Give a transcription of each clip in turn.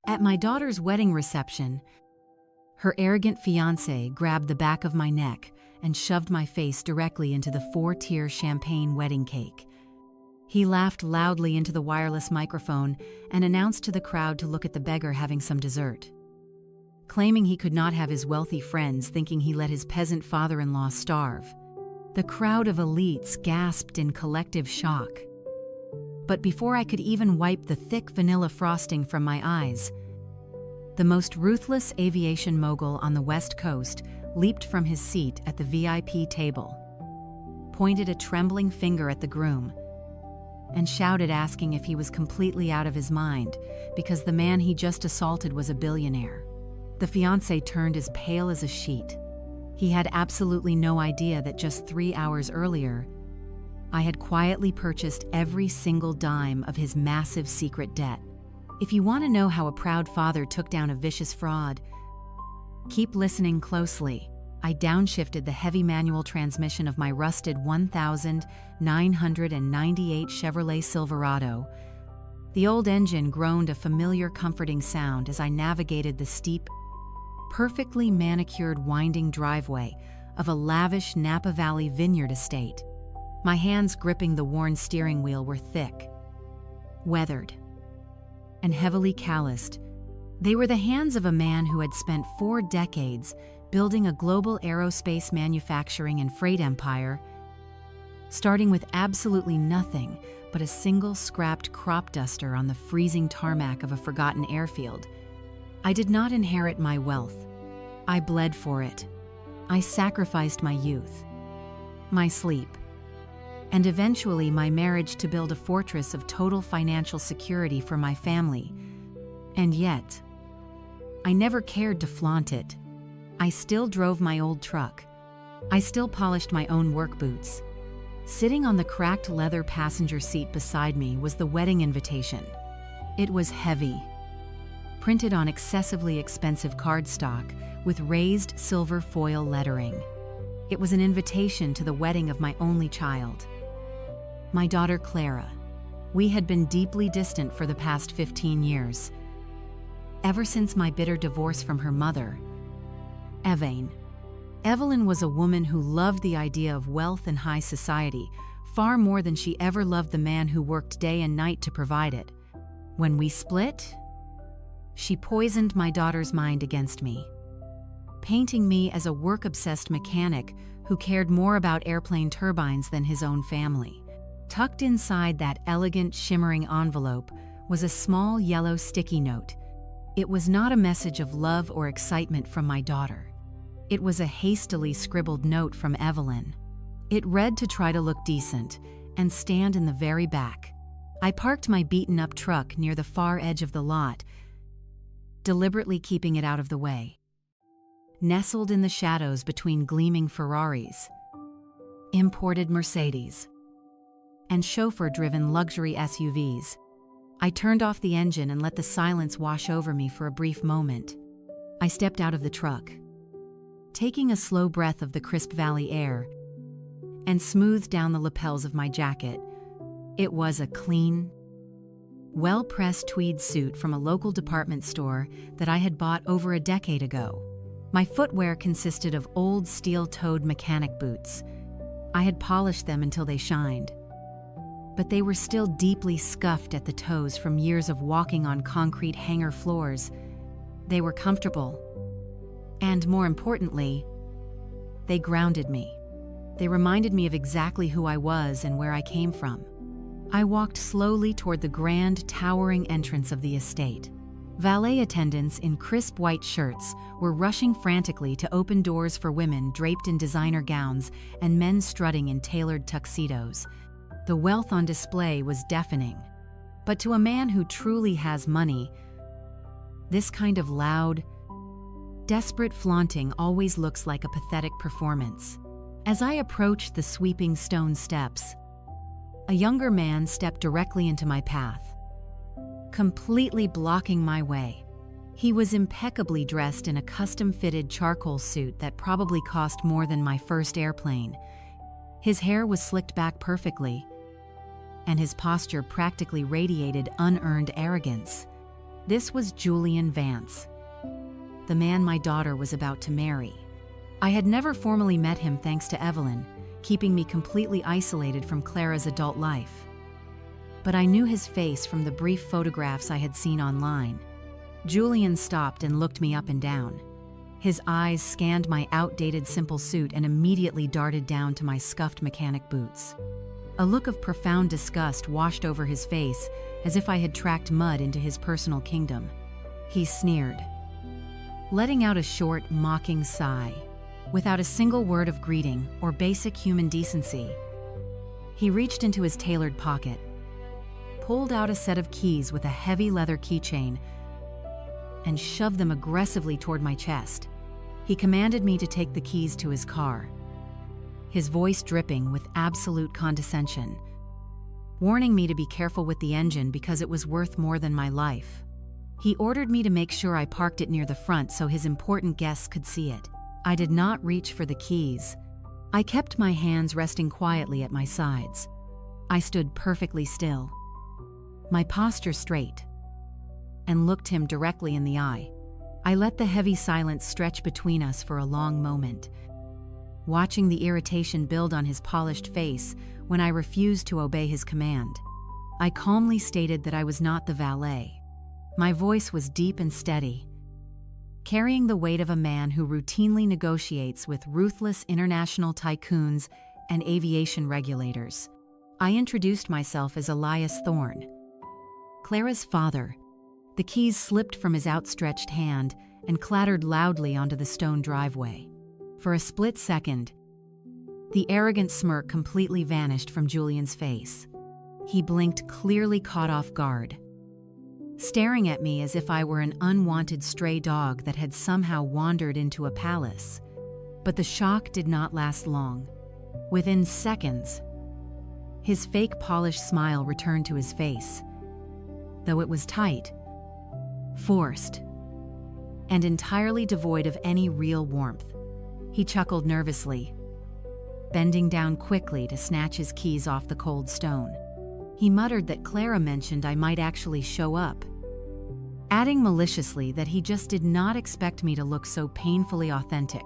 At my daughter's wedding reception, her arrogant fiancé grabbed the back of my neck and shoved my face directly into the 4-tier champagne wedding cake. He laughed loudly into the wireless microphone and announced to the crowd to look at the beggar having some dessert. Claiming he could not have his wealthy friends, thinking he let his peasant father-in-law starve. The crowd of elites gasped in collective shock. But before I could even wipe the thick vanilla frosting from my eyes, the most ruthless aviation mogul on the West Coast leaped from his seat at the VIP table, pointed a trembling finger at the groom, and shouted, asking if he was completely out of his mind because the man he just assaulted was a billionaire. The fiancé turned as pale as a sheet. He had absolutely no idea that just 3 hours earlier, I had quietly purchased every single dime of his massive secret debt. If you want to know how a proud father took down a vicious fraud, keep listening closely. I downshifted the heavy manual transmission of my rusted 1998 Chevrolet Silverado. The old engine groaned a familiar, comforting sound as I navigated the steep, perfectly manicured winding driveway of a lavish Napa Valley vineyard estate. My hands gripping the worn steering wheel were thick, weathered, and heavily calloused. They were the hands of a man who had spent 4 decades building a global aerospace manufacturing and freight empire, starting with absolutely nothing but a single scrapped crop duster on the freezing tarmac of a forgotten airfield. I did not inherit my wealth. I bled for it. I sacrificed my youth, my sleep, and eventually my marriage to build a fortress of total financial security for my family. And yet, I never cared to flaunt it. I still drove my old truck. I still polished my own work boots. Sitting on the cracked leather passenger seat beside me was the wedding invitation. It was heavy, printed on excessively expensive cardstock with raised silver foil lettering. It was an invitation to the wedding of my only child, my daughter Clara. We had been deeply distant for the past 15 years. Ever since my bitter divorce from her mother, Evelyn was a woman who loved the idea of wealth and high society far more than she ever loved the man who worked day and night to provide it. When we split, she poisoned my daughter's mind against me, painting me as a work-obsessed mechanic who cared more about airplane turbines than his own family. Tucked inside that elegant, shimmering envelope was a small yellow sticky note. It was not a message of love or excitement from my daughter. It was a hastily scribbled note from Evelyn. It read to try to look decent and stand in the very back. I parked my beaten-up truck near the far edge of the lot, deliberately keeping it out of the way. Nestled in the shadows between gleaming Ferraris, imported Mercedes, and chauffeur-driven luxury SUVs, I turned off the engine and let the silence wash over me for a brief moment. I stepped out of the truck, taking a slow breath of the crisp valley air, and smoothed down the lapels of my jacket. It was a clean, well-pressed tweed suit from a local department store that I had bought over a decade ago. My footwear consisted of old steel-toed mechanic boots. I had polished them until they shined, but they were still deeply scuffed at the toes from years of walking on concrete hangar floors. They were comfortable, and more importantly, they grounded me. They reminded me of exactly who I was and where I came from. I walked slowly toward the grand, towering entrance of the estate. Valet attendants in crisp white shirts were rushing frantically to open doors for women draped in designer gowns and men strutting in tailored tuxedos. The wealth on display was deafening. But to a man who truly has money, this kind of loud, desperate flaunting always looks like a pathetic performance. As I approached the sweeping stone steps, a younger man stepped directly into my path, completely blocking my way. He was impeccably dressed in a custom-fitted charcoal suit that probably cost more than my first airplane. His hair was slicked back perfectly, and his posture practically radiated unearned arrogance. This was Julian Vance, the man my daughter was about to marry. I had never formally met him thanks to Evelyn, keeping me completely isolated from Clara's adult life. But I knew his face from the brief photographs I had seen online. Julian stopped and looked me up and down. His eyes scanned my outdated simple suit and immediately darted down to my scuffed mechanic boots. A look of profound disgust washed over his face, as if I had tracked mud into his personal kingdom. He sneered, letting out a short, mocking sigh. Without a single word of greeting or basic human decency, he reached into his tailored pocket, pulled out a set of keys with a heavy leather keychain, and shoved them aggressively toward my chest. He commanded me to take the keys to his car, his voice dripping with absolute condescension, warning me to be careful with the engine because it was worth more than my life. He ordered me to make sure I parked it near the front so his important guests could see it. I did not reach for the keys. I kept my hands resting quietly at my sides. I stood perfectly still, my posture straight, and looked him directly in the eye. I let the heavy silence stretch between us for a long moment, watching the irritation build on his polished face when I refused to obey his command. I calmly stated that I was not the valet. My voice was deep and steady, carrying the weight of a man who routinely negotiates with ruthless international tycoons and aviation regulators. I introduced myself as Elias Thorne, Clara's father. The keys slipped from his outstretched hand and clattered loudly onto the stone driveway. For a split second, the arrogant smirk completely vanished from Julian's face. He blinked, clearly caught off guard, staring at me as if I were an unwanted stray dog that had somehow wandered into a palace. But the shock did not last long. Within seconds, his fake polished smile returned to his face, though it was tight, forced, and entirely devoid of any real warmth. He chuckled nervously, bending down quickly to snatch his keys off the cold stone. He muttered that Clara mentioned I might actually show up, adding maliciously that he just did not expect me to look so painfully authentic.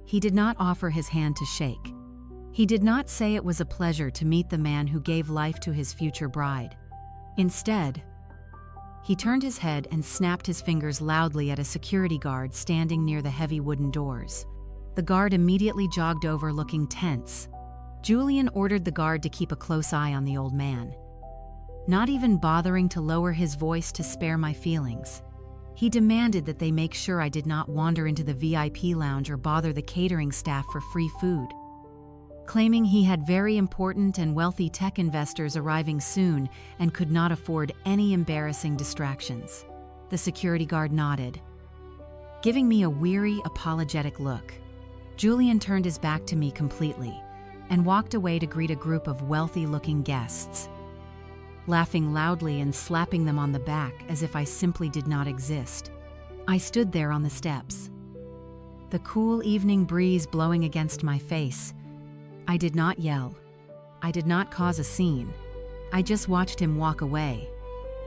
He did not offer his hand to shake. He did not say it was a pleasure to meet the man who gave life to his future bride. Instead, he turned his head and snapped his fingers loudly at a security guard standing near the heavy wooden doors. The guard immediately jogged over, looking tense. Julian ordered the guard to keep a close eye on the old man, not even bothering to lower his voice to spare my feelings. He demanded that they make sure I did not wander into the VIP lounge or bother the catering staff for free food, claiming he had very important and wealthy tech investors arriving soon and could not afford any embarrassing distractions. The security guard nodded, giving me a weary, apologetic look. Julian turned his back to me completely and walked away to greet a group of wealthy-looking guests, laughing loudly and slapping them on the back as if I simply did not exist. I stood there on the steps, the cool evening breeze blowing against my face. I did not yell. I did not cause a scene. I just watched him walk away.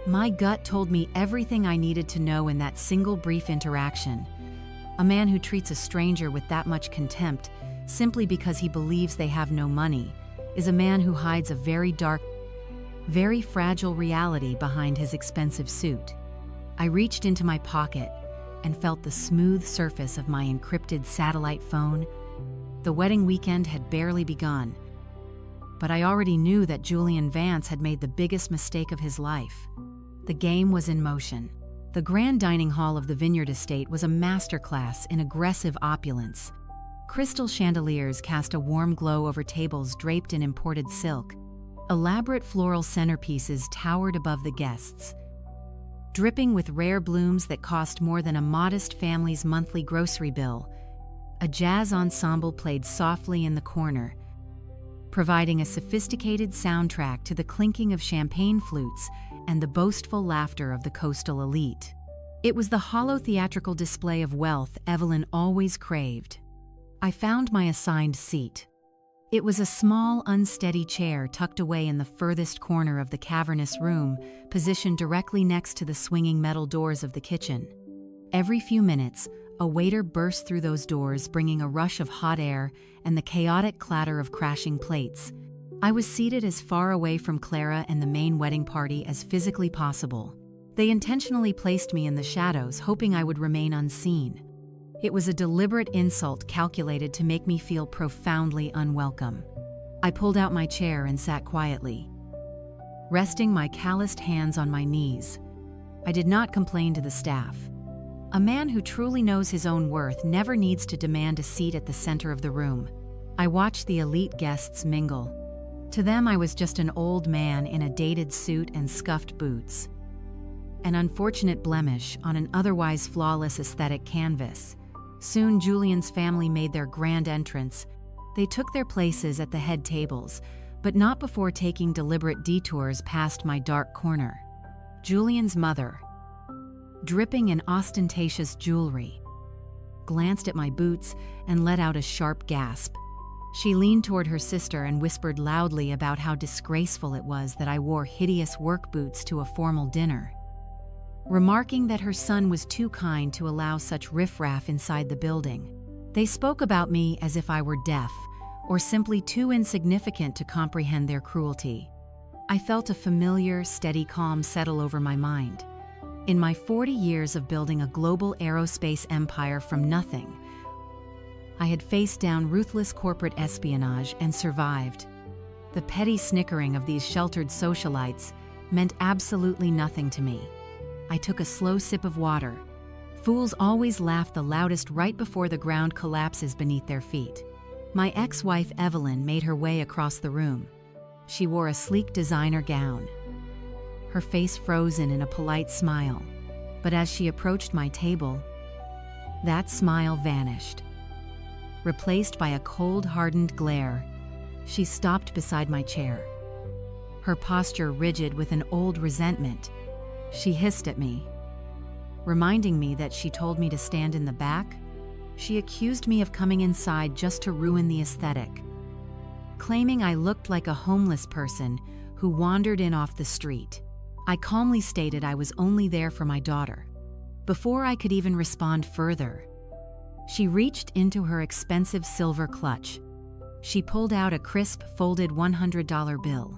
My gut told me everything I needed to know in that single brief interaction. A man who treats a stranger with that much contempt simply because he believes they have no money is a man who hides a very dark, very fragile reality behind his expensive suit. I reached into my pocket and felt the smooth surface of my encrypted satellite phone. The wedding weekend had barely begun, but I already knew that Julian Vance had made the biggest mistake of his life. The game was in motion. The grand dining hall of the Vineyard Estate was a masterclass in aggressive opulence. Crystal chandeliers cast a warm glow over tables draped in imported silk. Elaborate floral centerpieces towered above the guests, dripping with rare blooms that cost more than a modest family's monthly grocery bill. A jazz ensemble played softly in the corner, providing a sophisticated soundtrack to the clinking of champagne flutes and the boastful laughter of the coastal elite. It was the hollow theatrical display of wealth Evelyn always craved. I found my assigned seat, It was a small, unsteady chair tucked away in the furthest corner of the cavernous room, positioned directly next to the swinging metal doors of the kitchen. Every few minutes, a waiter burst through those doors, bringing a rush of hot air and the chaotic clatter of crashing plates. I was seated as far away from Clara and the main wedding party as physically possible. They intentionally placed me in the shadows, hoping I would remain unseen. It was a deliberate insult calculated to make me feel profoundly unwelcome. I pulled out my chair and sat quietly, resting my calloused hands on my knees. I did not complain to the staff. A man who truly knows his own worth never needs to demand a seat at the center of the room. I watched the elite guests mingle. To them, I was just an old man in a dated suit and scuffed boots. An unfortunate blemish on an otherwise flawless aesthetic canvas. Soon, Julian's family made their grand entrance. They took their places at the head tables, but not before taking deliberate detours past my dark corner. Julian's mother, dripping in ostentatious jewelry, glanced at my boots and let out a sharp gasp. She leaned toward her sister and whispered loudly about how disgraceful it was that I wore hideous work boots to a formal dinner, remarking that her son was too kind to allow such riffraff inside the building. They spoke about me as if I were deaf, or simply too insignificant to comprehend their cruelty. I felt a familiar, steady calm settle over my mind. In my 40 years of building a global aerospace empire from nothing, I had faced down ruthless corporate espionage and survived. The petty snickering of these sheltered socialites meant absolutely nothing to me. I took a slow sip of water. Fools always laugh the loudest right before the ground collapses beneath their feet. My ex-wife Evelyn made her way across the room. She wore a sleek designer gown, her face frozen in a polite smile. But as she approached my table, that smile vanished. Replaced by a cold, hardened glare, she stopped beside my chair, her posture rigid with an old resentment. She hissed at me, reminding me that she told me to stand in the back. She accused me of coming inside just to ruin the aesthetic, claiming I looked like a homeless person who wandered in off the street. I calmly stated I was only there for my daughter. Before I could even respond further, she reached into her expensive silver clutch. She pulled out a crisp, folded $100 bill.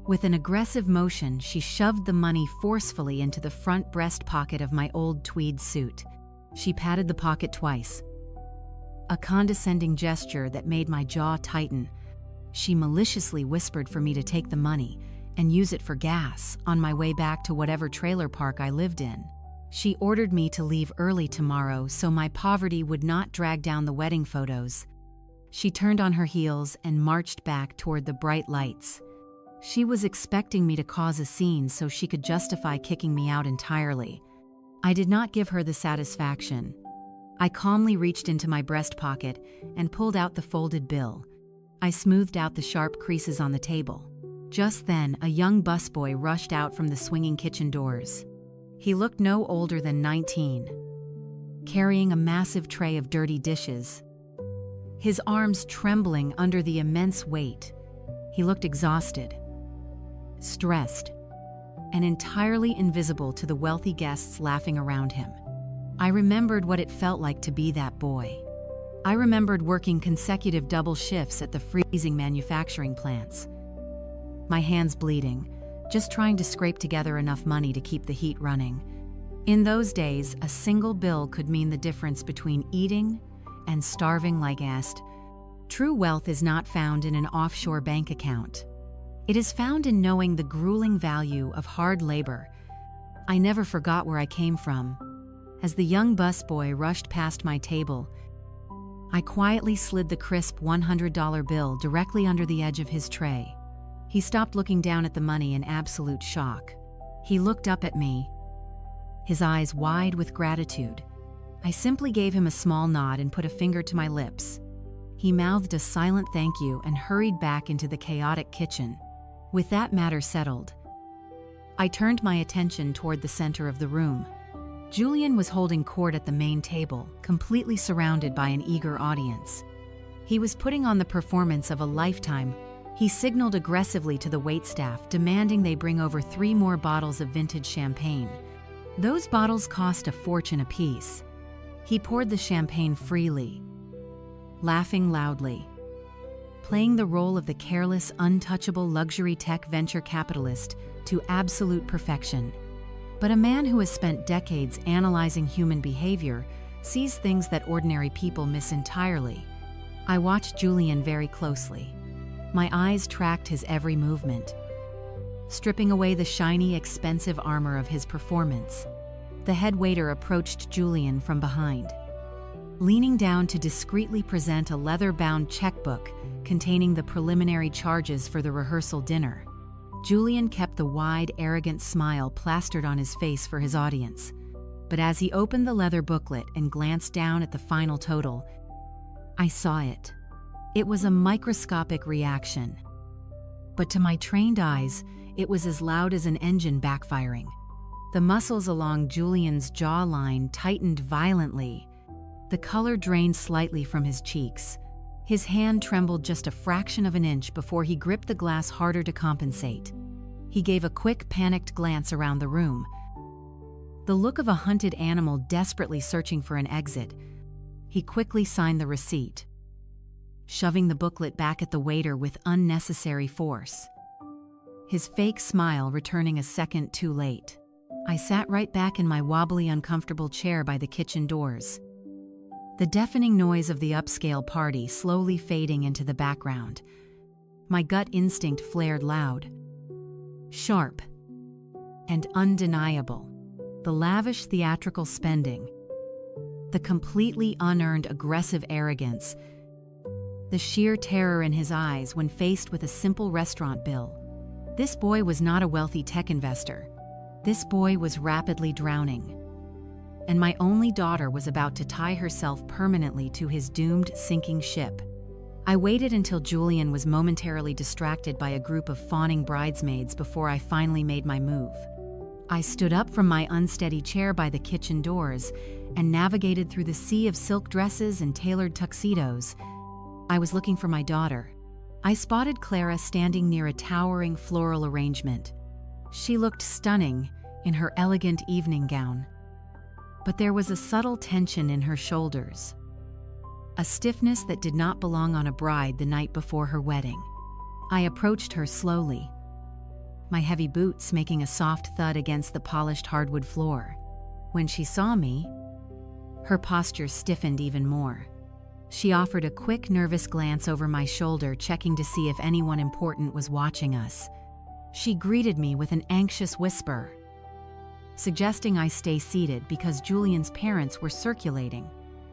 With an aggressive motion, she shoved the money forcefully into the front breast pocket of my old tweed suit. She patted the pocket twice, a condescending gesture that made my jaw tighten. She maliciously whispered for me to take the money and use it for gas on my way back to whatever trailer park I lived in. She ordered me to leave early tomorrow so my poverty would not drag down the wedding photos. She turned on her heels and marched back toward the bright lights. She was expecting me to cause a scene so she could justify kicking me out entirely. I did not give her the satisfaction. I calmly reached into my breast pocket and pulled out the folded bill. I smoothed out the sharp creases on the table. Just then, a young busboy rushed out from the swinging kitchen doors. He looked no older than 19, carrying a massive tray of dirty dishes, his arms trembling under the immense weight. He looked exhausted, stressed, and entirely invisible to the wealthy guests laughing around him. I remembered what it felt like to be that boy. I remembered working consecutive double shifts at the freezing manufacturing plants, my hands bleeding, just trying to scrape together enough money to keep the heat running. In those days, a single bill could mean the difference between eating and starving like asked. True wealth is not found in an offshore bank account. It is found in knowing the grueling value of hard labor. I never forgot where I came from. As the young busboy rushed past my table, I quietly slid the crisp $100 bill directly under the edge of his tray. He stopped looking down at the money in absolute shock. He looked up at me, his eyes wide with gratitude. I simply gave him a small nod and put a finger to my lips. He mouthed a silent thank you and hurried back into the chaotic kitchen. With that matter settled, I turned my attention toward the center of the room. Julian was holding court at the main table, completely surrounded by an eager audience. He was putting on the performance of a lifetime. He signaled aggressively to the waitstaff, demanding they bring over 3 more bottles of vintage champagne. Those bottles cost a fortune apiece. He poured the champagne freely, laughing loudly, playing the role of the careless, untouchable luxury tech venture capitalist to absolute perfection. But a man who has spent decades analyzing human behavior sees things that ordinary people miss entirely. I watched Julian very closely. My eyes tracked his every movement, stripping away the shiny, expensive armor of his performance. The head waiter approached Julian from behind, leaning down to discreetly present a leather-bound checkbook containing the preliminary charges for the rehearsal dinner. Julian kept the wide, arrogant smile plastered on his face for his audience. But as he opened the leather booklet and glanced down at the final total, I saw it. It was a microscopic reaction. But to my trained eyes, it was as loud as an engine backfiring. The muscles along Julian's jawline tightened violently. The color drained slightly from his cheeks. His hand trembled just a fraction of an inch before he gripped the glass harder to compensate. He gave a quick, panicked glance around the room, the look of a hunted animal desperately searching for an exit. He quickly signed the receipt, shoving the booklet back at the waiter with unnecessary force, his fake smile returning a second too late. I sat right back in my wobbly, uncomfortable chair by the kitchen doors, the deafening noise of the upscale party slowly fading into the background. My gut instinct flared loud, sharp, and undeniable. The lavish theatrical spending, the completely unearned aggressive arrogance, the sheer terror in his eyes when faced with a simple restaurant bill. This boy was not a wealthy tech investor. This boy was rapidly drowning. And my only daughter was about to tie herself permanently to his doomed, sinking ship. I waited until Julian was momentarily distracted by a group of fawning bridesmaids before I finally made my move. I stood up from my unsteady chair by the kitchen doors and navigated through the sea of silk dresses and tailored tuxedos. I was looking for my daughter. I spotted Clara standing near a towering floral arrangement. She looked stunning in her elegant evening gown, but there was a subtle tension in her shoulders, a stiffness that did not belong on a bride the night before her wedding. I approached her slowly, my heavy boots making a soft thud against the polished hardwood floor. When she saw me, her posture stiffened even more. She offered a quick, nervous glance over my shoulder, checking to see if anyone important was watching us. She greeted me with an anxious whisper, suggesting I stay seated because Julian's parents were circulating.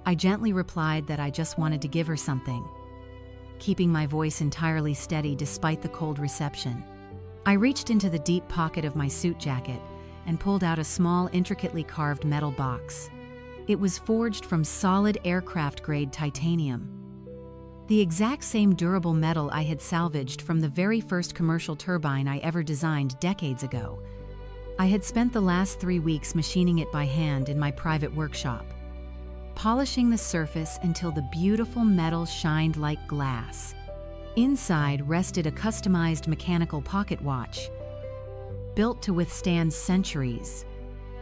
I gently replied that I just wanted to give her something, keeping my voice entirely steady despite the cold reception. I reached into the deep pocket of my suit jacket and pulled out a small, intricately carved metal box. It was forged from solid aircraft-grade titanium, the exact same durable metal I had salvaged from the very first commercial turbine I ever designed decades ago. I had spent the last 3 weeks machining it by hand in my private workshop, polishing the surface until the beautiful metal shined like glass. Inside rested a customized mechanical pocket watch, built to withstand centuries.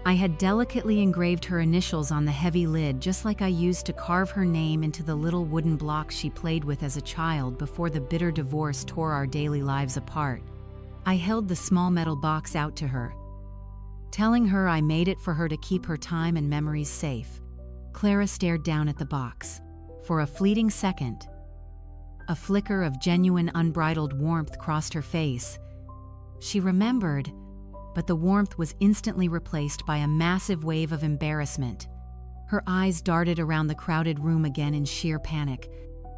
I had delicately engraved her initials on the heavy lid, just like I used to carve her name into the little wooden blocks she played with as a child before the bitter divorce tore our daily lives apart. I held the small metal box out to her, telling her I made it for her to keep her time and memories safe. Clara stared down at the box. For a fleeting second, a flicker of genuine, unbridled warmth crossed her face. She remembered, but the warmth was instantly replaced by a massive wave of embarrassment. Her eyes darted around the crowded room again in sheer panic.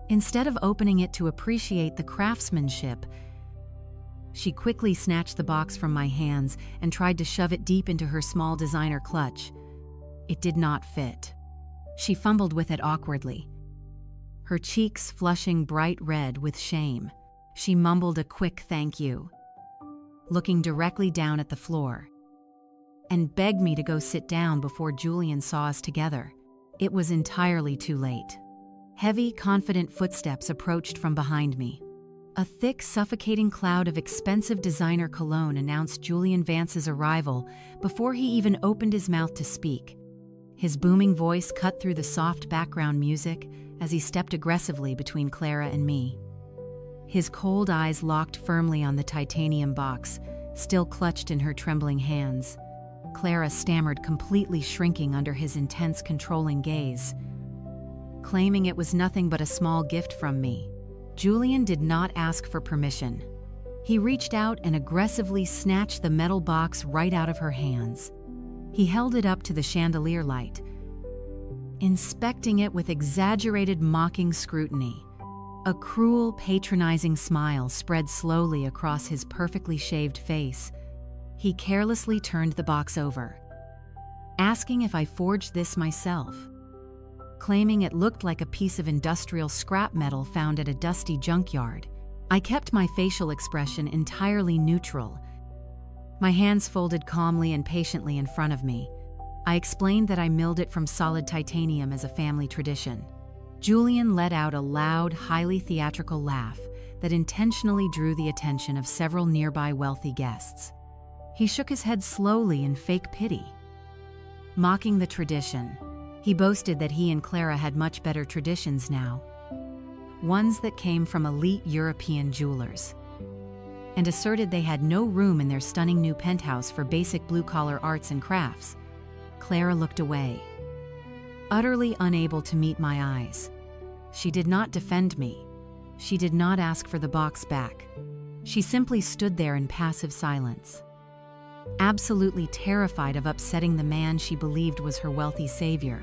Instead of opening it to appreciate the craftsmanship, she quickly snatched the box from my hands and tried to shove it deep into her small designer clutch. It did not fit. She fumbled with it awkwardly, her cheeks flushing bright red with shame. She mumbled a quick thank you, looking directly down at the floor, and begged me to go sit down before Julian saw us together. It was entirely too late. Heavy, confident footsteps approached from behind me. A thick, suffocating cloud of expensive designer cologne announced Julian Vance's arrival before he even opened his mouth to speak. His booming voice cut through the soft background music as he stepped aggressively between Clara and me. His cold eyes locked firmly on the titanium box, still clutched in her trembling hands. Clara stammered, completely shrinking under his intense, controlling gaze, claiming it was nothing but a small gift from me. Julian did not ask for permission. He reached out and aggressively snatched the metal box right out of her hands. He held it up to the chandelier light, inspecting it with exaggerated, mocking scrutiny. A cruel, patronizing smile spread slowly across his perfectly shaved face. He carelessly turned the box over, asking if I forged this myself, claiming it looked like a piece of industrial scrap metal found at a dusty junkyard. I kept my facial expression entirely neutral, my hands folded calmly and patiently in front of me. I explained that I milled it from solid titanium as a family tradition. Julian let out a loud, highly theatrical laugh that intentionally drew the attention of several nearby wealthy guests. He shook his head slowly in fake pity. Mocking the tradition, he boasted that he and Clara had much better traditions now, ones that came from elite European jewelers, and asserted they had no room in their stunning new penthouse for basic blue-collar arts and crafts. Clara looked away, utterly unable to meet my eyes. She did not defend me. She did not ask for the box back. She simply stood there in passive silence, absolutely terrified of upsetting the man she believed was her wealthy savior.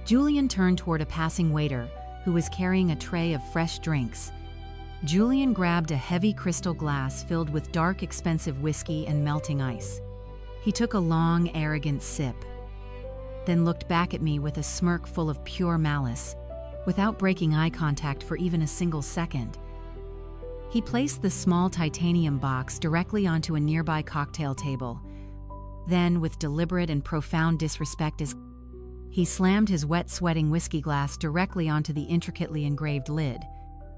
Julian turned toward a passing waiter who was carrying a tray of fresh drinks. Julian grabbed a heavy crystal glass filled with dark, expensive whiskey and melting ice. He took a long, arrogant sip, then looked back at me with a smirk full of pure malice. Without breaking eye contact for even a single second, he placed the small titanium box directly onto a nearby cocktail table. Then, with deliberate and profound disrespect, he slammed his wet, sweating whiskey glass directly onto the intricately engraved lid.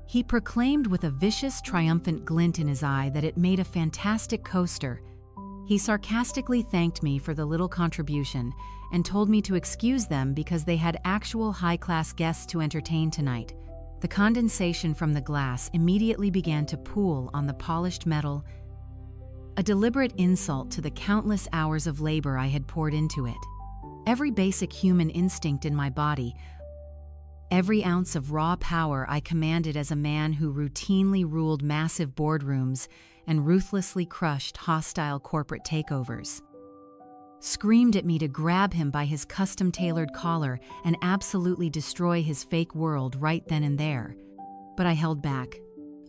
He proclaimed with a vicious, triumphant glint in his eye that it made a fantastic coaster. He sarcastically thanked me for the little contribution and told me to excuse them because they had actual high-class guests to entertain tonight. The condensation from the glass immediately began to pool on the polished metal, a deliberate insult to the countless hours of labor I had poured into it. Every basic human instinct in my body, every ounce of raw power I commanded as a man who routinely ruled massive boardrooms and ruthlessly crushed hostile corporate takeovers, screamed at me to grab him by his custom-tailored collar and absolutely destroy his fake world right then and there. But I held back.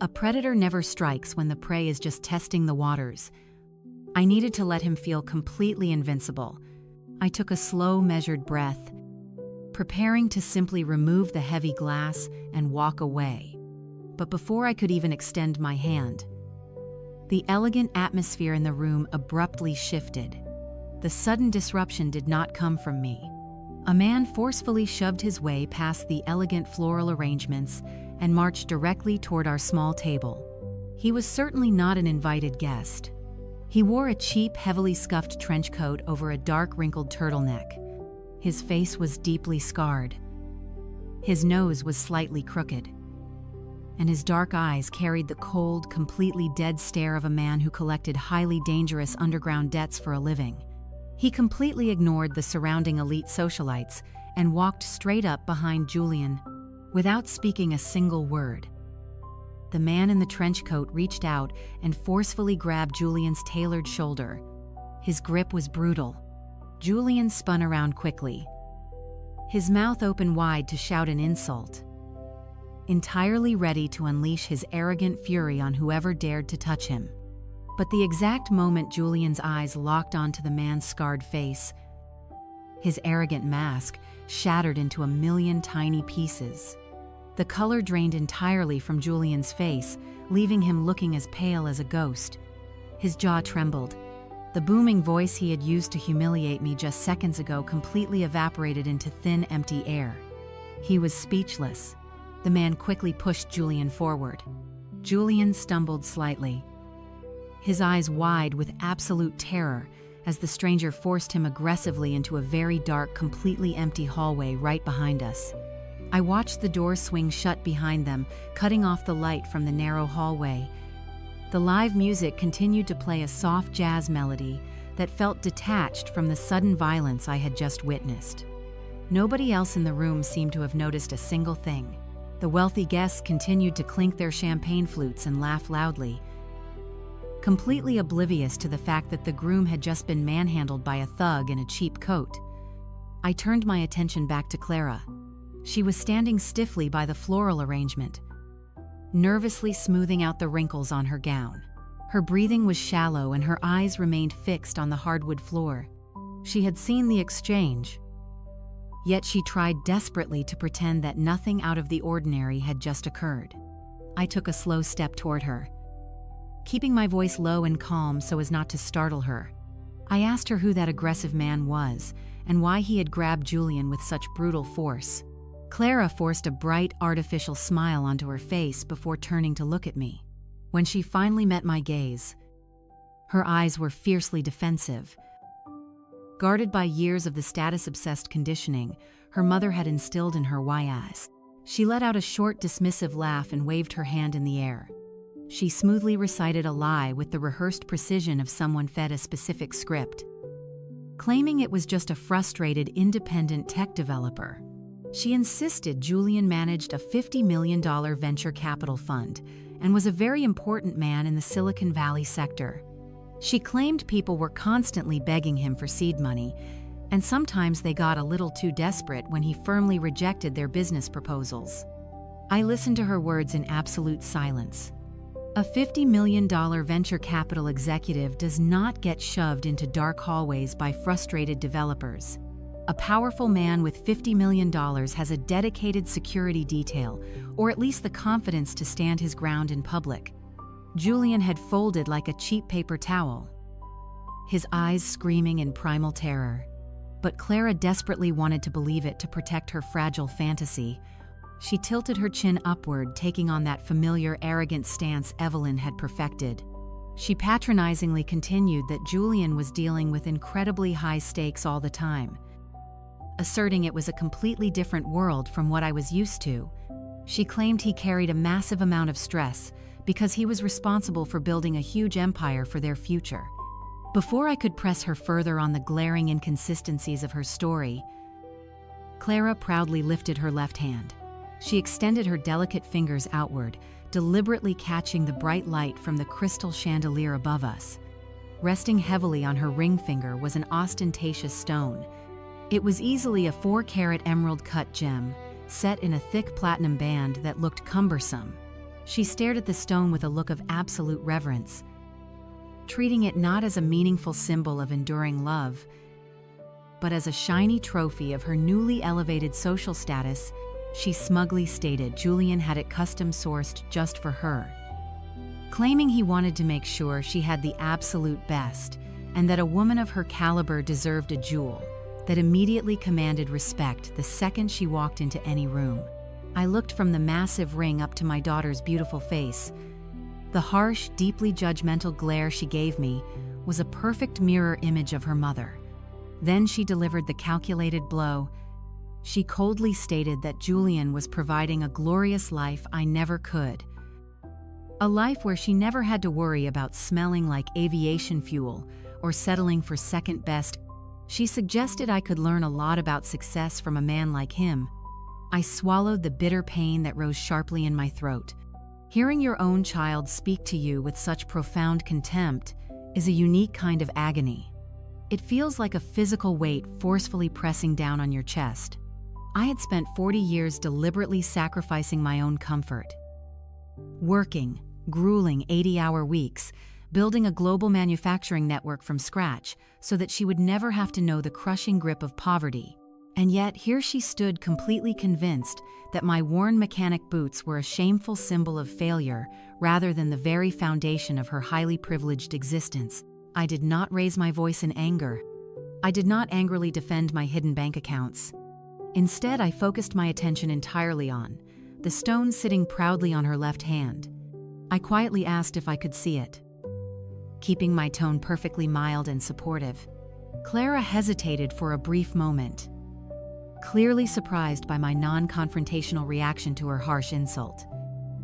A predator never strikes when the prey is just testing the waters. I needed to let him feel completely invincible. I took a slow, measured breath, preparing to simply remove the heavy glass and walk away. But before I could even extend my hand, the elegant atmosphere in the room abruptly shifted. The sudden disruption did not come from me. A man forcefully shoved his way past the elegant floral arrangements and marched directly toward our small table. He was certainly not an invited guest. He wore a cheap, heavily scuffed trench coat over a dark, wrinkled turtleneck. His face was deeply scarred. His nose was slightly crooked, and his dark eyes carried the cold, completely dead stare of a man who collected highly dangerous underground debts for a living. He completely ignored the surrounding elite socialites and walked straight up behind Julian without speaking a single word. The man in the trench coat reached out and forcefully grabbed Julian's tailored shoulder. His grip was brutal. Julian spun around quickly, his mouth open wide to shout an insult, entirely ready to unleash his arrogant fury on whoever dared to touch him. But the exact moment Julian's eyes locked onto the man's scarred face, his arrogant mask shattered into a million tiny pieces. The color drained entirely from Julian's face, leaving him looking as pale as a ghost. His jaw trembled. The booming voice he had used to humiliate me just seconds ago completely evaporated into thin, empty air. He was speechless. The man quickly pushed Julian forward. Julian stumbled slightly, his eyes wide with absolute terror as the stranger forced him aggressively into a very dark, completely empty hallway right behind us. I watched the door swing shut behind them, cutting off the light from the narrow hallway. The live music continued to play a soft jazz melody that felt detached from the sudden violence I had just witnessed. Nobody else in the room seemed to have noticed a single thing. The wealthy guests continued to clink their champagne flutes and laugh loudly, completely oblivious to the fact that the groom had just been manhandled by a thug in a cheap coat. I turned my attention back to Clara. She was standing stiffly by the floral arrangement, nervously smoothing out the wrinkles on her gown. Her breathing was shallow and her eyes remained fixed on the hardwood floor. She had seen the exchange, yet she tried desperately to pretend that nothing out of the ordinary had just occurred. I took a slow step toward her, keeping my voice low and calm so as not to startle her. I asked her who that aggressive man was and why he had grabbed Julian with such brutal force. Clara forced a bright, artificial smile onto her face before turning to look at me. When she finally met my gaze, her eyes were fiercely defensive. Guarded by years of the status-obsessed conditioning her mother had instilled in her why-ass, she let out a short, dismissive laugh and waved her hand in the air. She smoothly recited a lie with the rehearsed precision of someone fed a specific script, claiming it was just a frustrated, independent tech developer. She insisted Julian managed a $50 million venture capital fund and was a very important man in the Silicon Valley sector. She claimed people were constantly begging him for seed money, and sometimes they got a little too desperate when he firmly rejected their business proposals. I listened to her words in absolute silence. A $50 million venture capital executive does not get shoved into dark hallways by frustrated developers. A powerful man with $50 million has a dedicated security detail, or at least the confidence to stand his ground in public. Julian had folded like a cheap paper towel, his eyes screaming in primal terror. But Clara desperately wanted to believe it to protect her fragile fantasy. She tilted her chin upward, taking on that familiar, arrogant stance Evelyn had perfected. She patronizingly continued that Julian was dealing with incredibly high stakes all the time, asserting it was a completely different world from what I was used to. She claimed he carried a massive amount of stress because he was responsible for building a huge empire for their future. Before I could press her further on the glaring inconsistencies of her story, Clara proudly lifted her left hand. She extended her delicate fingers outward, deliberately catching the bright light from the crystal chandelier above us. Resting heavily on her ring finger was an ostentatious stone. It was easily a 4-carat emerald-cut gem, set in a thick platinum band that looked cumbersome. She stared at the stone with a look of absolute reverence, treating it not as a meaningful symbol of enduring love, but as a shiny trophy of her newly elevated social status. She smugly stated Julian had it custom-sourced just for her, claiming he wanted to make sure she had the absolute best and that a woman of her caliber deserved a jewel that immediately commanded respect the second she walked into any room. I looked from the massive ring up to my daughter's beautiful face. The harsh, deeply judgmental glare she gave me was a perfect mirror image of her mother. Then she delivered the calculated blow. She coldly stated that Julian was providing a glorious life I never could. A life where she never had to worry about smelling like aviation fuel or settling for second best. She suggested I could learn a lot about success from a man like him. I swallowed the bitter pain that rose sharply in my throat. Hearing your own child speak to you with such profound contempt is a unique kind of agony. It feels like a physical weight forcefully pressing down on your chest. I had spent 40 years deliberately sacrificing my own comfort, working grueling 80-hour weeks, building a global manufacturing network from scratch so that she would never have to know the crushing grip of poverty. And yet here she stood completely convinced that my worn mechanic boots were a shameful symbol of failure rather than the very foundation of her highly privileged existence. I did not raise my voice in anger. I did not angrily defend my hidden bank accounts. Instead, I focused my attention entirely on the stone sitting proudly on her left hand. I quietly asked if I could see it. Keeping my tone perfectly mild and supportive, Clara hesitated for a brief moment, clearly surprised by my non-confrontational reaction to her harsh insult.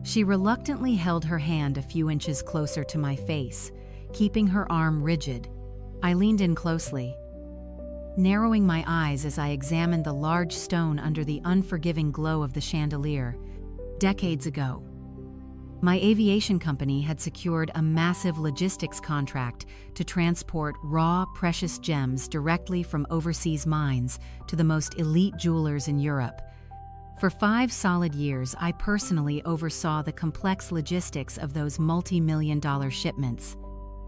She reluctantly held her hand a few inches closer to my face, keeping her arm rigid. I leaned in closely, narrowing my eyes as I examined the large stone under the unforgiving glow of the chandelier. Decades ago, my aviation company had secured a massive logistics contract to transport raw, precious gems directly from overseas mines to the most elite jewelers in Europe. For 5 solid years, I personally oversaw the complex logistics of those multi-million-dollar shipments.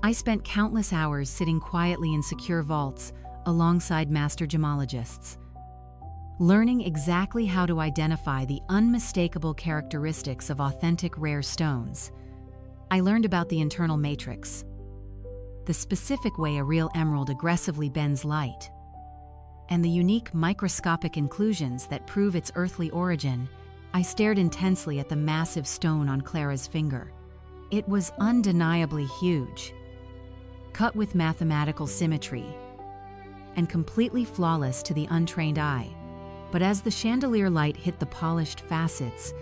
I spent countless hours sitting quietly in secure vaults alongside master gemologists, learning exactly how to identify the unmistakable characteristics of authentic rare stones. I learned about the internal matrix, the specific way a real emerald aggressively bends light, and the unique microscopic inclusions that prove its earthly origin. I stared intensely at the massive stone on Clara's finger. It was undeniably huge, cut with mathematical symmetry, and completely flawless to the untrained eye. But as the chandelier light hit the polished facets,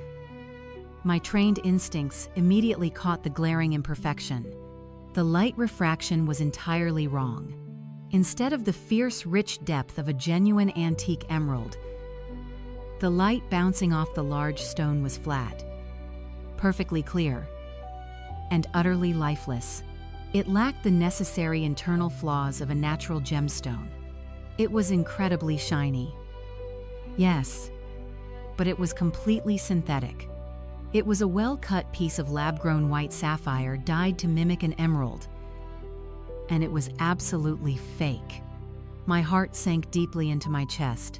my trained instincts immediately caught the glaring imperfection. The light refraction was entirely wrong. Instead of the fierce, rich depth of a genuine antique emerald, the light bouncing off the large stone was flat, perfectly clear, and utterly lifeless. It lacked the necessary internal flaws of a natural gemstone. It was incredibly shiny. Yes, but it was completely synthetic. It was a well-cut piece of lab-grown white sapphire dyed to mimic an emerald, and it was absolutely fake. My heart sank deeply into my chest,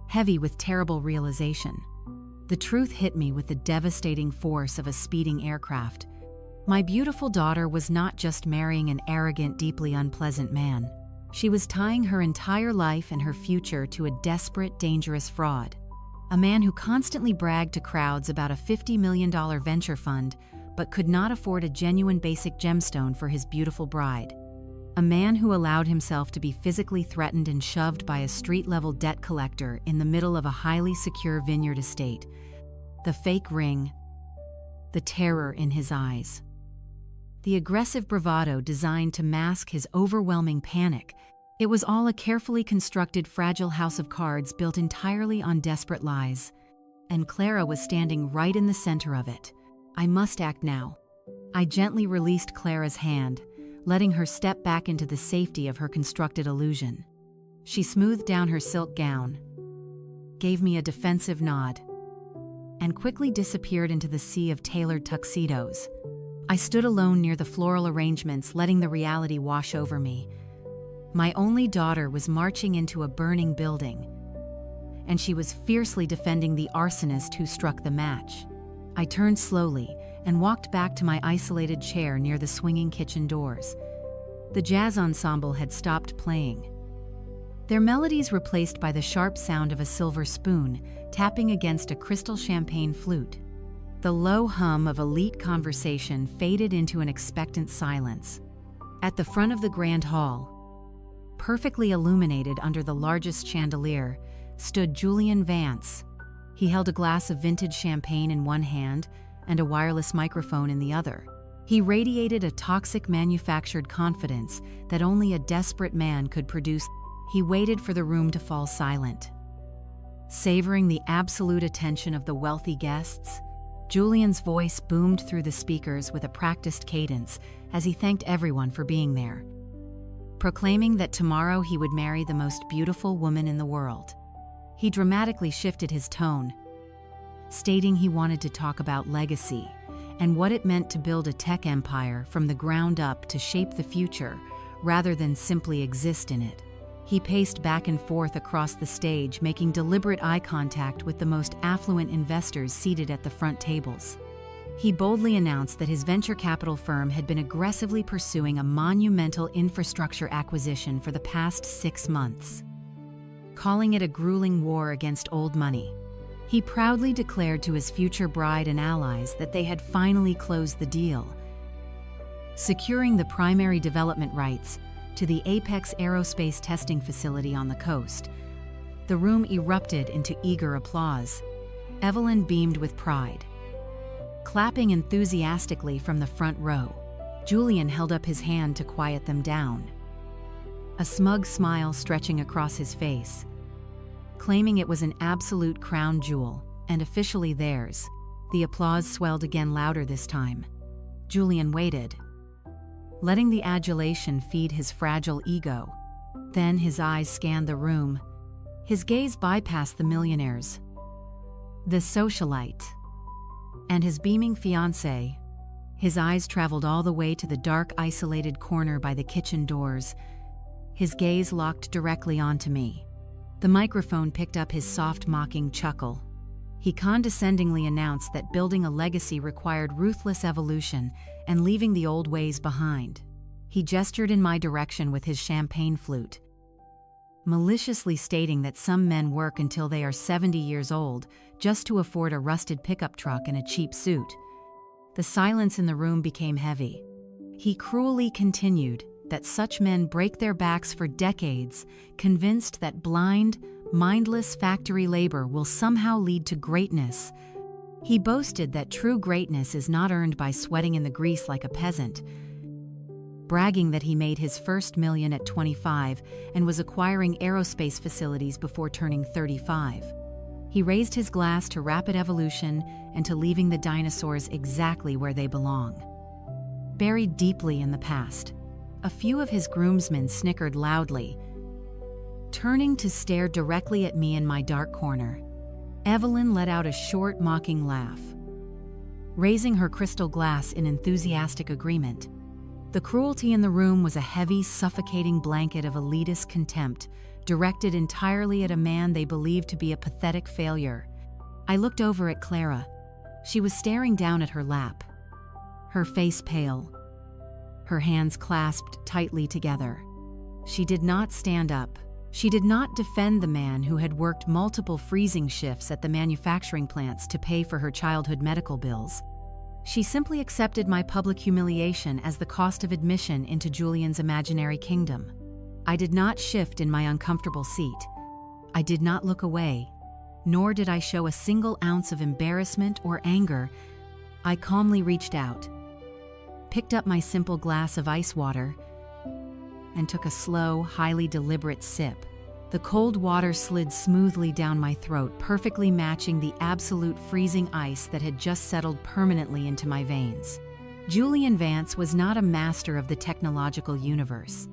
heavy with terrible realization. The truth hit me with the devastating force of a speeding aircraft. My beautiful daughter was not just marrying an arrogant, deeply unpleasant man. She was tying her entire life and her future to a desperate, dangerous fraud. A man who constantly bragged to crowds about a $50 million venture fund, but could not afford a genuine basic gemstone for his beautiful bride. A man who allowed himself to be physically threatened and shoved by a street-level debt collector in the middle of a highly secure vineyard estate. The fake ring, the terror in his eyes, the aggressive bravado designed to mask his overwhelming panic. It was all a carefully constructed, fragile house of cards built entirely on desperate lies. And Clara was standing right in the center of it. I must act now. I gently released Clara's hand, letting her step back into the safety of her constructed illusion. She smoothed down her silk gown, gave me a defensive nod, and quickly disappeared into the sea of tailored tuxedos. I stood alone near the floral arrangements, letting the reality wash over me. My only daughter was marching into a burning building, and she was fiercely defending the arsonist who struck the match. I turned slowly and walked back to my isolated chair near the swinging kitchen doors. The jazz ensemble had stopped playing, their melodies replaced by the sharp sound of a silver spoon tapping against a crystal champagne flute. The low hum of elite conversation faded into an expectant silence. At the front of the grand hall, perfectly illuminated under the largest chandelier, stood Julian Vance. He held a glass of vintage champagne in one hand and a wireless microphone in the other. He radiated a toxic manufactured confidence that only a desperate man could produce. He waited for the room to fall silent. Savoring the absolute attention of the wealthy guests, Julian's voice boomed through the speakers with a practiced cadence as he thanked everyone for being there, proclaiming that tomorrow he would marry the most beautiful woman in the world. He dramatically shifted his tone, stating he wanted to talk about legacy and what it meant to build a tech empire from the ground up to shape the future rather than simply exist in it. He paced back and forth across the stage, making deliberate eye contact with the most affluent investors seated at the front tables. He boldly announced that his venture capital firm had been aggressively pursuing a monumental infrastructure acquisition for the past 6 months, calling it a grueling war against old money. He proudly declared to his future bride and allies that they had finally closed the deal, securing the primary development rights to the Apex Aerospace testing facility on the coast. The room erupted into eager applause. Evelyn beamed with pride, clapping enthusiastically from the front row. Julian held up his hand to quiet them down, a smug smile stretching across his face, claiming it was an absolute crown jewel and officially theirs. The applause swelled again, louder this time. Julian waited, letting the adulation feed his fragile ego. Then his eyes scanned the room. His gaze bypassed the millionaires, the socialite, and his beaming fiancée. His eyes traveled all the way to the dark, isolated corner by the kitchen doors. His gaze locked directly onto me. The microphone picked up his soft, mocking chuckle. He condescendingly announced that building a legacy required ruthless evolution and leaving the old ways behind. He gestured in my direction with his champagne flute, maliciously stating that some men work until they are 70 years old just to afford a rusted pickup truck and a cheap suit. The silence in the room became heavy. He cruelly continued that such men break their backs for decades, convinced that blind, mindless factory labor will somehow lead to greatness. He boasted that true greatness is not earned by sweating in the grease like a peasant, bragging that he made his first million at 25 and was acquiring aerospace facilities before turning 35. He raised his glass to rapid evolution and to leaving the dinosaurs exactly where they belong, buried deeply in the past. A few of his groomsmen snickered loudly, turning to stare directly at me in my dark corner. Evelyn let out a short, mocking laugh, raising her crystal glass in enthusiastic agreement. The cruelty in the room was a heavy, suffocating blanket of elitist contempt, directed entirely at a man they believed to be a pathetic failure. I looked over at Clara. She was staring down at her lap, her face pale, her hands clasped tightly together. She did not stand up. She did not defend the man who had worked multiple freezing shifts at the manufacturing plants to pay for her childhood medical bills. She simply accepted my public humiliation as the cost of admission into Julian's imaginary kingdom. I did not shift in my uncomfortable seat. I did not look away, nor did I show a single ounce of embarrassment or anger. I calmly reached out, picked up my simple glass of ice water, and took a slow, highly deliberate sip. The cold water slid smoothly down my throat, perfectly matching the absolute freezing ice that had just settled permanently into my veins. Julian Vance was not a master of the technological universe.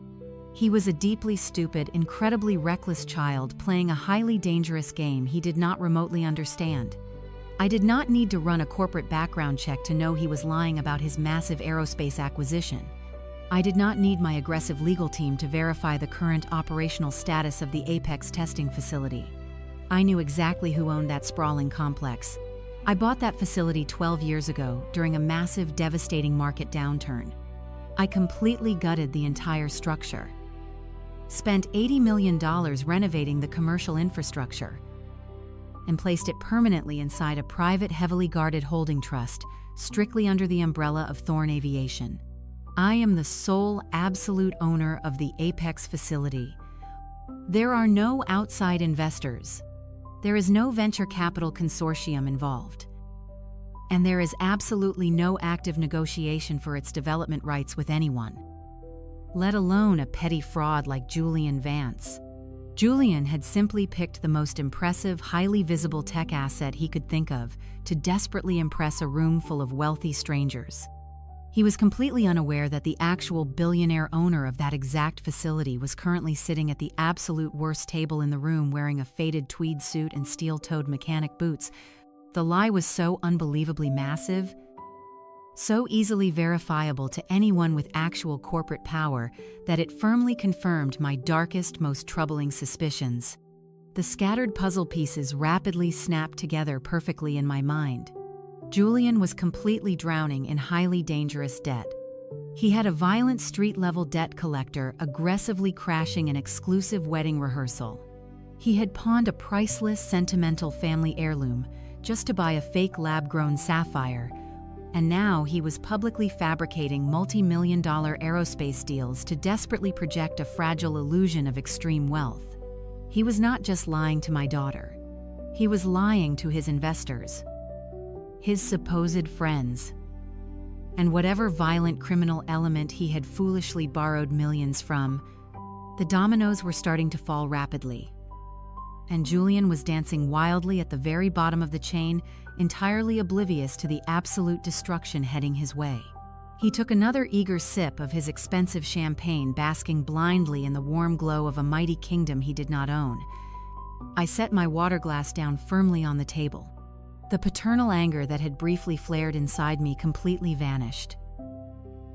He was a deeply stupid, incredibly reckless child playing a highly dangerous game he did not remotely understand. I did not need to run a corporate background check to know he was lying about his massive aerospace acquisition. I did not need my aggressive legal team to verify the current operational status of the Apex testing facility. I knew exactly who owned that sprawling complex. I bought that facility 12 years ago during a massive, devastating market downturn. I completely gutted the entire structure, spent $80 million renovating the commercial infrastructure, and placed it permanently inside a private, heavily guarded holding trust, strictly under the umbrella of Thorn Aviation. I am the sole absolute owner of the Apex facility. There are no outside investors. There is no venture capital consortium involved. And there is absolutely no active negotiation for its development rights with anyone, let alone a petty fraud like Julian Vance. Julian had simply picked the most impressive, highly visible tech asset he could think of to desperately impress a room full of wealthy strangers. He was completely unaware that the actual billionaire owner of that exact facility was currently sitting at the absolute worst table in the room wearing a faded tweed suit and steel-toed mechanic boots. The lie was so unbelievably massive, so easily verifiable to anyone with actual corporate power, that it firmly confirmed my darkest, most troubling suspicions. The scattered puzzle pieces rapidly snapped together perfectly in my mind. Julian was completely drowning in highly dangerous debt. He had a violent street-level debt collector aggressively crashing an exclusive wedding rehearsal. He had pawned a priceless, sentimental family heirloom just to buy a fake lab-grown sapphire, and now he was publicly fabricating multi-million-dollar aerospace deals to desperately project a fragile illusion of extreme wealth. He was not just lying to my daughter. He was lying to his investors, his supposed friends, and whatever violent criminal element he had foolishly borrowed millions from. The dominoes were starting to fall rapidly, and Julian was dancing wildly at the very bottom of the chain, entirely oblivious to the absolute destruction heading his way. He took another eager sip of his expensive champagne, basking blindly in the warm glow of a mighty kingdom he did not own. I set my water glass down firmly on the table. The paternal anger that had briefly flared inside me completely vanished,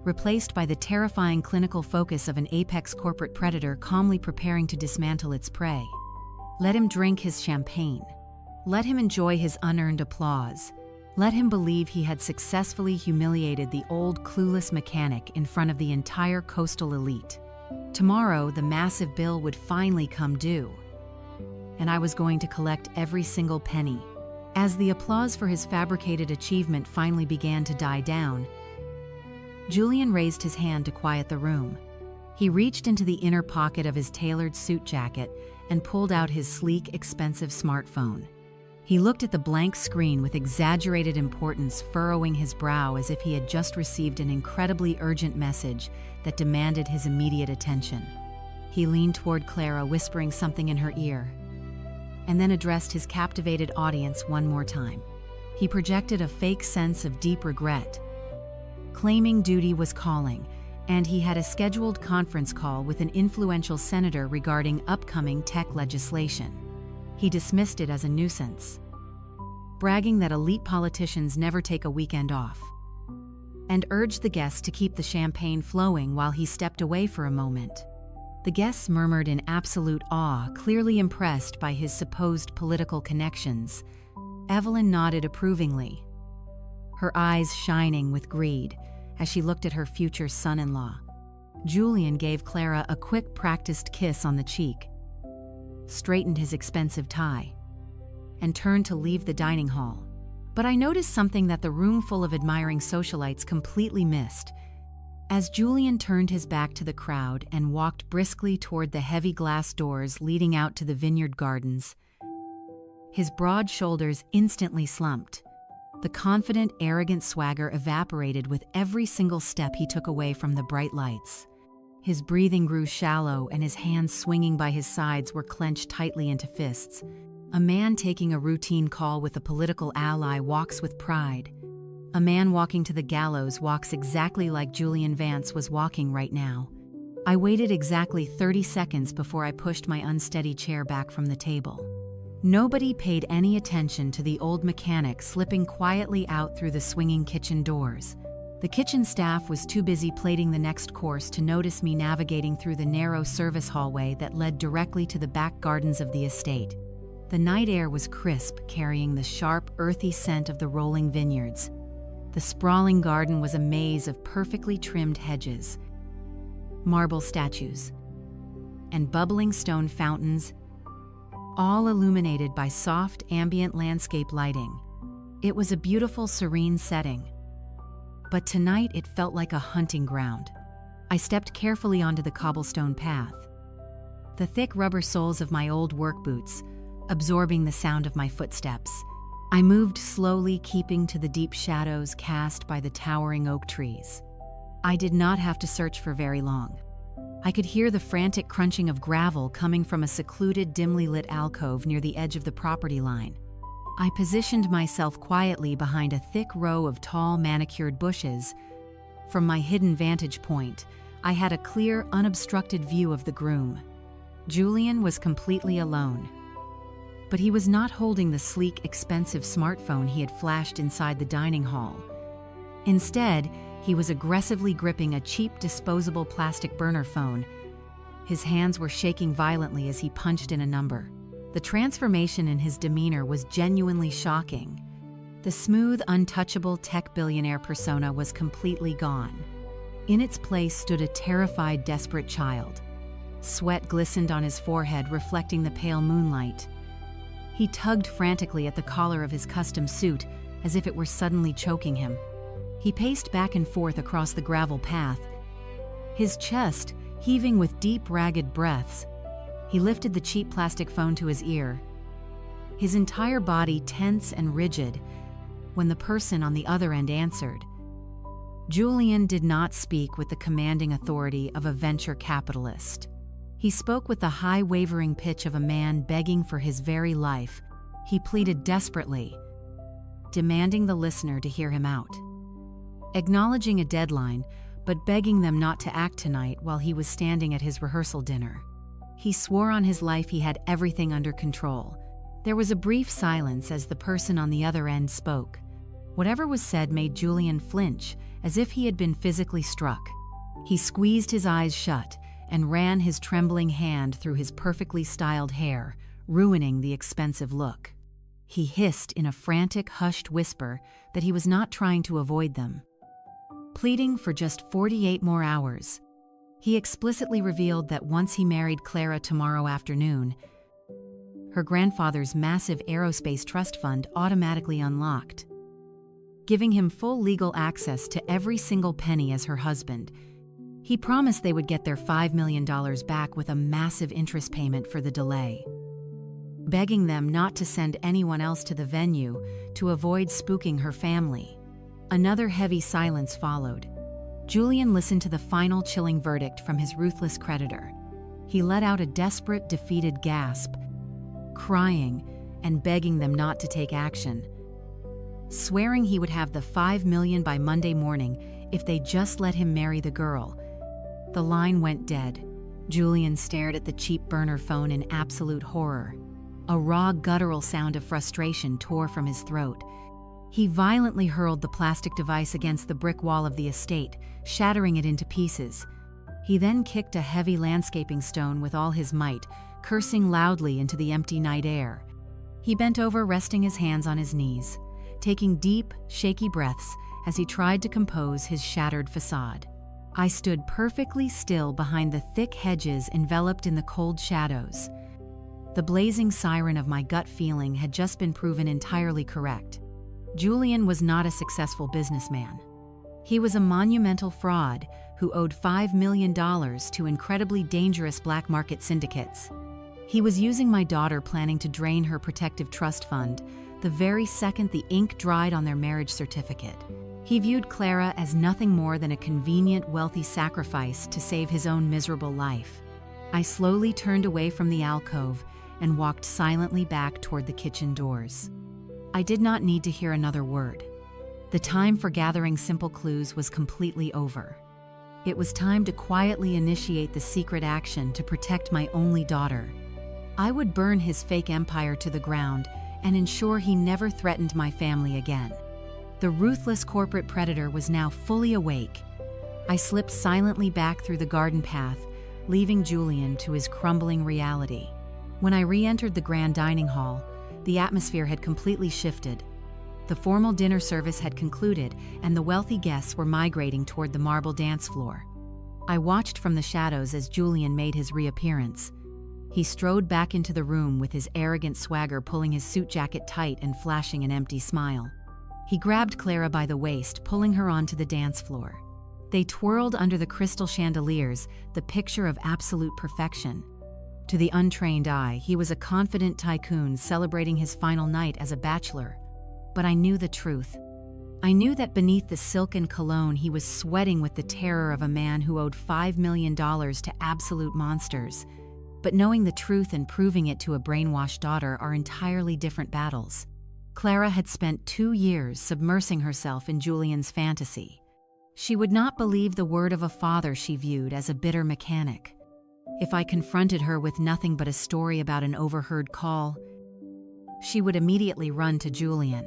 replaced by the terrifying clinical focus of an apex corporate predator calmly preparing to dismantle its prey. Let him drink his champagne. Let him enjoy his unearned applause. Let him believe he had successfully humiliated the old clueless mechanic in front of the entire coastal elite. Tomorrow, the massive bill would finally come due, and I was going to collect every single penny. As the applause for his fabricated achievement finally began to die down, Julian raised his hand to quiet the room. He reached into the inner pocket of his tailored suit jacket and pulled out his sleek, expensive smartphone. He looked at the blank screen with exaggerated importance, furrowing his brow as if he had just received an incredibly urgent message that demanded his immediate attention. He leaned toward Clara, whispering something in her ear, and then addressed his captivated audience one more time. He projected a fake sense of deep regret, claiming duty was calling, and he had a scheduled conference call with an influential senator regarding upcoming tech legislation. He dismissed it as a nuisance, bragging that elite politicians never take a weekend off, and urged the guests to keep the champagne flowing while he stepped away for a moment. The guests murmured in absolute awe, clearly impressed by his supposed political connections. Evelyn nodded approvingly, her eyes shining with greed as she looked at her future son-in-law. Julian gave Clara a quick, practiced kiss on the cheek, straightened his expensive tie, and turned to leave the dining hall. But I noticed something that the room full of admiring socialites completely missed. As Julian turned his back to the crowd and walked briskly toward the heavy glass doors leading out to the vineyard gardens, his broad shoulders instantly slumped. The confident, arrogant swagger evaporated with every single step he took away from the bright lights. His breathing grew shallow, and his hands swinging by his sides were clenched tightly into fists. A man taking a routine call with a political ally walks with pride. A man walking to the gallows walks exactly like Julian Vance was walking right now. I waited exactly 30 seconds before I pushed my unsteady chair back from the table. Nobody paid any attention to the old mechanic slipping quietly out through the swinging kitchen doors. The kitchen staff was too busy plating the next course to notice me navigating through the narrow service hallway that led directly to the back gardens of the estate. The night air was crisp, carrying the sharp, earthy scent of the rolling vineyards. The sprawling garden was a maze of perfectly trimmed hedges, marble statues, and bubbling stone fountains, all illuminated by soft, ambient landscape lighting. It was a beautiful, serene setting, but tonight it felt like a hunting ground. I stepped carefully onto the cobblestone path, the thick rubber soles of my old work boots absorbing the sound of my footsteps. I moved slowly, keeping to the deep shadows cast by the towering oak trees. I did not have to search for very long. I could hear the frantic crunching of gravel coming from a secluded, dimly lit alcove near the edge of the property line. I positioned myself quietly behind a thick row of tall, manicured bushes. From my hidden vantage point, I had a clear, unobstructed view of the groom. Julian was completely alone, but he was not holding the sleek, expensive smartphone he had flashed inside the dining hall. Instead, he was aggressively gripping a cheap, disposable plastic burner phone. His hands were shaking violently as he punched in a number. The transformation in his demeanor was genuinely shocking. The smooth, untouchable tech billionaire persona was completely gone. In its place stood a terrified, desperate child, Sweat glistened on his forehead, reflecting the pale moonlight. He tugged frantically at the collar of his custom suit, as if it were suddenly choking him. He paced back and forth across the gravel path, his chest heaving with deep, ragged breaths. He lifted the cheap plastic phone to his ear, his entire body tense and rigid, when the person on the other end answered. Julian did not speak with the commanding authority of a venture capitalist. He spoke with the high, wavering pitch of a man begging for his very life. He pleaded desperately, demanding the listener to hear him out, acknowledging a deadline, but begging them not to act tonight while he was standing at his rehearsal dinner. He swore on his life he had everything under control. There was a brief silence as the person on the other end spoke. Whatever was said made Julian flinch, as if he had been physically struck. He squeezed his eyes shut and ran his trembling hand through his perfectly styled hair, ruining the expensive look. He hissed in a frantic, hushed whisper that he was not trying to avoid them, pleading for just 48 more hours. He explicitly revealed that once he married Clara tomorrow afternoon, her grandfather's massive aerospace trust fund automatically unlocked, giving him full legal access to every single penny as her husband. He promised they would get their $5 million back with a massive interest payment for the delay, begging them not to send anyone else to the venue to avoid spooking her family. Another heavy silence followed. Julian listened to the final chilling verdict from his ruthless creditor. He let out a desperate, defeated gasp, crying and begging them not to take action, swearing he would have the $5 million by Monday morning if they just let him marry the girl. The line went dead. Julian stared at the cheap burner phone in absolute horror. A raw, guttural sound of frustration tore from his throat. He violently hurled the plastic device against the brick wall of the estate, shattering it into pieces. He then kicked a heavy landscaping stone with all his might, cursing loudly into the empty night air. He bent over, resting his hands on his knees, taking deep, shaky breaths as he tried to compose his shattered facade. I stood perfectly still behind the thick hedges enveloped in the cold shadows. The blazing siren of my gut feeling had just been proven entirely correct. Julian was not a successful businessman. He was a monumental fraud who owed $5 million to incredibly dangerous black market syndicates. He was using my daughter, planning to drain her protective trust fund the very second the ink dried on their marriage certificate. He viewed Clara as nothing more than a convenient, wealthy sacrifice to save his own miserable life. I slowly turned away from the alcove and walked silently back toward the kitchen doors. I did not need to hear another word. The time for gathering simple clues was completely over. It was time to quietly initiate the secret action to protect my only daughter. I would burn his fake empire to the ground and ensure he never threatened my family again. The ruthless corporate predator was now fully awake. I slipped silently back through the garden path, leaving Julian to his crumbling reality. When I re-entered the grand dining hall, the atmosphere had completely shifted. The formal dinner service had concluded, and the wealthy guests were migrating toward the marble dance floor. I watched from the shadows as Julian made his reappearance. He strode back into the room with his arrogant swagger, pulling his suit jacket tight and flashing an empty smile. He grabbed Clara by the waist, pulling her onto the dance floor. They twirled under the crystal chandeliers, the picture of absolute perfection. To the untrained eye, he was a confident tycoon celebrating his final night as a bachelor. But I knew the truth. I knew that beneath the silken cologne he was sweating with the terror of a man who owed $5 million to absolute monsters. But knowing the truth and proving it to a brainwashed daughter are entirely different battles. Clara had spent 2 years submersing herself in Julian's fantasy. She would not believe the word of a father she viewed as a bitter mechanic. If I confronted her with nothing but a story about an overheard call, she would immediately run to Julian.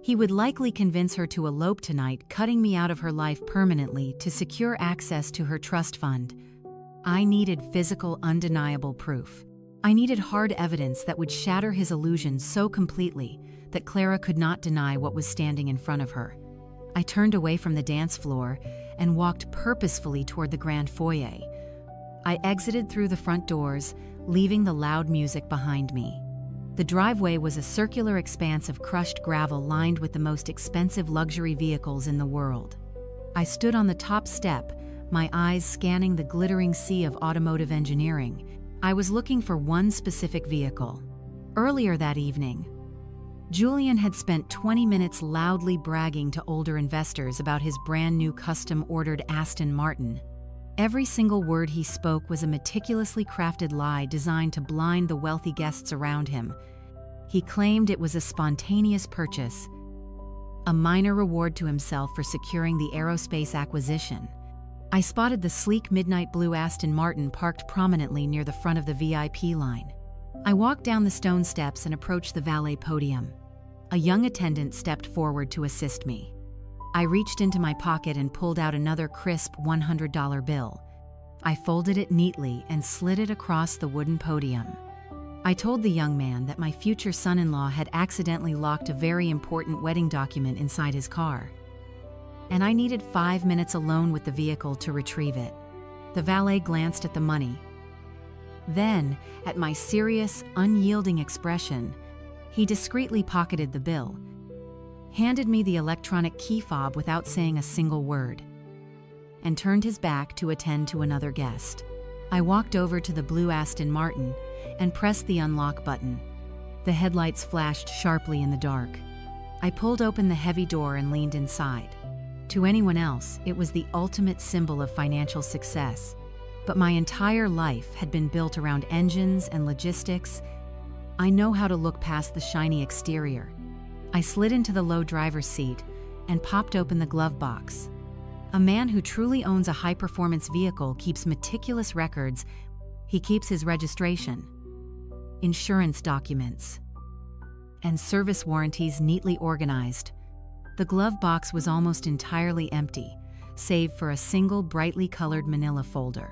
He would likely convince her to elope tonight, cutting me out of her life permanently to secure access to her trust fund. I needed physical, undeniable proof. I needed hard evidence that would shatter his illusions so completely that Clara could not deny what was standing in front of her. I turned away from the dance floor and walked purposefully toward the grand foyer, I exited through the front doors, leaving the loud music behind me. The driveway was a circular expanse of crushed gravel lined with the most expensive luxury vehicles in the world. I stood on the top step, my eyes scanning the glittering sea of automotive engineering. I was looking for one specific vehicle. Earlier that evening, Julian had spent 20 minutes loudly bragging to older investors about his brand new custom-ordered Aston Martin. Every single word he spoke was a meticulously crafted lie designed to blind the wealthy guests around him. He claimed it was a spontaneous purchase, a minor reward to himself for securing the aerospace acquisition. I spotted the sleek midnight blue Aston Martin parked prominently near the front of the VIP line. I walked down the stone steps and approached the valet podium. A young attendant stepped forward to assist me. I reached into my pocket and pulled out another crisp $100 bill. I folded it neatly and slid it across the wooden podium. I told the young man that my future son-in-law had accidentally locked a very important wedding document inside his car, and I needed 5 minutes alone with the vehicle to retrieve it. The valet glanced at the money. Then, at my serious, unyielding expression, he discreetly pocketed the bill, handed me the electronic key fob without saying a single word, and turned his back to attend to another guest. I walked over to the blue Aston Martin and pressed the unlock button. The headlights flashed sharply in the dark. I pulled open the heavy door and leaned inside. To anyone else, it was the ultimate symbol of financial success. But my entire life had been built around engines and logistics. I know how to look past the shiny exterior. I slid into the low driver's seat and popped open the glove box. A man who truly owns a high-performance vehicle keeps meticulous records. He keeps his registration, insurance documents, and service warranties neatly organized. The glove box was almost entirely empty, save for a single brightly colored manila folder.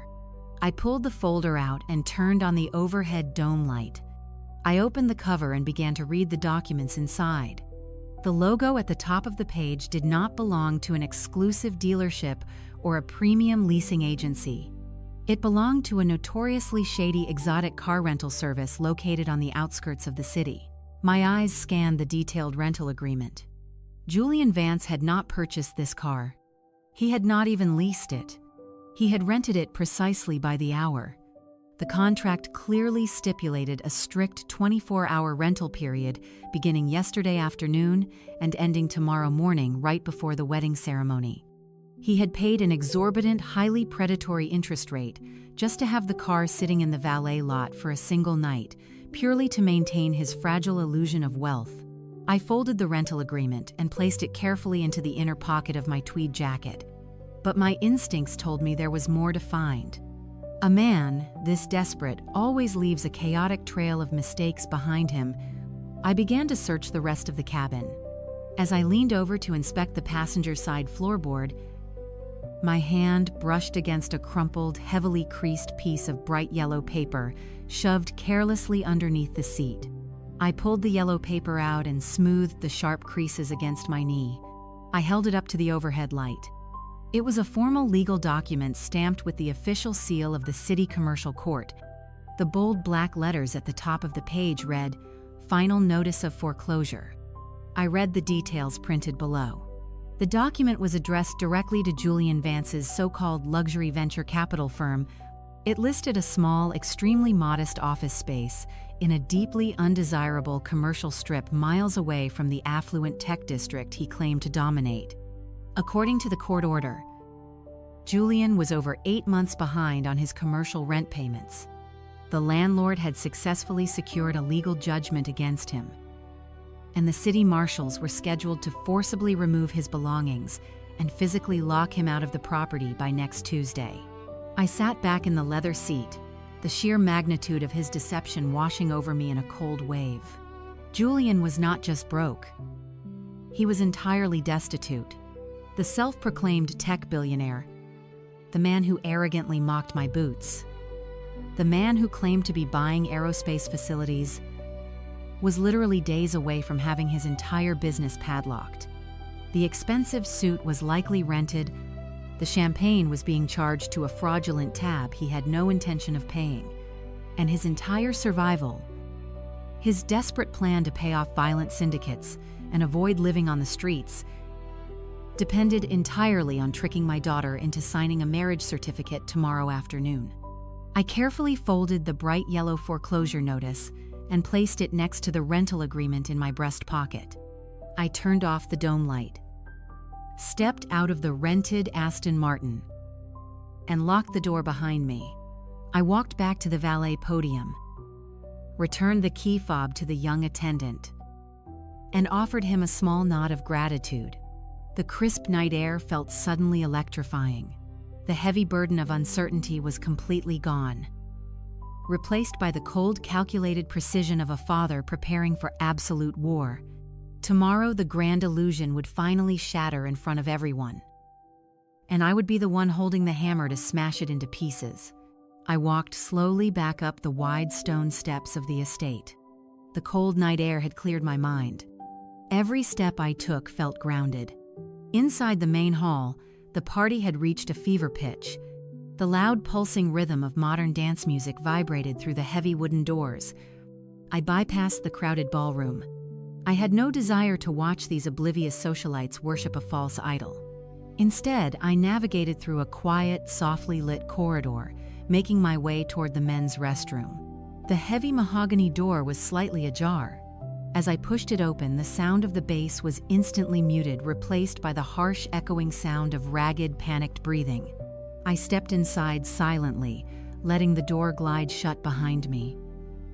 I pulled the folder out and turned on the overhead dome light. I opened the cover and began to read the documents inside. The logo at the top of the page did not belong to an exclusive dealership or a premium leasing agency. It belonged to a notoriously shady exotic car rental service located on the outskirts of the city. My eyes scanned the detailed rental agreement. Julian Vance had not purchased this car. He had not even leased it. He had rented it precisely by the hour. The contract clearly stipulated a strict 24-hour rental period beginning yesterday afternoon and ending tomorrow morning right before the wedding ceremony. He had paid an exorbitant, highly predatory interest rate just to have the car sitting in the valet lot for a single night, purely to maintain his fragile illusion of wealth. I folded the rental agreement and placed it carefully into the inner pocket of my tweed jacket. But my instincts told me there was more to find. A man, this desperate, always leaves a chaotic trail of mistakes behind him. I began to search the rest of the cabin. As I leaned over to inspect the passenger side floorboard, my hand brushed against a crumpled, heavily creased piece of bright yellow paper, shoved carelessly underneath the seat. I pulled the yellow paper out and smoothed the sharp creases against my knee. I held it up to the overhead light. It was a formal legal document stamped with the official seal of the City Commercial Court. The bold black letters at the top of the page read, "Final Notice of Foreclosure." I read the details printed below. The document was addressed directly to Julian Vance's so-called luxury venture capital firm. It listed a small, extremely modest office space in a deeply undesirable commercial strip miles away from the affluent tech district he claimed to dominate. According to the court order, Julian was over 8 months behind on his commercial rent payments. The landlord had successfully secured a legal judgment against him, and the city marshals were scheduled to forcibly remove his belongings and physically lock him out of the property by next Tuesday. I sat back in the leather seat, the sheer magnitude of his deception washing over me in a cold wave. Julian was not just broke. He was entirely destitute. The self-proclaimed tech billionaire, the man who arrogantly mocked my boots, the man who claimed to be buying aerospace facilities, was literally days away from having his entire business padlocked. The expensive suit was likely rented, The champagne was being charged to a fraudulent tab he had no intention of paying. And his entire survival, his desperate plan to pay off violent syndicates and avoid living on the streets, depended entirely on tricking my daughter into signing a marriage certificate tomorrow afternoon. I carefully folded the bright yellow foreclosure notice and placed it next to the rental agreement in my breast pocket. I turned off the dome light, stepped out of the rented Aston Martin, and locked the door behind me. I walked back to the valet podium, returned the key fob to the young attendant, and offered him a small nod of gratitude. The crisp night air felt suddenly electrifying. The heavy burden of uncertainty was completely gone, replaced by the cold, calculated precision of a father preparing for absolute war. Tomorrow, the grand illusion would finally shatter in front of everyone, and I would be the one holding the hammer to smash it into pieces. I walked slowly back up the wide stone steps of the estate. The cold night air had cleared my mind. Every step I took felt grounded. Inside the main hall, the party had reached a fever pitch. The loud, pulsing rhythm of modern dance music vibrated through the heavy wooden doors. I bypassed the crowded ballroom. I had no desire to watch these oblivious socialites worship a false idol. Instead, I navigated through a quiet, softly lit corridor, making my way toward the men's restroom. The heavy mahogany door was slightly ajar. As I pushed it open, the sound of the bass was instantly muted, replaced by the harsh, echoing sound of ragged, panicked breathing. I stepped inside silently, letting the door glide shut behind me.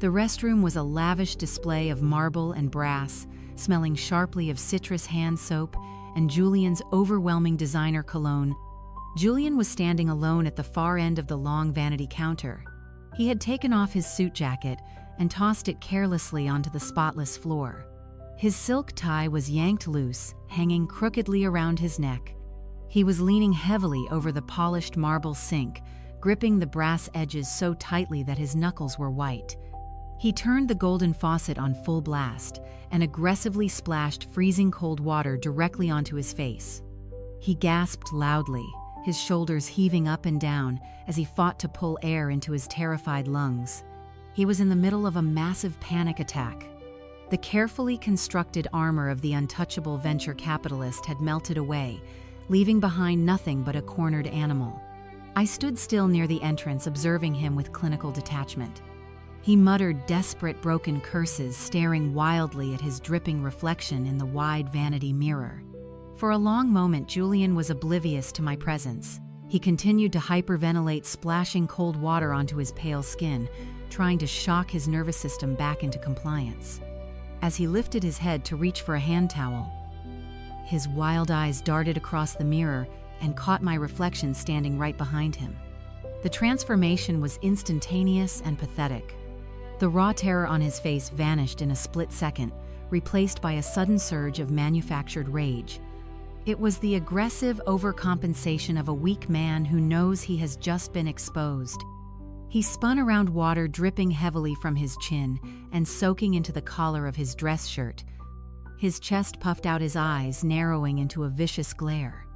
The restroom was a lavish display of marble and brass, smelling sharply of citrus hand soap and Julian's overwhelming designer cologne. Julian was standing alone at the far end of the long vanity counter. He had taken off his suit jacket and tossed it carelessly onto the spotless floor. His silk tie was yanked loose, hanging crookedly around his neck. He was leaning heavily over the polished marble sink, gripping the brass edges so tightly that his knuckles were white. He turned the golden faucet on full blast and aggressively splashed freezing cold water directly onto his face. He gasped loudly, his shoulders heaving up and down as he fought to pull air into his terrified lungs. He was in the middle of a massive panic attack. The carefully constructed armor of the untouchable venture capitalist had melted away, leaving behind nothing but a cornered animal. I stood still near the entrance, observing him with clinical detachment. He muttered desperate, broken curses, staring wildly at his dripping reflection in the wide vanity mirror. For a long moment, Julian was oblivious to my presence. He continued to hyperventilate, splashing cold water onto his pale skin, trying to shock his nervous system back into compliance. As he lifted his head to reach for a hand towel, his wild eyes darted across the mirror and caught my reflection standing right behind him. The transformation was instantaneous and pathetic. The raw terror on his face vanished in a split second, replaced by a sudden surge of manufactured rage. It was the aggressive overcompensation of a weak man who knows he has just been exposed. He spun around, water dripping heavily from his chin and soaking into the collar of his dress shirt. His chest puffed out, his eyes narrowing into a vicious glare.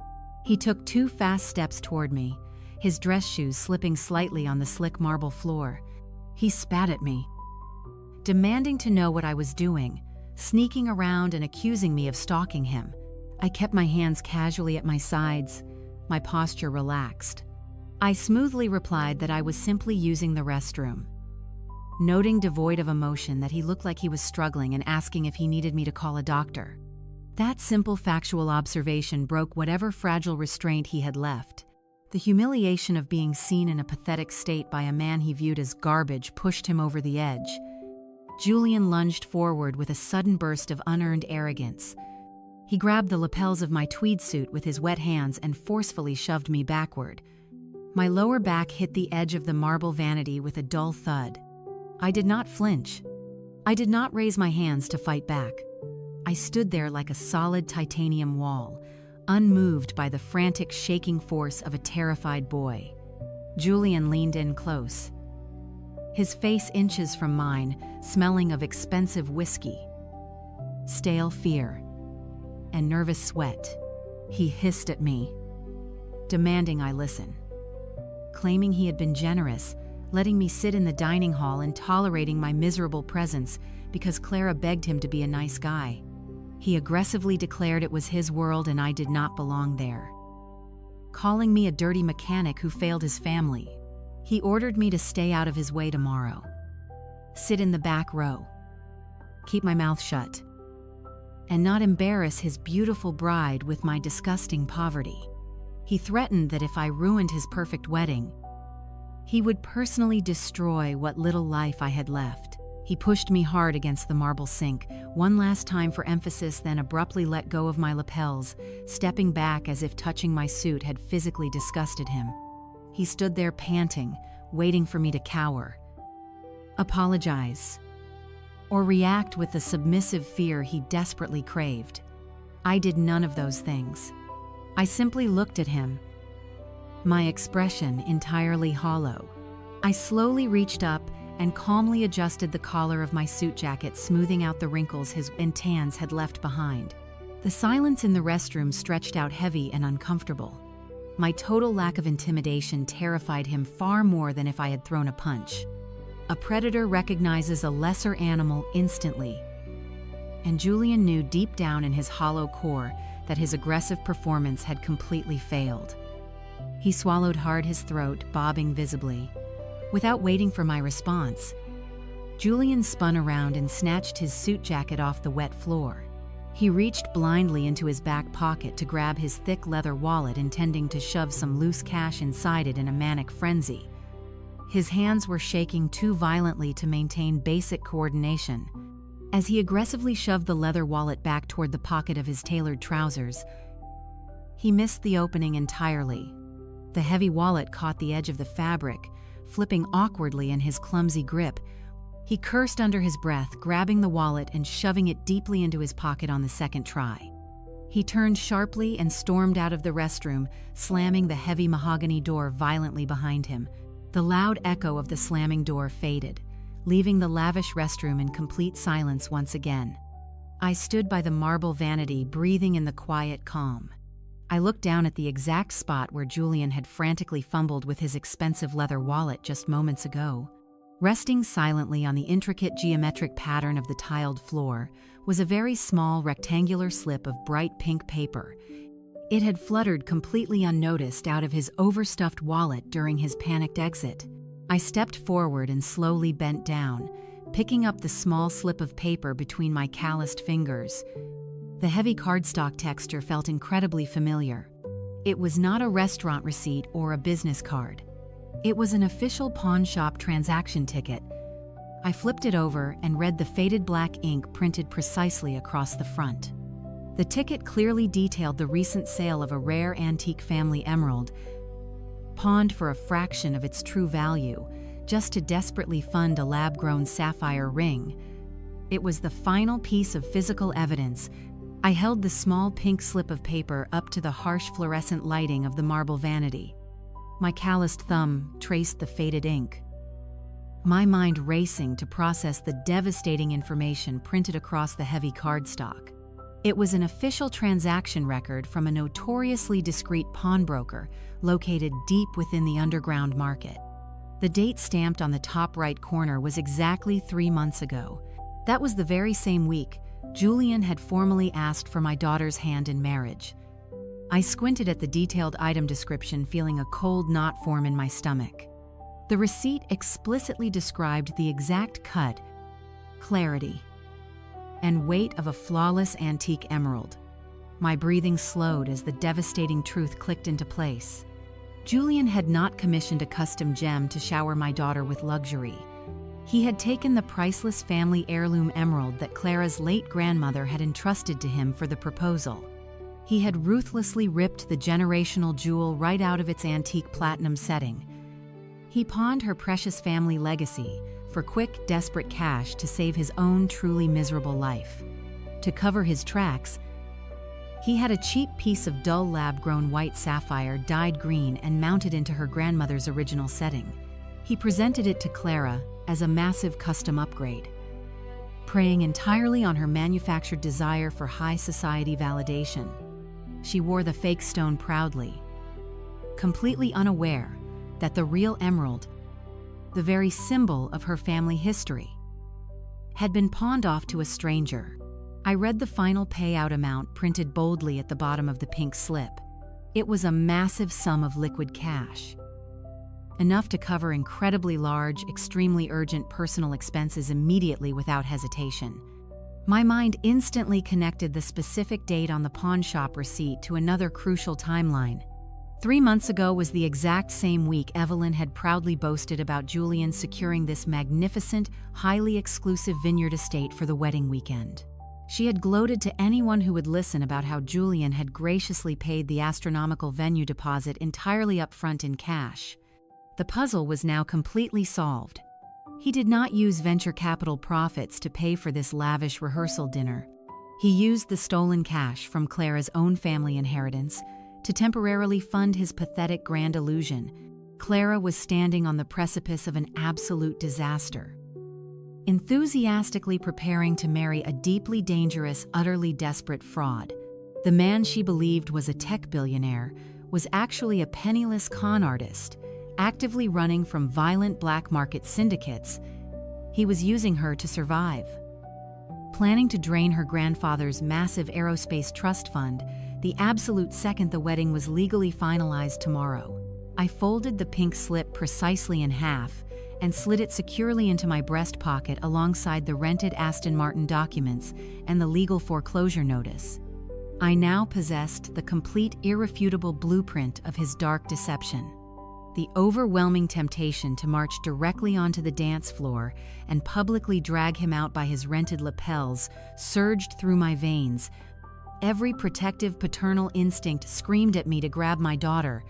He took 2 fast steps toward me, his dress shoes slipping slightly on the slick marble floor. He spat at me, demanding to know what I was doing, sneaking around and accusing me of stalking him. I kept my hands casually at my sides, my posture relaxed. I smoothly replied that I was simply using the restroom, noting devoid of emotion that he looked like he was struggling and asking if he needed me to call a doctor. That simple factual observation broke whatever fragile restraint he had left. The humiliation of being seen in a pathetic state by a man he viewed as garbage pushed him over the edge. Julian lunged forward with a sudden burst of unearned arrogance. He grabbed the lapels of my tweed suit with his wet hands and forcefully shoved me backward. My lower back hit the edge of the marble vanity with a dull thud. I did not flinch. I did not raise my hands to fight back. I stood there like a solid titanium wall, unmoved by the frantic, shaking force of a terrified boy. Julian leaned in close, his face inches from mine, smelling of expensive whiskey, stale fear, and nervous sweat. He hissed at me, demanding I listen. Claiming he had been generous, letting me sit in the dining hall and tolerating my miserable presence because Clara begged him to be a nice guy. He aggressively declared it was his world and I did not belong there. Calling me a dirty mechanic who failed his family. He ordered me to stay out of his way tomorrow. Sit in the back row. Keep my mouth shut. And not embarrass his beautiful bride with my disgusting poverty. He threatened that if I ruined his perfect wedding, he would personally destroy what little life I had left. He pushed me hard against the marble sink, one last time for emphasis, then abruptly let go of my lapels, stepping back as if touching my suit had physically disgusted him. He stood there panting, waiting for me to cower, apologize, or react with the submissive fear he desperately craved. I did none of those things. I simply looked at him, my expression entirely hollow. I slowly reached up and calmly adjusted the collar of my suit jacket, smoothing out the wrinkles his tans had left behind. The silence in the restroom stretched out heavy and uncomfortable. My total lack of intimidation terrified him far more than if I had thrown a punch. A predator recognizes a lesser animal instantly. And Julian knew deep down in his hollow core that his aggressive performance had completely failed. He swallowed hard, his throat bobbing visibly. Without waiting for my response, Julian spun around and snatched his suit jacket off the wet floor. He reached blindly into his back pocket to grab his thick leather wallet, intending to shove some loose cash inside it in a manic frenzy. His hands were shaking too violently to maintain basic coordination. As he aggressively shoved the leather wallet back toward the pocket of his tailored trousers, he missed the opening entirely. The heavy wallet caught the edge of the fabric, flipping awkwardly in his clumsy grip. He cursed under his breath, grabbing the wallet and shoving it deeply into his pocket on the second try. He turned sharply and stormed out of the restroom, slamming the heavy mahogany door violently behind him. The loud echo of the slamming door faded, leaving the lavish restroom in complete silence once again. I stood by the marble vanity, breathing in the quiet calm. I looked down at the exact spot where Julian had frantically fumbled with his expensive leather wallet just moments ago. Resting silently on the intricate geometric pattern of the tiled floor was a very small rectangular slip of bright pink paper. It had fluttered completely unnoticed out of his overstuffed wallet during his panicked exit. I stepped forward and slowly bent down, picking up the small slip of paper between my calloused fingers. The heavy cardstock texture felt incredibly familiar. It was not a restaurant receipt or a business card. It was an official pawn shop transaction ticket. I flipped it over and read the faded black ink printed precisely across the front. The ticket clearly detailed the recent sale of a rare antique family emerald, pawned for a fraction of its true value, just to desperately fund a lab-grown sapphire ring. It was the final piece of physical evidence. I held the small pink slip of paper up to the harsh fluorescent lighting of the marble vanity. My calloused thumb traced the faded ink, my mind racing to process the devastating information printed across the heavy cardstock. It was an official transaction record from a notoriously discreet pawnbroker located deep within the underground market. The date stamped on the top right corner was exactly 3 months ago. That was the very same week Julian had formally asked for my daughter's hand in marriage. I squinted at the detailed item description, feeling a cold knot form in my stomach. The receipt explicitly described the exact cut, clarity, and weight of a flawless antique emerald. My breathing slowed as the devastating truth clicked into place. Julian had not commissioned a custom gem to shower my daughter with luxury. He had taken the priceless family heirloom emerald that Clara's late grandmother had entrusted to him for the proposal. He had ruthlessly ripped the generational jewel right out of its antique platinum setting. He pawned her precious family legacy for quick, desperate cash to save his own truly miserable life. To cover his tracks, he had a cheap piece of dull lab-grown white sapphire dyed green and mounted into her grandmother's original setting. He presented it to Clara as a massive custom upgrade, preying entirely on her manufactured desire for high society validation. She wore the fake stone proudly, completely unaware that the real emerald, the very symbol of her family history, had been pawned off to a stranger. I read the final payout amount printed boldly at the bottom of the pink slip. It was a massive sum of liquid cash, enough to cover incredibly large, extremely urgent personal expenses immediately without hesitation. My mind instantly connected the specific date on the pawn shop receipt to another crucial timeline. 3 months ago was the exact same week Evelyn had proudly boasted about Julian securing this magnificent, highly exclusive vineyard estate for the wedding weekend. She had gloated to anyone who would listen about how Julian had graciously paid the astronomical venue deposit entirely up front in cash. The puzzle was now completely solved. He did not use venture capital profits to pay for this lavish rehearsal dinner. He used the stolen cash from Clara's own family inheritance to temporarily fund his pathetic grand illusion. Clara was standing on the precipice of an absolute disaster. Enthusiastically preparing to marry a deeply dangerous, utterly desperate fraud, the man she believed was a tech billionaire was actually a penniless con artist, actively running from violent black market syndicates. He was using her to survive. Planning to drain her grandfather's massive aerospace trust fund the absolute second the wedding was legally finalized tomorrow. I folded the pink slip precisely in half and slid it securely into my breast pocket alongside the rented Aston Martin documents and the legal foreclosure notice. I now possessed the complete, irrefutable blueprint of his dark deception. The overwhelming temptation to march directly onto the dance floor and publicly drag him out by his rented lapels surged through my veins. Every protective paternal instinct screamed at me to grab my daughter,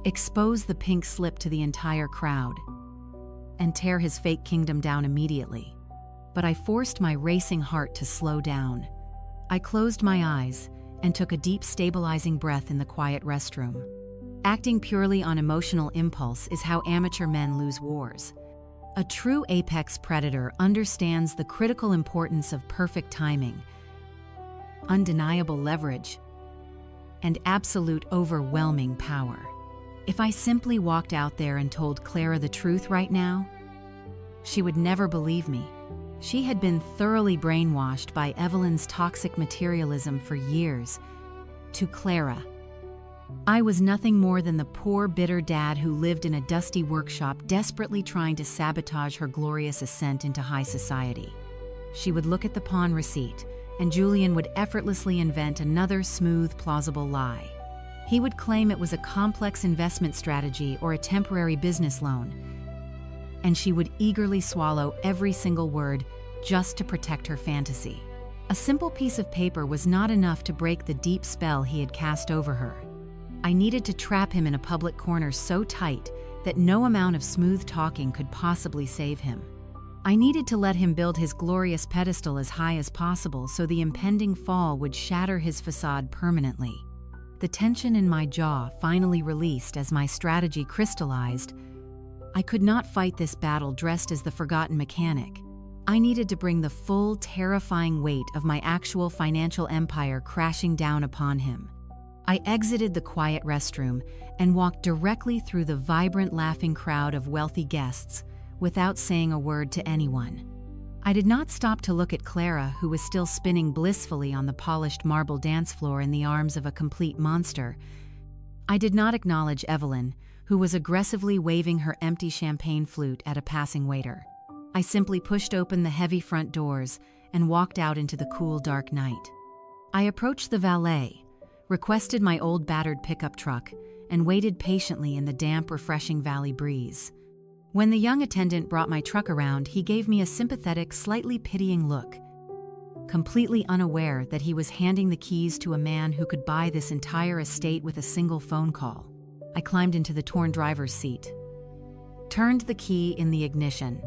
expose the pink slip to the entire crowd, and tear his fake kingdom down immediately. But I forced my racing heart to slow down. I closed my eyes and took a deep, stabilizing breath in the quiet restroom. Acting purely on emotional impulse is how amateur men lose wars. A true apex predator understands the critical importance of perfect timing, undeniable leverage, and absolute overwhelming power. If I simply walked out there and told Clara the truth right now, she would never believe me. She had been thoroughly brainwashed by Evelyn's toxic materialism for years. To Clara, I was nothing more than the poor, bitter dad who lived in a dusty workshop desperately trying to sabotage her glorious ascent into high society. She would look at the pawn receipt, and Julian would effortlessly invent another smooth, plausible lie. He would claim it was a complex investment strategy or a temporary business loan, and she would eagerly swallow every single word just to protect her fantasy. A simple piece of paper was not enough to break the deep spell he had cast over her. I needed to trap him in a public corner so tight that no amount of smooth talking could possibly save him. I needed to let him build his glorious pedestal as high as possible so the impending fall would shatter his facade permanently. The tension in my jaw finally released as my strategy crystallized. I could not fight this battle dressed as the forgotten mechanic. I needed to bring the full, terrifying weight of my actual financial empire crashing down upon him. I exited the quiet restroom and walked directly through the vibrant, laughing crowd of wealthy guests, without saying a word to anyone. I did not stop to look at Clara, who was still spinning blissfully on the polished marble dance floor in the arms of a complete monster. I did not acknowledge Evelyn, who was aggressively waving her empty champagne flute at a passing waiter. I simply pushed open the heavy front doors and walked out into the cool, dark night. I approached the valet, requested my old battered pickup truck, and waited patiently in the damp, refreshing valley breeze. When the young attendant brought my truck around, he gave me a sympathetic, slightly pitying look, completely unaware that he was handing the keys to a man who could buy this entire estate with a single phone call. I climbed into the torn driver's seat, turned the key in the ignition,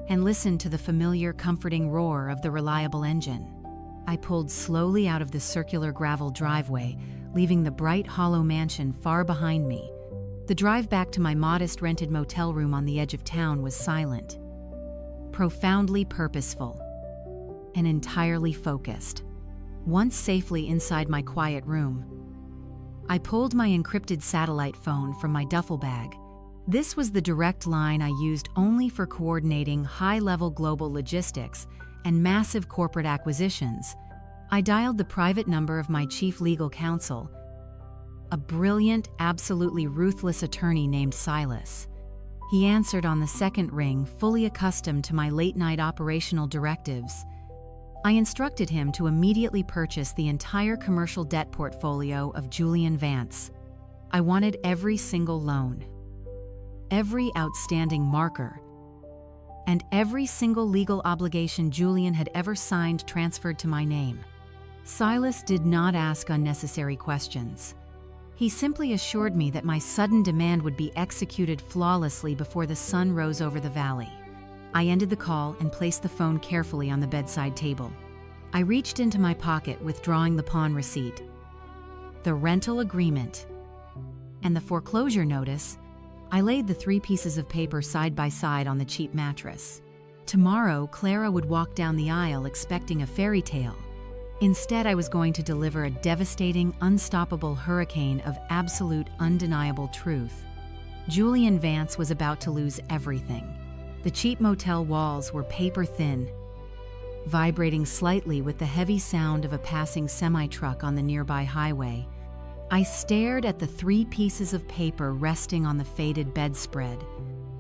and listened to the familiar, comforting roar of the reliable engine. I pulled slowly out of the circular gravel driveway, leaving the bright, hollow mansion far behind me. The drive back to my modest rented motel room on the edge of town was silent, profoundly purposeful, and entirely focused. Once safely inside my quiet room, I pulled my encrypted satellite phone from my duffel bag. This was the direct line I used only for coordinating high-level global logistics and massive corporate acquisitions. I dialed the private number of my chief legal counsel, a brilliant, absolutely ruthless attorney named Silas. He answered on the second ring, fully accustomed to my late-night operational directives. I instructed him to immediately purchase the entire commercial debt portfolio of Julian Vance. I wanted every single loan, every outstanding marker, and every single legal obligation Julian had ever signed transferred to my name. Silas did not ask unnecessary questions. He simply assured me that my sudden demand would be executed flawlessly before the sun rose over the valley. I ended the call and placed the phone carefully on the bedside table. I reached into my pocket, withdrawing the pawn receipt, the rental agreement, and the foreclosure notice. I laid the 3 pieces of paper side by side on the cheap mattress. Tomorrow, Clara would walk down the aisle expecting a fairy tale. Instead, I was going to deliver a devastating, unstoppable hurricane of absolute, undeniable truth. Julian Vance was about to lose everything. The cheap motel walls were paper-thin, vibrating slightly with the heavy sound of a passing semi-truck on the nearby highway. I stared at the 3 pieces of paper resting on the faded bedspread.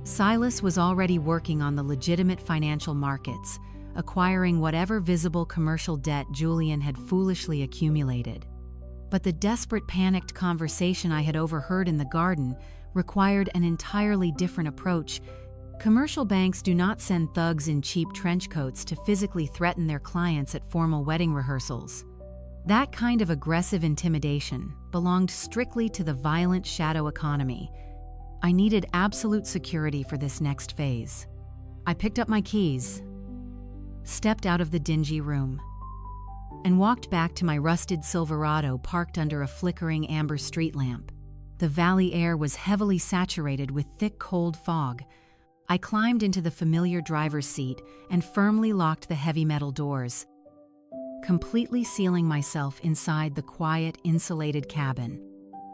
Silas was already working on the legitimate financial markets, acquiring whatever visible commercial debt Julian had foolishly accumulated. But the desperate, panicked conversation I had overheard in the garden required an entirely different approach. Commercial banks do not send thugs in cheap trench coats to physically threaten their clients at formal wedding rehearsals. That kind of aggressive intimidation belonged strictly to the violent shadow economy. I needed absolute security for this next phase. I picked up my keys, stepped out of the dingy room, and walked back to my rusted Silverado parked under a flickering amber street lamp. The valley air was heavily saturated with thick, cold fog. I climbed into the familiar driver's seat and firmly locked the heavy metal doors, completely sealing myself inside the quiet, insulated cabin.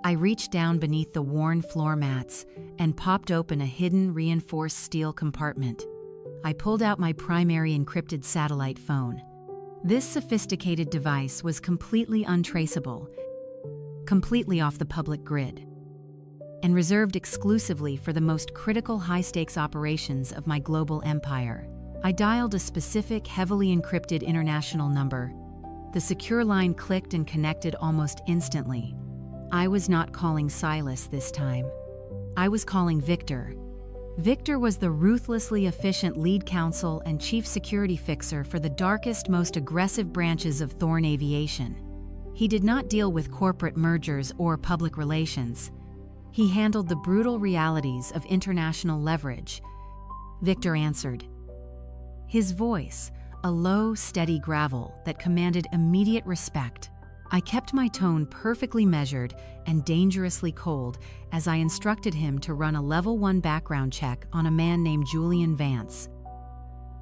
I reached down beneath the worn floor mats and popped open a hidden, reinforced steel compartment. I pulled out my primary encrypted satellite phone. This sophisticated device was completely untraceable, completely off the public grid, and reserved exclusively for the most critical high-stakes operations of my global empire. I dialed a specific, heavily encrypted international number. The secure line clicked and connected almost instantly. I was not calling Silas this time. I was calling Victor. Victor was the ruthlessly efficient lead counsel and chief security fixer for the darkest, most aggressive branches of Thorn Aviation. He did not deal with corporate mergers or public relations. He handled the brutal realities of international leverage. Victor answered. His voice, a low, steady gravel that commanded immediate respect. I kept my tone perfectly measured and dangerously cold as I instructed him to run a level 1 background check on a man named Julian Vance,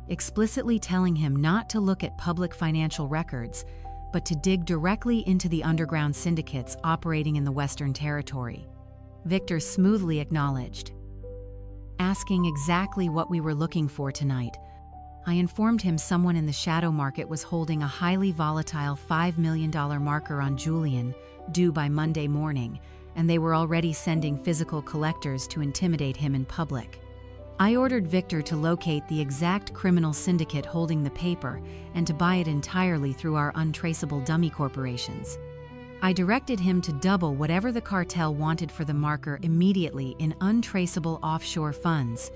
explicitly telling him not to look at public financial records, but to dig directly into the underground syndicates operating in the Western Territory. Victor smoothly acknowledged, asking exactly what we were looking for tonight. I informed him someone in the shadow market was holding a highly volatile $5 million marker on Julian, due by Monday morning, and they were already sending physical collectors to intimidate him in public. I ordered Victor to locate the exact criminal syndicate holding the paper and to buy it entirely through our untraceable dummy corporations. I directed him to double whatever the cartel wanted for the marker immediately in untraceable offshore funds,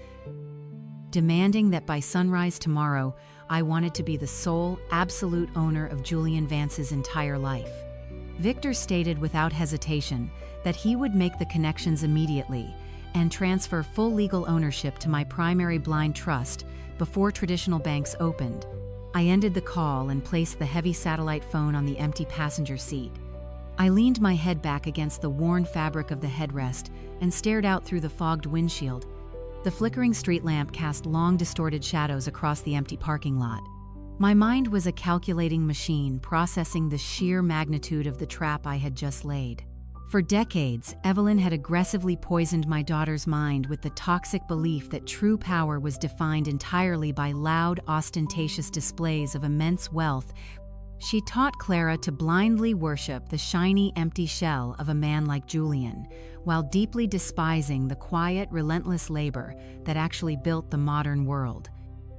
demanding that by sunrise tomorrow, I wanted to be the sole, absolute owner of Julian Vance's entire life. Victor stated without hesitation that he would make the connections immediately and transfer full legal ownership to my primary blind trust before traditional banks opened. I ended the call and placed the heavy satellite phone on the empty passenger seat. I leaned my head back against the worn fabric of the headrest and stared out through the fogged windshield. The flickering street lamp cast long, distorted shadows across the empty parking lot. My mind was a calculating machine processing the sheer magnitude of the trap I had just laid. For decades, Evelyn had aggressively poisoned my daughter's mind with the toxic belief that true power was defined entirely by loud, ostentatious displays of immense wealth. She taught Clara to blindly worship the shiny, empty shell of a man like Julian, while deeply despising the quiet, relentless labor that actually built the modern world.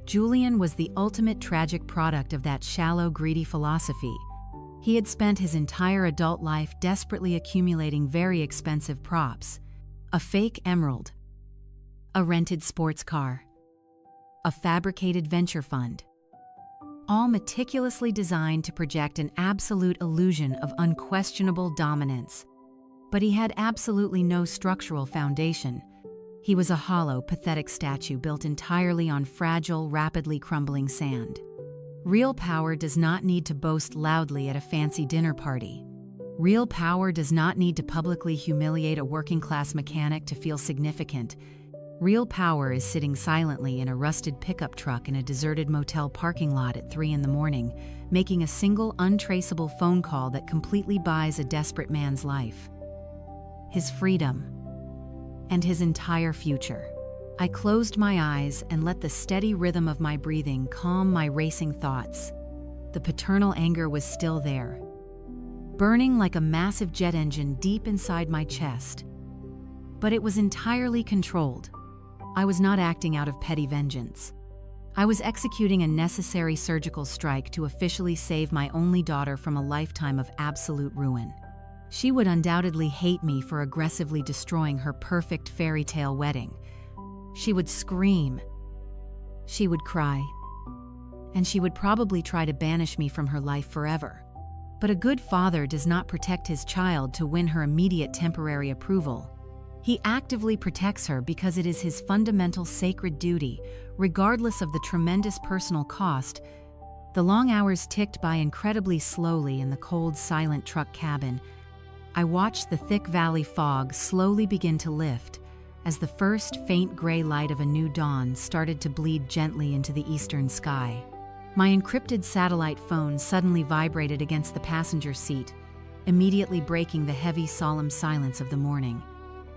Julian was the ultimate tragic product of that shallow, greedy philosophy. He had spent his entire adult life desperately accumulating very expensive props: a fake emerald, a rented sports car, a fabricated venture fund, all meticulously designed to project an absolute illusion of unquestionable dominance. But he had absolutely no structural foundation. He was a hollow, pathetic statue built entirely on fragile, rapidly crumbling sand. Real power does not need to boast loudly at a fancy dinner party. Real power does not need to publicly humiliate a working-class mechanic to feel significant. Real power is sitting silently in a rusted pickup truck in a deserted motel parking lot at 3 a.m, making a single, untraceable phone call that completely buys a desperate man's life, his freedom, and his entire future. I closed my eyes and let the steady rhythm of my breathing calm my racing thoughts. The paternal anger was still there, burning like a massive jet engine deep inside my chest. But it was entirely controlled. I was not acting out of petty vengeance. I was executing a necessary surgical strike to officially save my only daughter from a lifetime of absolute ruin. She would undoubtedly hate me for aggressively destroying her perfect fairy tale wedding. She would scream, she would cry, and she would probably try to banish me from her life forever. But a good father does not protect his child to win her immediate temporary approval. He actively protects her because it is his fundamental sacred duty, regardless of the tremendous personal cost. The long hours ticked by incredibly slowly in the cold, silent truck cabin. I watched the thick valley fog slowly begin to lift, as the first faint gray light of a new dawn started to bleed gently into the eastern sky. My encrypted satellite phone suddenly vibrated against the passenger seat, immediately breaking the heavy, solemn silence of the morning.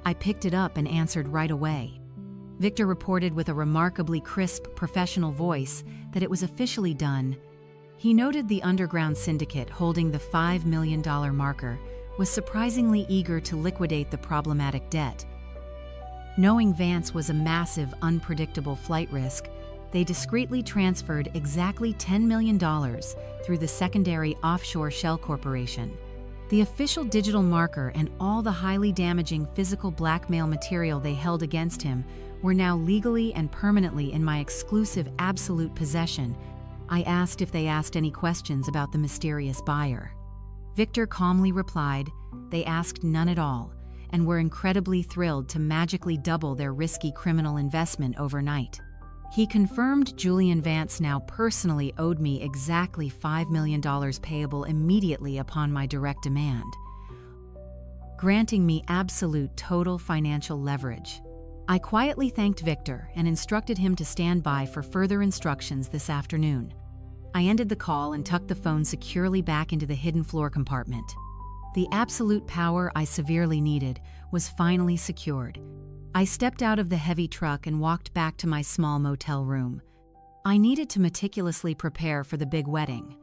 I picked it up and answered right away. Victor reported with a remarkably crisp, professional voice that it was officially done. He noted the underground syndicate holding the $5 million marker was surprisingly eager to liquidate the problematic debt. Knowing Vance was a massive, unpredictable flight risk, they discreetly transferred exactly $10 million through the secondary offshore shell corporation. The official digital marker and all the highly damaging physical blackmail material they held against him were now legally and permanently in my exclusive absolute possession. I asked if they asked any questions about the mysterious buyer. Victor calmly replied, they asked none at all, and were incredibly thrilled to magically double their risky criminal investment overnight. He confirmed Julian Vance now personally owed me exactly $5 million payable immediately upon my direct demand, granting me absolute total financial leverage. I quietly thanked Victor and instructed him to stand by for further instructions this afternoon. I ended the call and tucked the phone securely back into the hidden floor compartment. The absolute power I severely needed was finally secured. I stepped out of the heavy truck and walked back to my small motel room. I needed to meticulously prepare for the big wedding.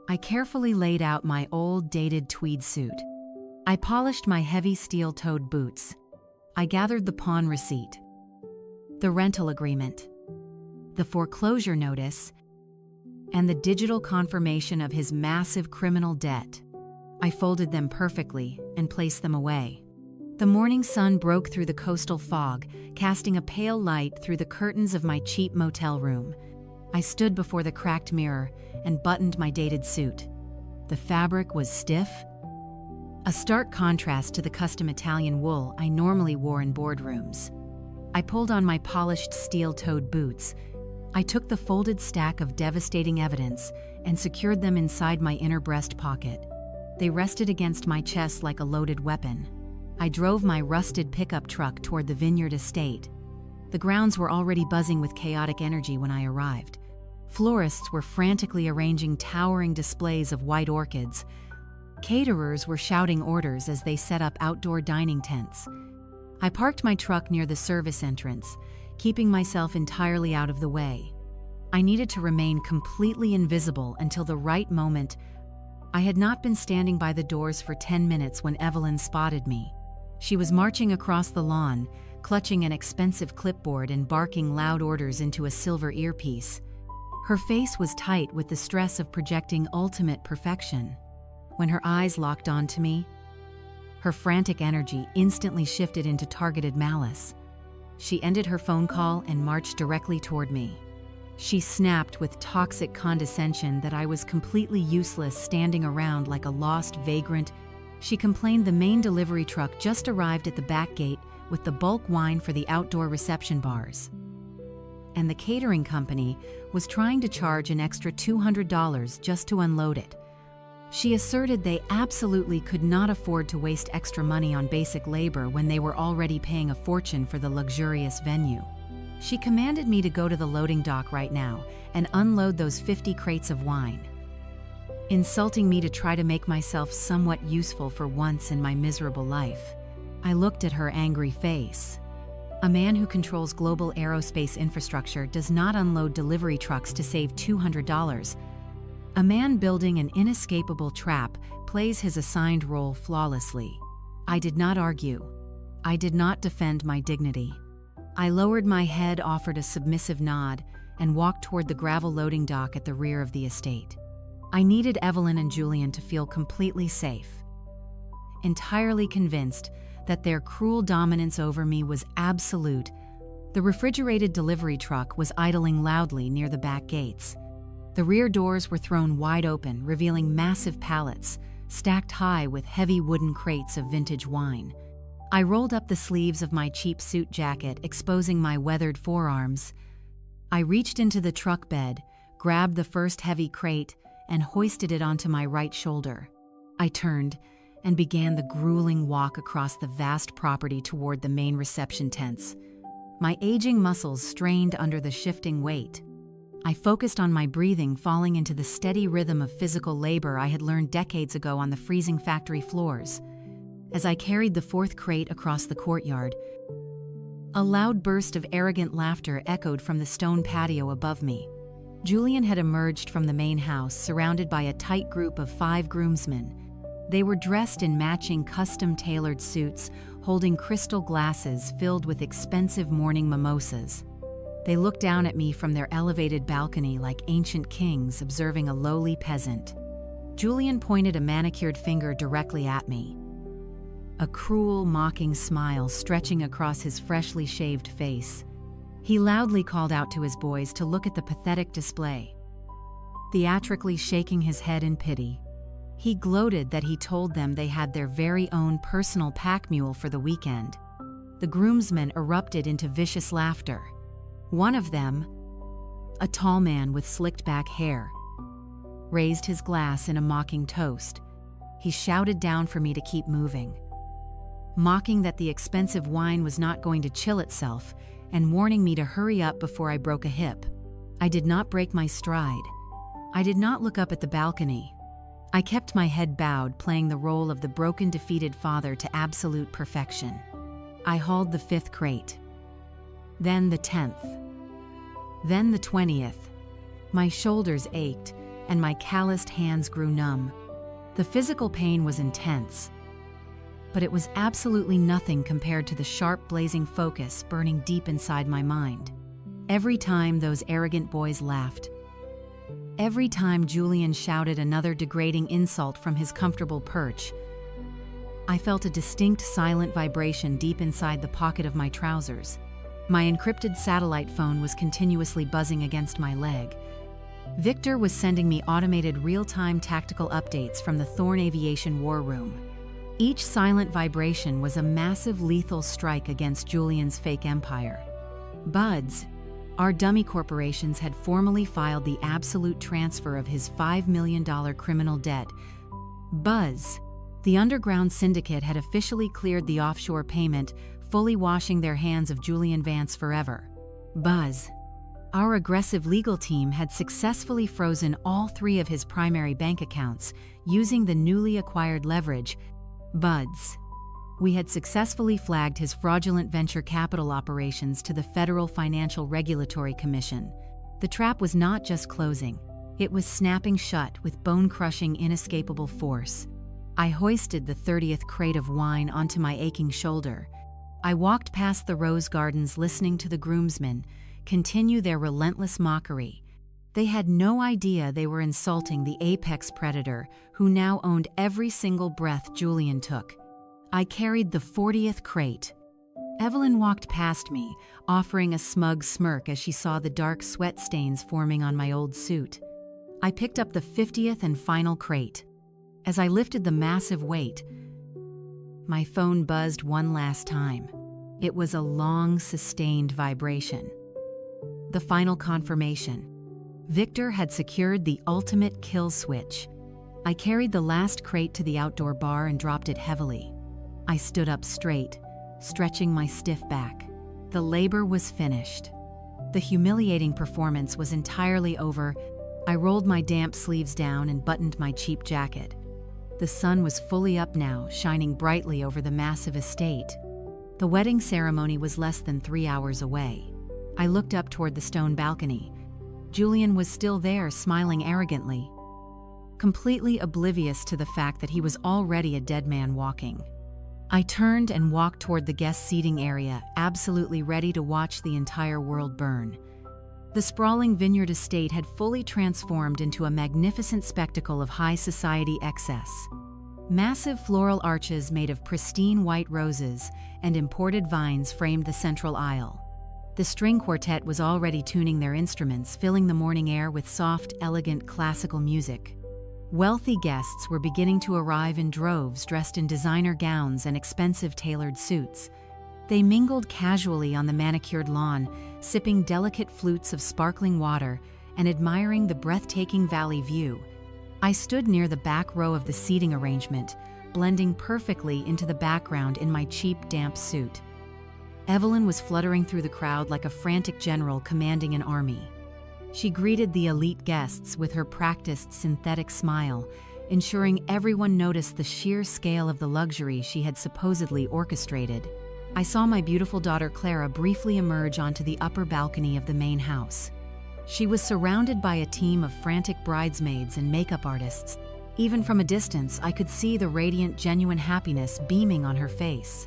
I carefully laid out my old, dated tweed suit. I polished my heavy steel-toed boots. I gathered the pawn receipt, the rental agreement, the foreclosure notice, and the digital confirmation of his massive criminal debt. I folded them perfectly and placed them away. The morning sun broke through the coastal fog, casting a pale light through the curtains of my cheap motel room. I stood before the cracked mirror and buttoned my dated suit. The fabric was stiff, a stark contrast to the custom Italian wool I normally wore in boardrooms. I pulled on my polished steel-toed boots. I took the folded stack of devastating evidence and secured them inside my inner breast pocket. They rested against my chest like a loaded weapon. I drove my rusted pickup truck toward the Vineyard estate. The grounds were already buzzing with chaotic energy when I arrived. Florists were frantically arranging towering displays of white orchids. Caterers were shouting orders as they set up outdoor dining tents. I parked my truck near the service entrance, keeping myself entirely out of the way. I needed to remain completely invisible until the right moment. I had not been standing by the doors for 10 minutes when Evelyn spotted me. She was marching across the lawn, clutching an expensive clipboard and barking loud orders into a silver earpiece. Her face was tight with the stress of projecting ultimate perfection. When her eyes locked onto me, her frantic energy instantly shifted into targeted malice. She ended her phone call and marched directly toward me. She snapped with toxic condescension that I was completely useless standing around like a lost vagrant. She complained the main delivery truck just arrived at the back gate with the bulk wine for the outdoor reception bars. And the catering company was trying to charge an extra $200 just to unload it. She asserted they absolutely could not afford to waste extra money on basic labor when they were already paying a fortune for the luxurious venue. She commanded me to go to the loading dock right now and unload those 50 crates of wine, insulting me to try to make myself somewhat useful for once in my miserable life. I looked at her angry face. A man who controls global aerospace infrastructure does not unload delivery trucks to save $200. A man building an inescapable trap plays his assigned role flawlessly. I did not argue. I did not defend my dignity. I lowered my head, offered a submissive nod, and walked toward the gravel loading dock at the rear of the estate. I needed Evelyn and Julian to feel completely safe. Entirely convinced that their cruel dominance over me was absolute, the refrigerated delivery truck was idling loudly near the back gates. The rear doors were thrown wide open, revealing massive pallets, stacked high with heavy wooden crates of vintage wine. I rolled up the sleeves of my cheap suit jacket, exposing my weathered forearms. I reached into the truck bed, grabbed the first heavy crate, and hoisted it onto my right shoulder. I turned and began the grueling walk across the vast property toward the main reception tents. My aging muscles strained under the shifting weight. I focused on my breathing, falling into the steady rhythm of physical labor I had learned decades ago on the freezing factory floors. As I carried the fourth crate across the courtyard, a loud burst of arrogant laughter echoed from the stone patio above me. Julian had emerged from the main house, surrounded by a tight group of 5 groomsmen. They were dressed in matching custom-tailored suits, holding crystal glasses filled with expensive morning mimosas. They looked down at me from their elevated balcony like ancient kings observing a lowly peasant. Julian pointed a manicured finger directly at me, a cruel, mocking smile stretching across his freshly shaved face. He loudly called out to his boys to look at the pathetic display, theatrically shaking his head in pity. He gloated that he told them they had their very own personal pack mule for the weekend. The groomsmen erupted into vicious laughter. One of them, a tall man with slicked back hair, raised his glass in a mocking toast. He shouted down for me to keep moving, mocking that the expensive wine was not going to chill itself and warning me to hurry up before I broke a hip. I did not break my stride. I did not look up at the balcony. I kept my head bowed, playing the role of the broken, defeated father to absolute perfection. I hauled the 5th crate, then the 10th, then the 20th. My shoulders ached, and my calloused hands grew numb. The physical pain was intense, but it was absolutely nothing compared to the sharp, blazing focus burning deep inside my mind. Every time those arrogant boys laughed, every time Julian shouted another degrading insult from his comfortable perch, I felt a distinct silent vibration deep inside the pocket of my trousers. My encrypted satellite phone was continuously buzzing against my leg. Victor was sending me automated real-time tactical updates from the Thorn Aviation War Room. Each silent vibration was a massive lethal strike against Julian's fake empire. Buds, our dummy corporations, had formally filed the absolute transfer of his $5 million criminal debt. Buzz, the underground syndicate, had officially cleared the offshore payment, fully washing their hands of Julian Vance forever. Buzz, Our aggressive legal team had successfully frozen all 3 of his primary bank accounts using the newly acquired leverage, BUDS. We had successfully flagged his fraudulent venture capital operations to the Federal Financial Regulatory Commission. The trap was not just closing, it was snapping shut with bone-crushing, inescapable force. I hoisted the 30th crate of wine onto my aching shoulder. I walked past the rose gardens listening to the groomsmen continue their relentless mockery. They had no idea they were insulting the apex predator who now owned every single breath Julian took. I carried the 40th crate. Evelyn walked past me, offering a smug smirk as she saw the dark sweat stains forming on my old suit. I picked up the 50th and final crate. As I lifted the massive weight, my phone buzzed one last time. It was a long, sustained vibration. The final confirmation. Victor had secured the ultimate kill switch. I carried the last crate to the outdoor bar and dropped it heavily. I stood up straight, stretching my stiff back. The labor was finished. The humiliating performance was entirely over. I rolled my damp sleeves down and buttoned my cheap jacket. The sun was fully up now, shining brightly over the massive estate. The wedding ceremony was less than 3 hours away. I looked up toward the stone balcony. Julian was still there, smiling arrogantly, completely oblivious to the fact that he was already a dead man walking. I turned and walked toward the guest seating area, absolutely ready to watch the entire world burn. The sprawling vineyard estate had fully transformed into a magnificent spectacle of high society excess. Massive floral arches made of pristine white roses and imported vines framed the central aisle. The string quartet was already tuning their instruments, filling the morning air with soft, elegant classical music. Wealthy guests were beginning to arrive in droves, dressed in designer gowns and expensive tailored suits. They mingled casually on the manicured lawn, sipping delicate flutes of sparkling water and admiring the breathtaking valley view. I stood near the back row of the seating arrangement, blending perfectly into the background in my cheap, damp suit. Evelyn was fluttering through the crowd like a frantic general commanding an army. She greeted the elite guests with her practiced synthetic smile, ensuring everyone noticed the sheer scale of the luxury she had supposedly orchestrated. I saw my beautiful daughter Clara briefly emerge onto the upper balcony of the main house. She was surrounded by a team of frantic bridesmaids and makeup artists. Even from a distance, I could see the radiant, genuine happiness beaming on her face.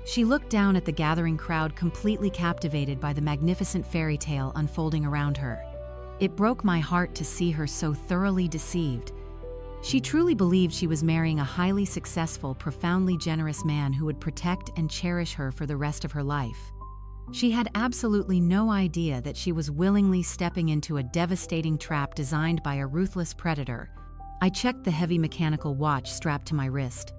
She looked down at the gathering crowd, completely captivated by the magnificent fairy tale unfolding around her. It broke my heart to see her so thoroughly deceived. She truly believed she was marrying a highly successful, profoundly generous man who would protect and cherish her for the rest of her life. She had absolutely no idea that she was willingly stepping into a devastating trap designed by a ruthless predator. I checked the heavy mechanical watch strapped to my wrist.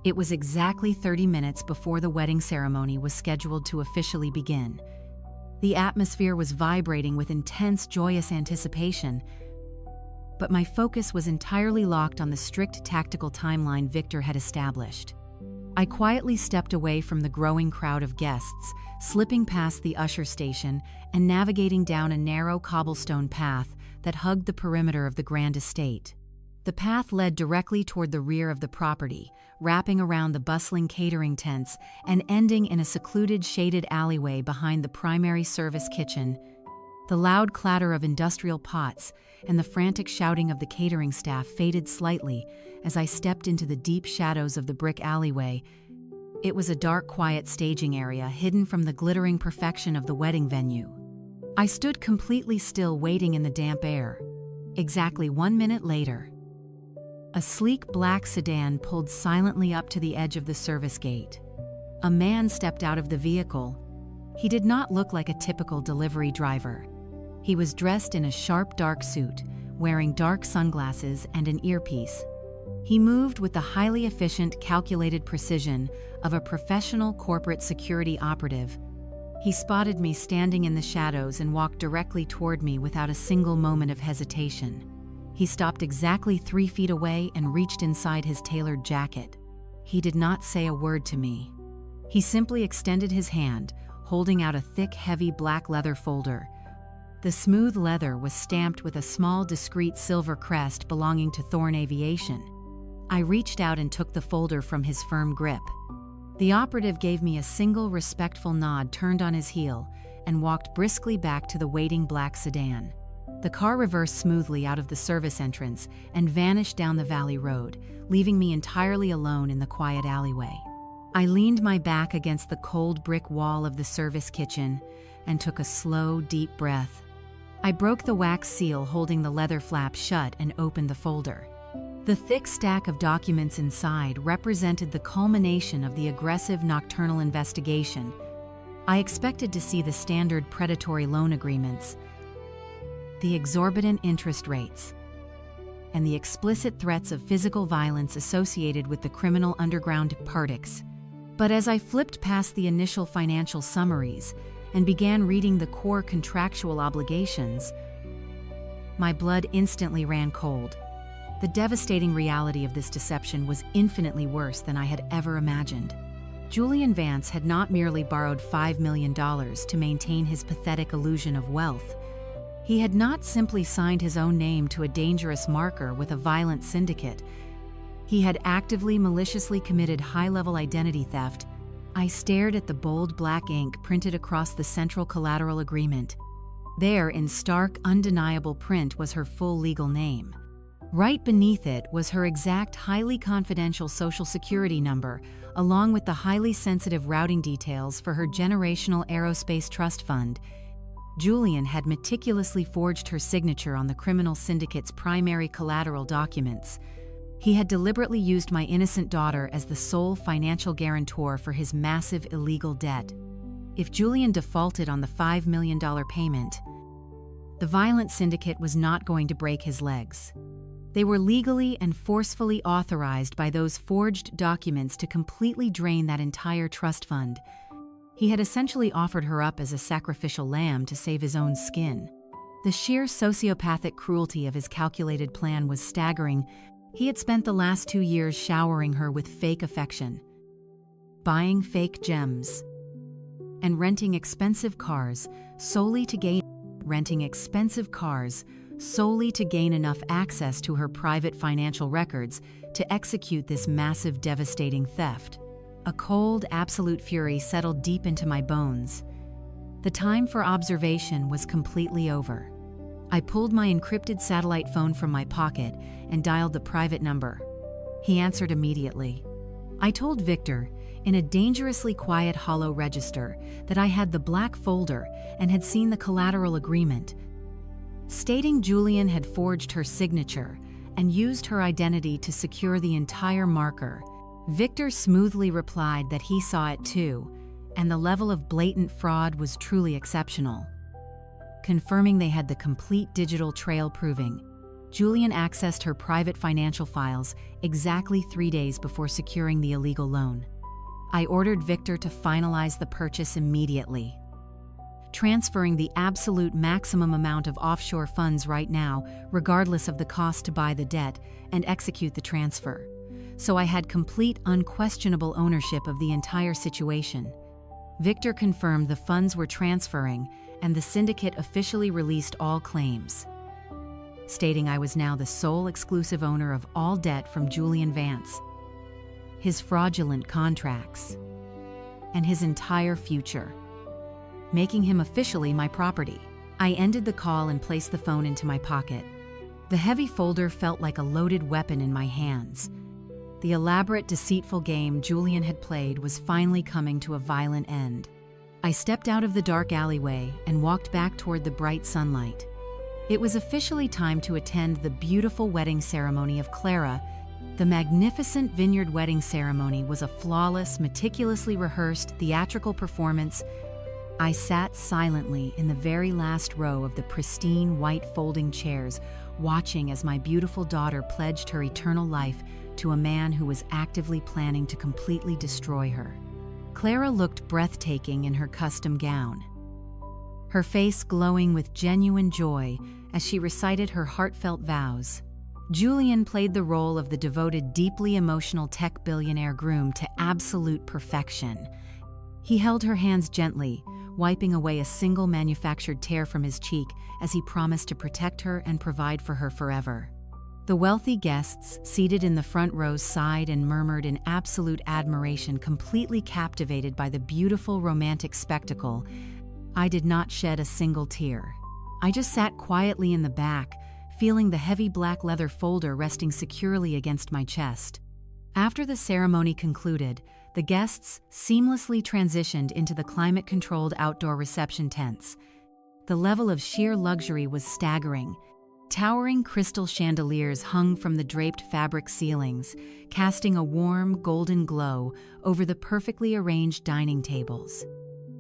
It was exactly 30 minutes before the wedding ceremony was scheduled to officially begin. The atmosphere was vibrating with intense, joyous anticipation, but my focus was entirely locked on the strict tactical timeline Victor had established. I quietly stepped away from the growing crowd of guests, slipping past the usher station and navigating down a narrow cobblestone path that hugged the perimeter of the grand estate. The path led directly toward the rear of the property, wrapping around the bustling catering tents and ending in a secluded, shaded alleyway behind the primary service kitchen. The loud clatter of industrial pots and the frantic shouting of the catering staff faded slightly as I stepped into the deep shadows of the brick alleyway. It was a dark, quiet staging area hidden from the glittering perfection of the wedding venue. I stood completely still, waiting in the damp air. Exactly 1 minute later, a sleek black sedan pulled silently up to the edge of the service gate. A man stepped out of the vehicle. He did not look like a typical delivery driver. He was dressed in a sharp, dark suit, wearing dark sunglasses and an earpiece. He moved with the highly efficient, calculated precision of a professional corporate security operative. He spotted me standing in the shadows and walked directly toward me without a single moment of hesitation. He stopped exactly 3 feet away and reached inside his tailored jacket. He did not say a word to me. He simply extended his hand, holding out a thick, heavy black leather folder. The smooth leather was stamped with a small discreet silver crest belonging to Thorn Aviation. I reached out and took the folder from his firm grip. The operative gave me a single respectful nod, turned on his heel, and walked briskly back to the waiting black sedan. The car reversed smoothly out of the service entrance and vanished down the valley road, leaving me entirely alone in the quiet alleyway. I leaned my back against the cold brick wall of the service kitchen and took a slow, deep breath. I broke the wax seal holding the leather flap shut and opened the folder. The thick stack of documents inside represented the culmination of the aggressive nocturnal investigation. I expected to see the standard predatory loan agreements, the exorbitant interest rates, and the explicit threats of physical violence associated with the criminal underground Pardix. But as I flipped past the initial financial summaries and began reading the core contractual obligations, my blood instantly ran cold. The devastating reality of this deception was infinitely worse than I had ever imagined. Julian Vance had not merely borrowed $5 million to maintain his pathetic illusion of wealth. He had not simply signed his own name to a dangerous marker with a violent syndicate. He had actively, maliciously committed high-level identity theft. I stared at the bold black ink printed across the central collateral agreement. There, in stark, undeniable print, was her full legal name. Right beneath it was her exact, highly confidential Social Security number, along with the highly sensitive routing details for her generational aerospace trust fund. Julian had meticulously forged her signature on the criminal syndicate's primary collateral documents. He had deliberately used my innocent daughter as the sole financial guarantor for his massive illegal debt. If Julian defaulted on the $5 million payment, the violent syndicate was not going to break his legs. They were legally and forcefully authorized by those forged documents to completely drain that entire trust fund. He had essentially offered her up as a sacrificial lamb to save his own skin. The sheer sociopathic cruelty of his calculated plan was staggering. He had spent the last 2 years showering her with fake affection, buying fake gems, and renting expensive cars solely to gain enough access to her private financial records to execute this massive, devastating theft. A cold, absolute fury settled deep into my bones. The time for observation was completely over. I pulled my encrypted satellite phone from my pocket and dialed the private number. He answered immediately. I told Victor, in a dangerously quiet hollow register, that I had the black folder and had seen the collateral agreement, stating Julian had forged her signature and used her identity to secure the entire marker. Victor smoothly replied that he saw it too, and the level of blatant fraud was truly exceptional. Confirming they had the complete digital trail proving Julian accessed her private financial files exactly 3 days before securing the illegal loan. I ordered Victor to finalize the purchase immediately, transferring the absolute maximum amount of offshore funds right now, regardless of the cost to buy the debt, and execute the transfer. So I had complete, unquestionable ownership of the entire situation. Victor confirmed the funds were transferring, and the syndicate officially released all claims, stating I was now the sole exclusive owner of all debt from Julian Vance, his fraudulent contracts, and his entire future, making him officially my property. I ended the call and placed the phone into my pocket. The heavy folder felt like a loaded weapon in my hands. The elaborate, deceitful game Julian had played was finally coming to a violent end. I stepped out of the dark alleyway and walked back toward the bright sunlight. It was officially time to attend the beautiful wedding ceremony of Clara. The magnificent vineyard wedding ceremony was a flawless, meticulously rehearsed theatrical performance. I sat silently in the very last row of the pristine white folding chairs, watching as my beautiful daughter pledged her eternal life to a man who was actively planning to completely destroy her. Clara looked breathtaking in her custom gown, her face glowing with genuine joy as she recited her heartfelt vows. Julian played the role of the devoted, deeply emotional tech billionaire groom to absolute perfection. He held her hands gently, wiping away a single manufactured tear from his cheek as he promised to protect her and provide for her forever. The wealthy guests, seated in the front rows, sighed and murmured in absolute admiration, completely captivated by the beautiful romantic spectacle. I did not shed a single tear. I just sat quietly in the back, feeling the heavy black leather folder resting securely against my chest. After the ceremony concluded, the guests seamlessly transitioned into the climate-controlled outdoor reception tents. The level of sheer luxury was staggering. Towering crystal chandeliers hung from the draped fabric ceilings, casting a warm, golden glow over the perfectly arranged dining tables.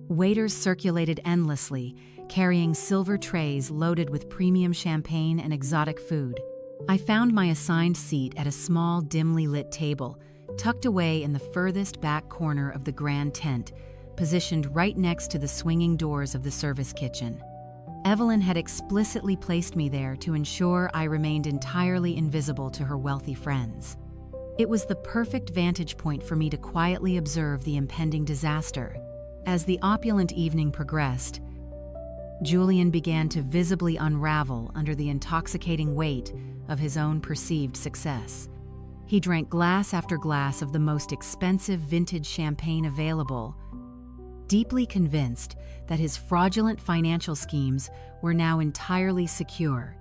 Waiters circulated endlessly, carrying silver trays loaded with premium champagne and exotic food. I found my assigned seat at a small, dimly lit table, tucked away in the furthest back corner of the grand tent, positioned right next to the swinging doors of the service kitchen. Evelyn had explicitly placed me there to ensure I remained entirely invisible to her wealthy friends. It was the perfect vantage point for me to quietly observe the impending disaster. As the opulent evening progressed, Julian began to visibly unravel under the intoxicating weight of his own perceived success. He drank glass after glass of the most expensive vintage champagne available, deeply convinced that his fraudulent financial schemes were now entirely secure.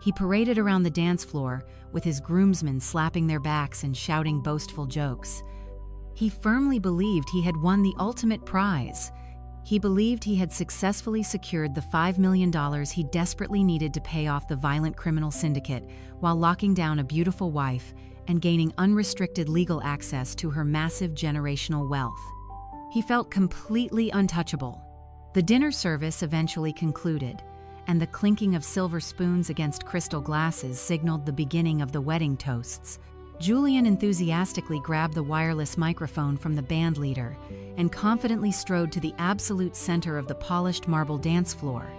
He paraded around the dance floor with his groomsmen slapping their backs and shouting boastful jokes. He firmly believed he had won the ultimate prize. He believed he had successfully secured the $5 million he desperately needed to pay off the violent criminal syndicate while locking down a beautiful wife and gaining unrestricted legal access to her massive generational wealth. He felt completely untouchable. The dinner service eventually concluded, and the clinking of silver spoons against crystal glasses signaled the beginning of the wedding toasts. Julian enthusiastically grabbed the wireless microphone from the band leader and confidently strode to the absolute center of the polished marble dance floor.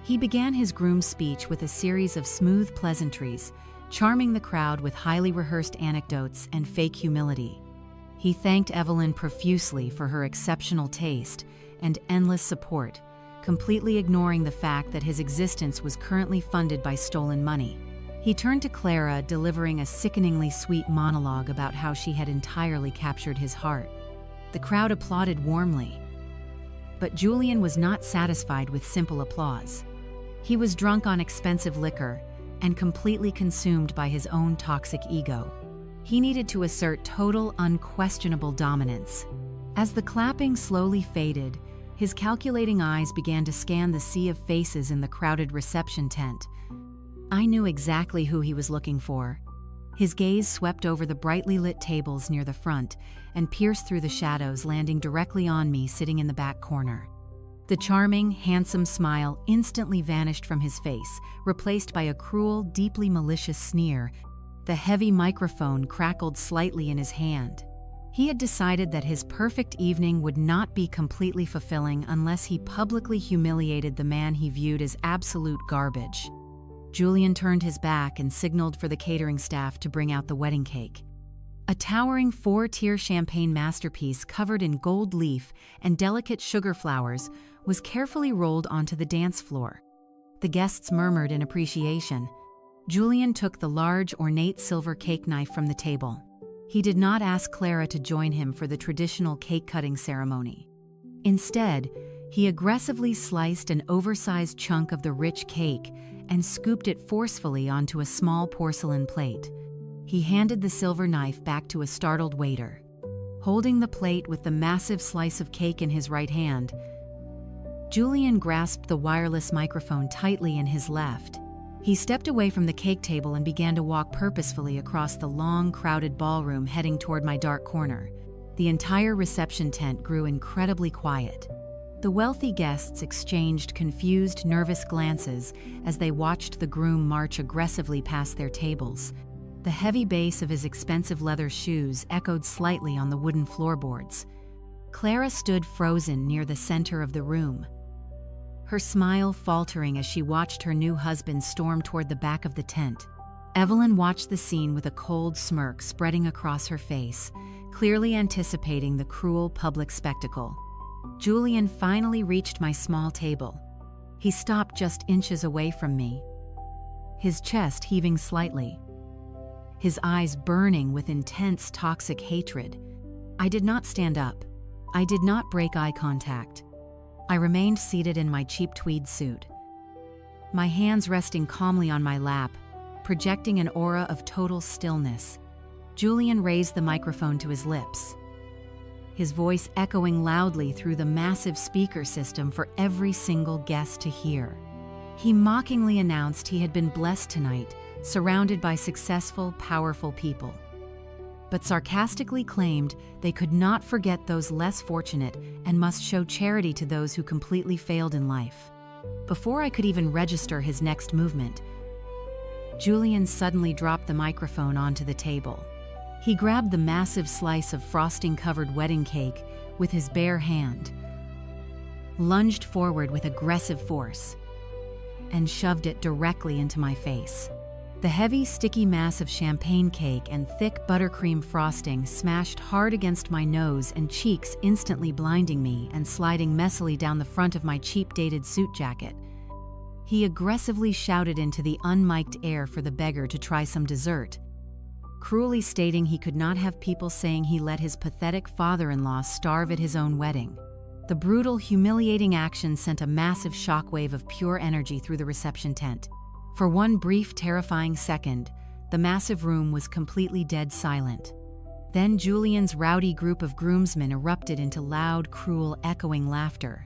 He began his groom's speech with a series of smooth pleasantries, charming the crowd with highly rehearsed anecdotes and fake humility. He thanked Evelyn profusely for her exceptional taste and endless support, completely ignoring the fact that his existence was currently funded by stolen money. He turned to Clara, delivering a sickeningly sweet monologue about how she had entirely captured his heart. The crowd applauded warmly. But Julian was not satisfied with simple applause. He was drunk on expensive liquor and completely consumed by his own toxic ego. He needed to assert total, unquestionable dominance. As the clapping slowly faded, his calculating eyes began to scan the sea of faces in the crowded reception tent. I knew exactly who he was looking for. His gaze swept over the brightly lit tables near the front and pierced through the shadows, landing directly on me sitting in the back corner. The charming, handsome smile instantly vanished from his face, replaced by a cruel, deeply malicious sneer. The heavy microphone crackled slightly in his hand. He had decided that his perfect evening would not be completely fulfilling unless he publicly humiliated the man he viewed as absolute garbage. Julian turned his back and signaled for the catering staff to bring out the wedding cake. A towering 4-tier champagne masterpiece covered in gold leaf and delicate sugar flowers was carefully rolled onto the dance floor. The guests murmured in appreciation. Julian took the large, ornate silver cake knife from the table. He did not ask Clara to join him for the traditional cake-cutting ceremony. Instead, he aggressively sliced an oversized chunk of the rich cake and scooped it forcefully onto a small porcelain plate. He handed the silver knife back to a startled waiter. Holding the plate with the massive slice of cake in his right hand, Julian grasped the wireless microphone tightly in his left. He stepped away from the cake table and began to walk purposefully across the long, crowded ballroom, heading toward my dark corner. The entire reception tent grew incredibly quiet. The wealthy guests exchanged confused, nervous glances as they watched the groom march aggressively past their tables. The heavy bass of his expensive leather shoes echoed slightly on the wooden floorboards. Clara stood frozen near the center of the room, her smile faltering as she watched her new husband storm toward the back of the tent. Evelyn watched the scene with a cold smirk spreading across her face, clearly anticipating the cruel public spectacle. Julian finally reached my small table. He stopped just inches away from me, his chest heaving slightly, his eyes burning with intense toxic hatred. I did not stand up. I did not break eye contact. I remained seated in my cheap tweed suit, my hands resting calmly on my lap, projecting an aura of total stillness. Julian raised the microphone to his lips, his voice echoing loudly through the massive speaker system for every single guest to hear. He mockingly announced he had been blessed tonight, surrounded by successful, powerful people, but sarcastically claimed they could not forget those less fortunate and must show charity to those who completely failed in life. Before I could even register his next movement, Julian suddenly dropped the microphone onto the table. He grabbed the massive slice of frosting-covered wedding cake with his bare hand, lunged forward with aggressive force, and shoved it directly into my face. The heavy, sticky mass of champagne cake and thick buttercream frosting smashed hard against my nose and cheeks, instantly blinding me and sliding messily down the front of my cheap dated suit jacket. He aggressively shouted into the unmiked air for the beggar to try some dessert, cruelly stating he could not have people saying he let his pathetic father-in-law starve at his own wedding. The brutal, humiliating action sent a massive shockwave of pure energy through the reception tent. For one brief, terrifying second, the massive room was completely dead silent. Then Julian's rowdy group of groomsmen erupted into loud, cruel, echoing laughter.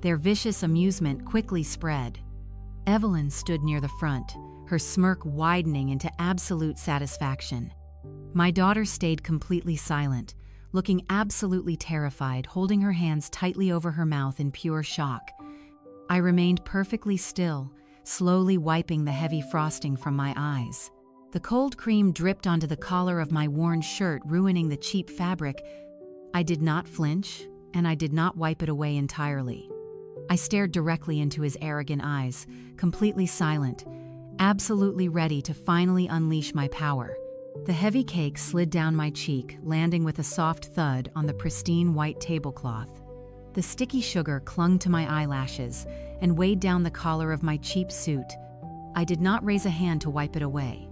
Their vicious amusement quickly spread. Evelyn stood near the front, her smirk widening into absolute satisfaction. My daughter stayed completely silent, looking absolutely terrified, holding her hands tightly over her mouth in pure shock. I remained perfectly still, slowly wiping the heavy frosting from my eyes. The cold cream dripped onto the collar of my worn shirt, ruining the cheap fabric. I did not flinch, and I did not wipe it away entirely. I stared directly into his arrogant eyes, completely silent, absolutely ready to finally unleash my power. The heavy cake slid down my cheek, landing with a soft thud on the pristine white tablecloth. The sticky sugar clung to my eyelashes and weighed down the collar of my cheap suit. I did not raise a hand to wipe it away.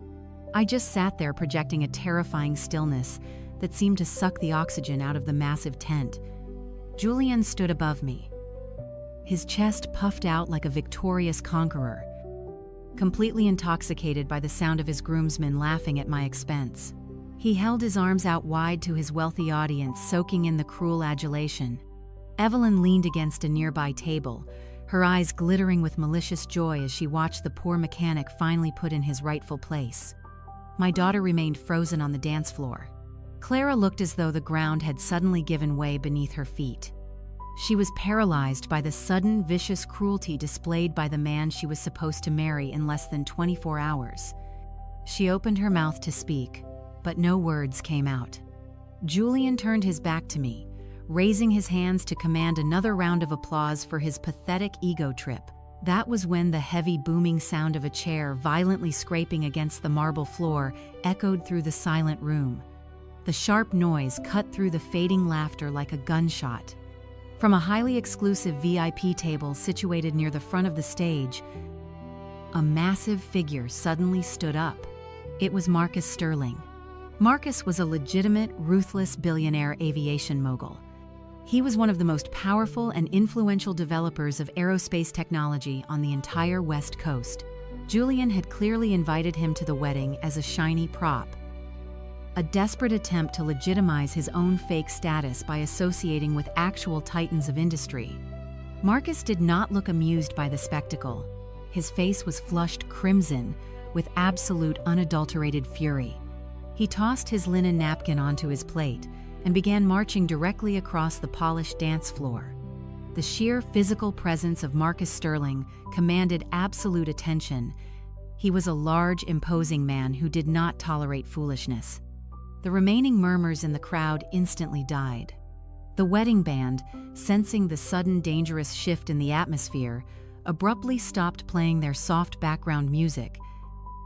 I just sat there, projecting a terrifying stillness that seemed to suck the oxygen out of the massive tent. Julian stood above me, his chest puffed out like a victorious conqueror, completely intoxicated by the sound of his groomsmen laughing at my expense. He held his arms out wide to his wealthy audience, soaking in the cruel adulation. Evelyn leaned against a nearby table, her eyes glittering with malicious joy as she watched the poor mechanic finally put in his rightful place. My daughter remained frozen on the dance floor. Clara looked as though the ground had suddenly given way beneath her feet. She was paralyzed by the sudden, vicious cruelty displayed by the man she was supposed to marry in less than 24 hours. She opened her mouth to speak, but no words came out. Julian turned his back to me, raising his hands to command another round of applause for his pathetic ego trip. That was when the heavy, booming sound of a chair violently scraping against the marble floor echoed through the silent room. The sharp noise cut through the fading laughter like a gunshot. From a highly exclusive VIP table situated near the front of the stage, a massive figure suddenly stood up. It was Marcus Sterling. Marcus was a legitimate, ruthless billionaire aviation mogul. He was one of the most powerful and influential developers of aerospace technology on the entire West Coast. Julian had clearly invited him to the wedding as a shiny prop, a desperate attempt to legitimize his own fake status by associating with actual titans of industry. Marcus did not look amused by the spectacle. His face was flushed crimson with absolute unadulterated fury. He tossed his linen napkin onto his plate and began marching directly across the polished dance floor. The sheer physical presence of Marcus Sterling commanded absolute attention. He was a large, imposing man who did not tolerate foolishness. The remaining murmurs in the crowd instantly died. The wedding band, sensing the sudden dangerous shift in the atmosphere, abruptly stopped playing their soft background music.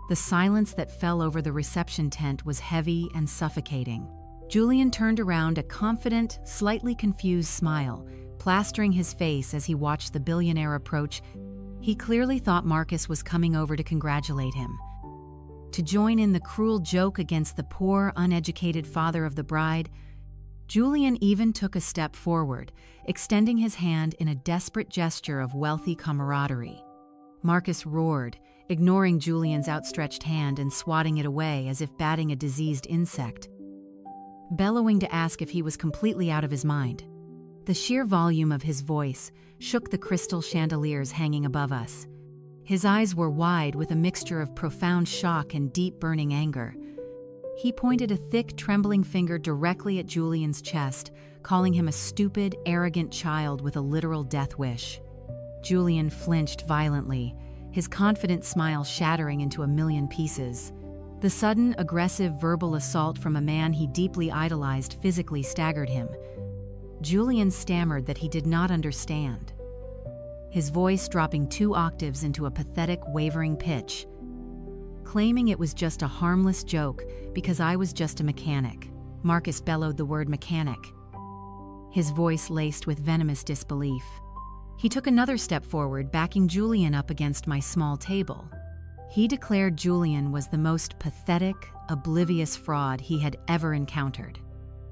The silence that fell over the reception tent was heavy and suffocating. Julian turned around, a confident, slightly confused smile plastering his face as he watched the billionaire approach. He clearly thought Marcus was coming over to congratulate him, to join in the cruel joke against the poor, uneducated father of the bride. Julian even took a step forward, extending his hand in a desperate gesture of wealthy camaraderie. Marcus roared, ignoring Julian's outstretched hand and swatting it away as if batting a diseased insect, bellowing to ask if he was completely out of his mind. The sheer volume of his voice shook the crystal chandeliers hanging above us. His eyes were wide with a mixture of profound shock and deep burning anger. He pointed a thick, trembling finger directly at Julian's chest, calling him a stupid, arrogant child with a literal death wish. Julian flinched violently, his confident smile shattering into a million pieces. The sudden, aggressive verbal assault from a man he deeply idolized physically staggered him. Julian stammered that he did not understand, his voice dropping 2 octaves into a pathetic, wavering pitch, claiming it was just a harmless joke because I was just a mechanic. Marcus bellowed the word mechanic, his voice laced with venomous disbelief. He took another step forward, backing Julian up against my small table. He declared Julian was the most pathetic, oblivious fraud he had ever encountered.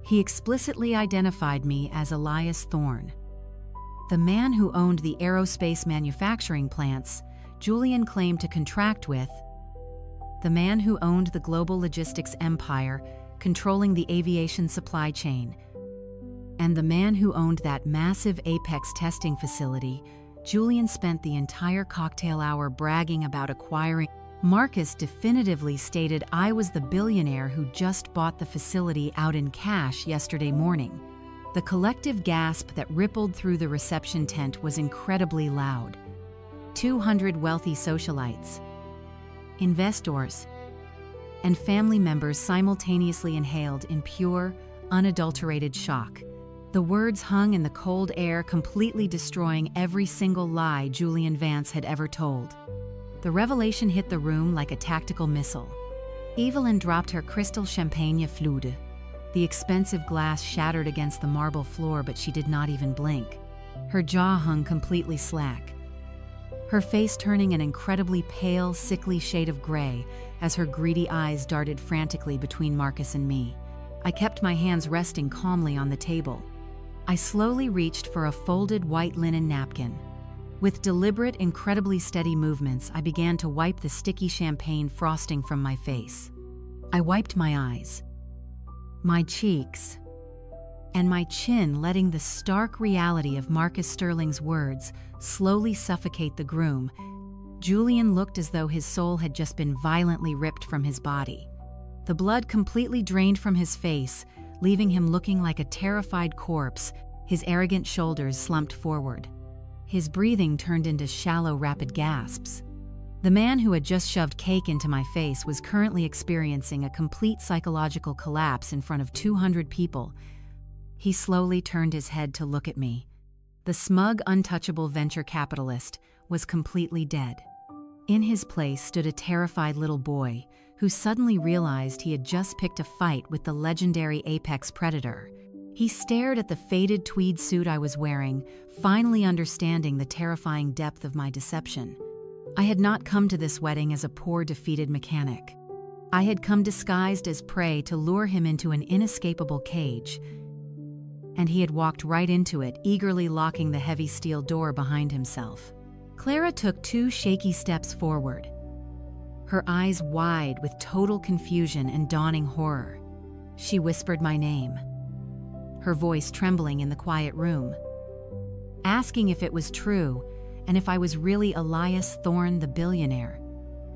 He explicitly identified me as Elias Thorne, the man who owned the aerospace manufacturing plants Julian claimed to contract with, the man who owned the global logistics empire, controlling the aviation supply chain, and the man who owned that massive Apex testing facility Julian spent the entire cocktail hour bragging about acquiring. Marcus definitively stated I was the billionaire who just bought the facility out in cash yesterday morning. The collective gasp that rippled through the reception tent was incredibly loud. 200 wealthy socialites, investors, and family members simultaneously inhaled in pure, unadulterated shock. The words hung in the cold air, completely destroying every single lie Julian Vance had ever told. The revelation hit the room like a tactical missile. Evelyn dropped her crystal champagne flute. The expensive glass shattered against the marble floor, but she did not even blink. Her jaw hung completely slack, her face turning an incredibly pale, sickly shade of gray as her greedy eyes darted frantically between Marcus and me. I kept my hands resting calmly on the table. I slowly reached for a folded white linen napkin. With deliberate, incredibly steady movements, I began to wipe the sticky champagne frosting from my face. I wiped my eyes, my cheeks, and my chin, letting the stark reality of Marcus Sterling's words slowly suffocate the groom. Julian looked as though his soul had just been violently ripped from his body. The blood completely drained from his face, leaving him looking like a terrified corpse, his arrogant shoulders slumped forward. His breathing turned into shallow, rapid gasps. The man who had just shoved cake into my face was currently experiencing a complete psychological collapse in front of 200 people. He slowly turned his head to look at me. The smug, untouchable venture capitalist was completely dead. In his place stood a terrified little boy who suddenly realized he had just picked a fight with the legendary apex predator. He stared at the faded tweed suit I was wearing, finally understanding the terrifying depth of my deception. I had not come to this wedding as a poor, defeated mechanic. I had come disguised as prey to lure him into an inescapable cage, and he had walked right into it, eagerly locking the heavy steel door behind himself. Clara took 2 shaky steps forward, her eyes wide with total confusion and dawning horror. She whispered my name, her voice trembling in the quiet room, asking if it was true and if I was really Elias Thorne, the billionaire.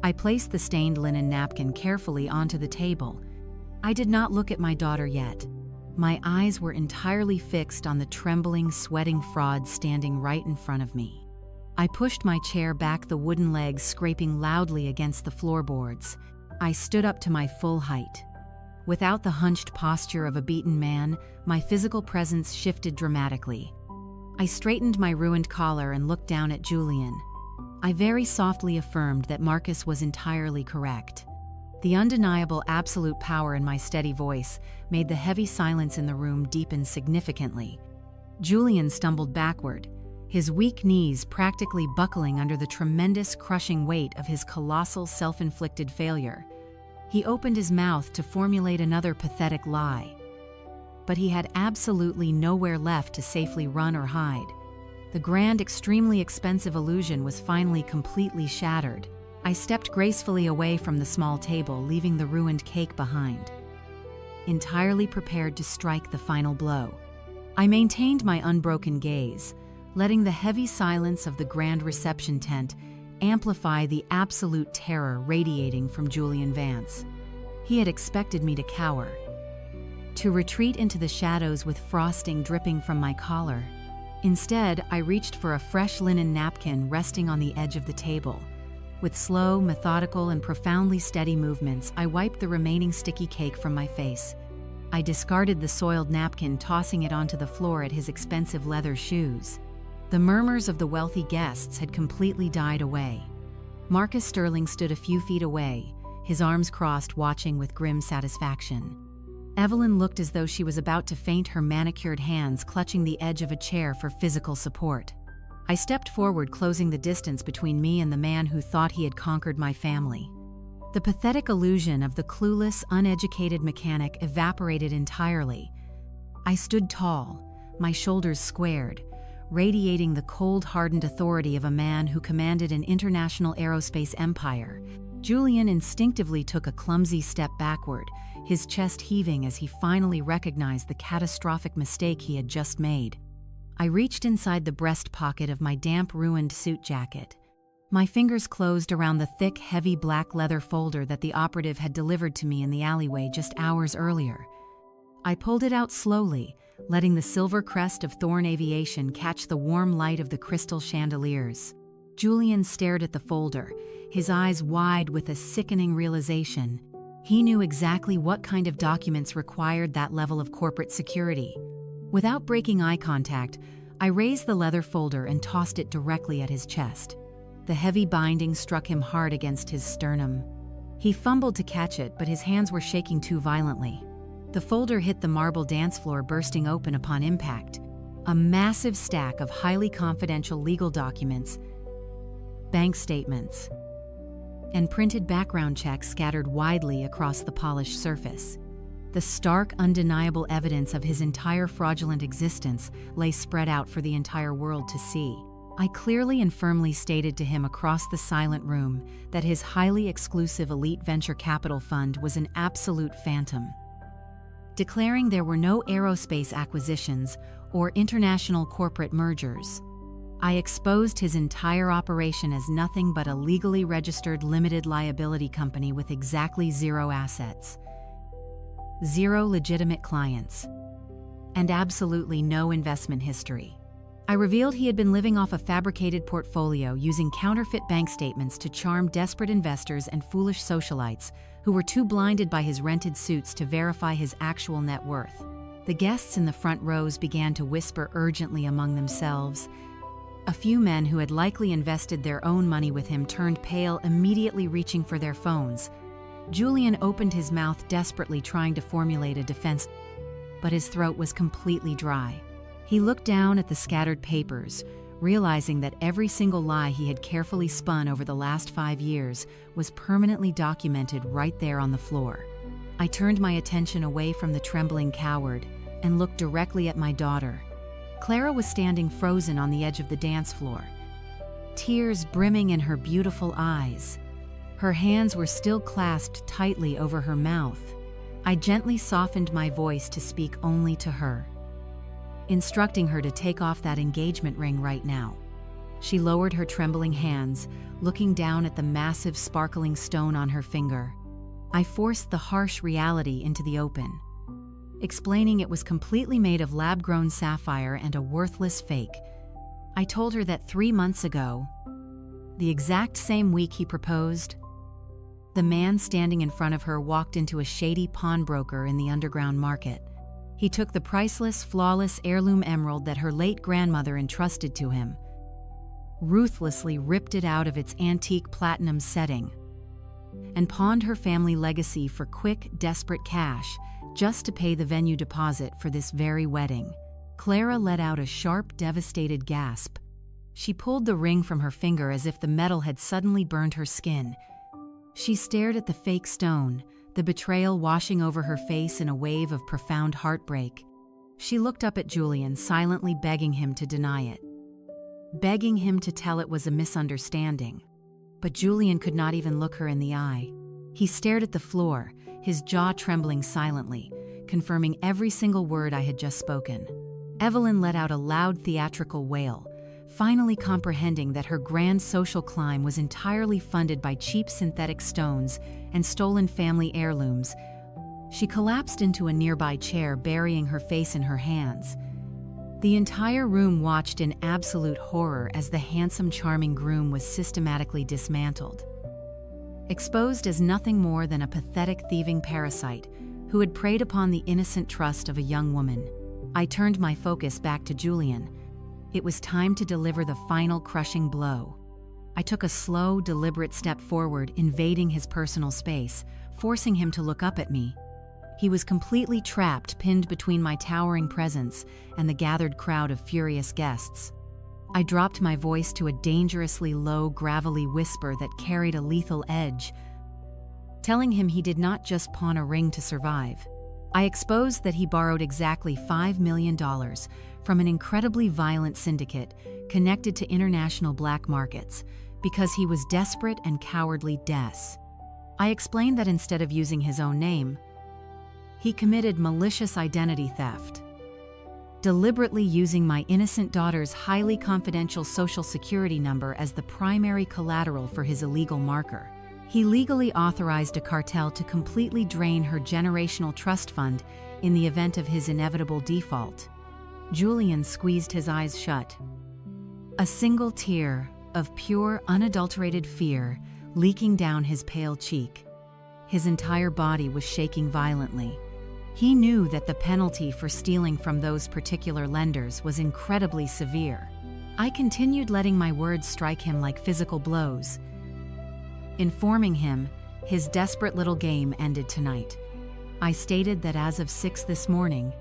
I placed the stained linen napkin carefully onto the table. I did not look at my daughter yet. My eyes were entirely fixed on the trembling, sweating fraud standing right in front of me. I pushed my chair back, the wooden legs scraping loudly against the floorboards. I stood up to my full height. Without the hunched posture of a beaten man, my physical presence shifted dramatically. I straightened my ruined collar and looked down at Julian. I very softly affirmed that Marcus was entirely correct. The undeniable absolute power in my steady voice made the heavy silence in the room deepen significantly. Julian stumbled backward, his weak knees practically buckling under the tremendous crushing weight of his colossal self-inflicted failure. He opened his mouth to formulate another pathetic lie. But he had absolutely nowhere left to safely run or hide. The grand, extremely expensive illusion was finally completely shattered. I stepped gracefully away from the small table, leaving the ruined cake behind, entirely prepared to strike the final blow. I maintained my unbroken gaze, letting the heavy silence of the grand reception tent amplify the absolute terror radiating from Julian Vance. He had expected me to cower, to retreat into the shadows with frosting dripping from my collar. Instead, I reached for a fresh linen napkin resting on the edge of the table. With slow, methodical, and profoundly steady movements, I wiped the remaining sticky cake from my face. I discarded the soiled napkin, tossing it onto the floor at his expensive leather shoes. The murmurs of the wealthy guests had completely died away. Marcus Sterling stood a few feet away, his arms crossed, watching with grim satisfaction. Evelyn looked as though she was about to faint, her manicured hands clutching the edge of a chair for physical support. I stepped forward, closing the distance between me and the man who thought he had conquered my family. The pathetic illusion of the clueless, uneducated mechanic evaporated entirely. I stood tall, my shoulders squared, radiating the cold, hardened authority of a man who commanded an international aerospace empire. Julian instinctively took a clumsy step backward, his chest heaving as he finally recognized the catastrophic mistake he had just made. I reached inside the breast pocket of my damp, ruined suit jacket. My fingers closed around the thick, heavy black leather folder that the operative had delivered to me in the alleyway just hours earlier. I pulled it out slowly, letting the silver crest of Thorn Aviation catch the warm light of the crystal chandeliers. Julian stared at the folder, his eyes wide with a sickening realization. He knew exactly what kind of documents required that level of corporate security. Without breaking eye contact, I raised the leather folder and tossed it directly at his chest. The heavy binding struck him hard against his sternum. He fumbled to catch it, but his hands were shaking too violently. The folder hit the marble dance floor, bursting open upon impact. A massive stack of highly confidential legal documents, bank statements, and printed background checks scattered widely across the polished surface. The stark, undeniable evidence of his entire fraudulent existence lay spread out for the entire world to see. I clearly and firmly stated to him across the silent room that his highly exclusive elite venture capital fund was an absolute phantom, declaring there were no aerospace acquisitions or international corporate mergers. I exposed his entire operation as nothing but a legally registered limited liability company with exactly zero assets, zero legitimate clients, and absolutely no investment history. I revealed he had been living off a fabricated portfolio, using counterfeit bank statements to charm desperate investors and foolish socialites who were too blinded by his rented suits to verify his actual net worth. The guests in the front rows began to whisper urgently among themselves. A few men who had likely invested their own money with him turned pale, immediately reaching for their phones. Julian opened his mouth desperately, trying to formulate a defense, but his throat was completely dry. He looked down at the scattered papers, realizing that every single lie he had carefully spun over the last 5 years was permanently documented right there on the floor. I turned my attention away from the trembling coward and looked directly at my daughter. Clara was standing frozen on the edge of the dance floor, tears brimming in her beautiful eyes. Her hands were still clasped tightly over her mouth. I gently softened my voice to speak only to her, instructing her to take off that engagement ring right now. She lowered her trembling hands, looking down at the massive sparkling stone on her finger. I forced the harsh reality into the open, explaining it was completely made of lab-grown sapphire and a worthless fake. I told her that 3 months ago, the exact same week he proposed, the man standing in front of her walked into a shady pawnbroker in the underground market. He took the priceless, flawless heirloom emerald that her late grandmother entrusted to him, ruthlessly ripped it out of its antique platinum setting, and pawned her family legacy for quick, desperate cash, just to pay the venue deposit for this very wedding. Clara let out a sharp, devastated gasp. She pulled the ring from her finger as if the metal had suddenly burned her skin. She stared at the fake stone, the betrayal washing over her face in a wave of profound heartbreak. She looked up at Julian, silently begging him to deny it, begging him to tell it was a misunderstanding. But Julian could not even look her in the eye. He stared at the floor, his jaw trembling silently, confirming every single word I had just spoken. Evelyn let out a loud theatrical wail, finally comprehending that her grand social climb was entirely funded by cheap synthetic stones and stolen family heirlooms. She collapsed into a nearby chair, burying her face in her hands. The entire room watched in absolute horror as the handsome, charming groom was systematically dismantled, exposed as nothing more than a pathetic thieving parasite who had preyed upon the innocent trust of a young woman. I turned my focus back to Julian. It was time to deliver the final crushing blow. I took a slow, deliberate step forward, invading his personal space, forcing him to look up at me. He was completely trapped, pinned between my towering presence and the gathered crowd of furious guests. I dropped my voice to a dangerously low, gravelly whisper that carried a lethal edge, telling him he did not just pawn a ring to survive. I exposed that he borrowed exactly $5 million from an incredibly violent syndicate connected to international black markets because he was desperate and cowardly. I explained that instead of using his own name, he committed malicious identity theft, deliberately using my innocent daughter's highly confidential social security number as the primary collateral for his illegal marker. He legally authorized a cartel to completely drain her generational trust fund in the event of his inevitable default. Julian squeezed his eyes shut, a single tear of pure, unadulterated fear leaking down his pale cheek. His entire body was shaking violently. He knew that the penalty for stealing from those particular lenders was incredibly severe. I continued, letting my words strike him like physical blows, informing him his desperate little game ended tonight. I stated that as of 6 this morning,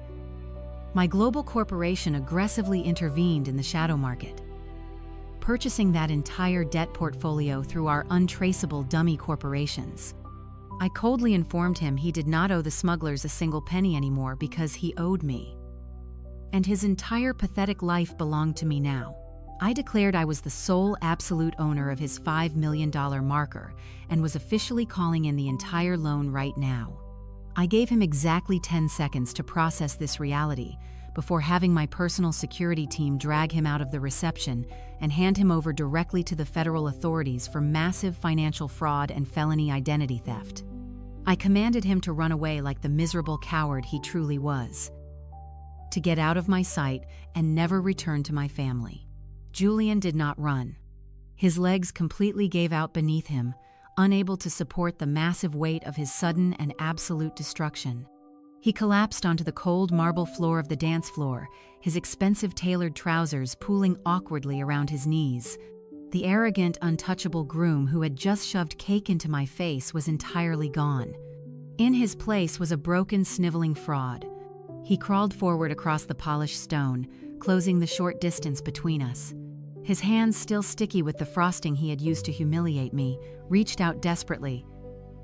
my global corporation aggressively intervened in the shadow market, purchasing that entire debt portfolio through our untraceable dummy corporations. I coldly informed him he did not owe the smugglers a single penny anymore because he owed me, and his entire pathetic life belonged to me now. I declared I was the sole absolute owner of his $5 million marker and was officially calling in the entire loan right now. I gave him exactly 10 seconds to process this reality before having my personal security team drag him out of the reception and hand him over directly to the federal authorities for massive financial fraud and felony identity theft. I commanded him to run away like the miserable coward he truly was, to get out of my sight and never return to my family. Julian did not run. His legs completely gave out beneath him, unable to support the massive weight of his sudden and absolute destruction. He collapsed onto the cold marble floor of the dance floor, his expensive tailored trousers pooling awkwardly around his knees. The arrogant, untouchable groom who had just shoved cake into my face was entirely gone. In his place was a broken, sniveling fraud. He crawled forward across the polished stone, closing the short distance between us. His hands, still sticky with the frosting he had used to humiliate me, reached out desperately.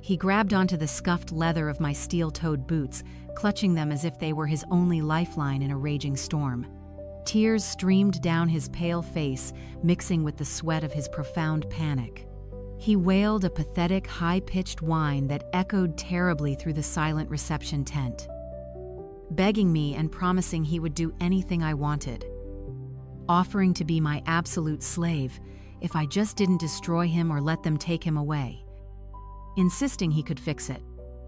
He grabbed onto the scuffed leather of my steel-toed boots, clutching them as if they were his only lifeline in a raging storm. Tears streamed down his pale face, mixing with the sweat of his profound panic. He wailed a pathetic, high-pitched whine that echoed terribly through the silent reception tent, begging me and promising he would do anything I wanted, offering to be my absolute slave if I just didn't destroy him or let them take him away, insisting he could fix it.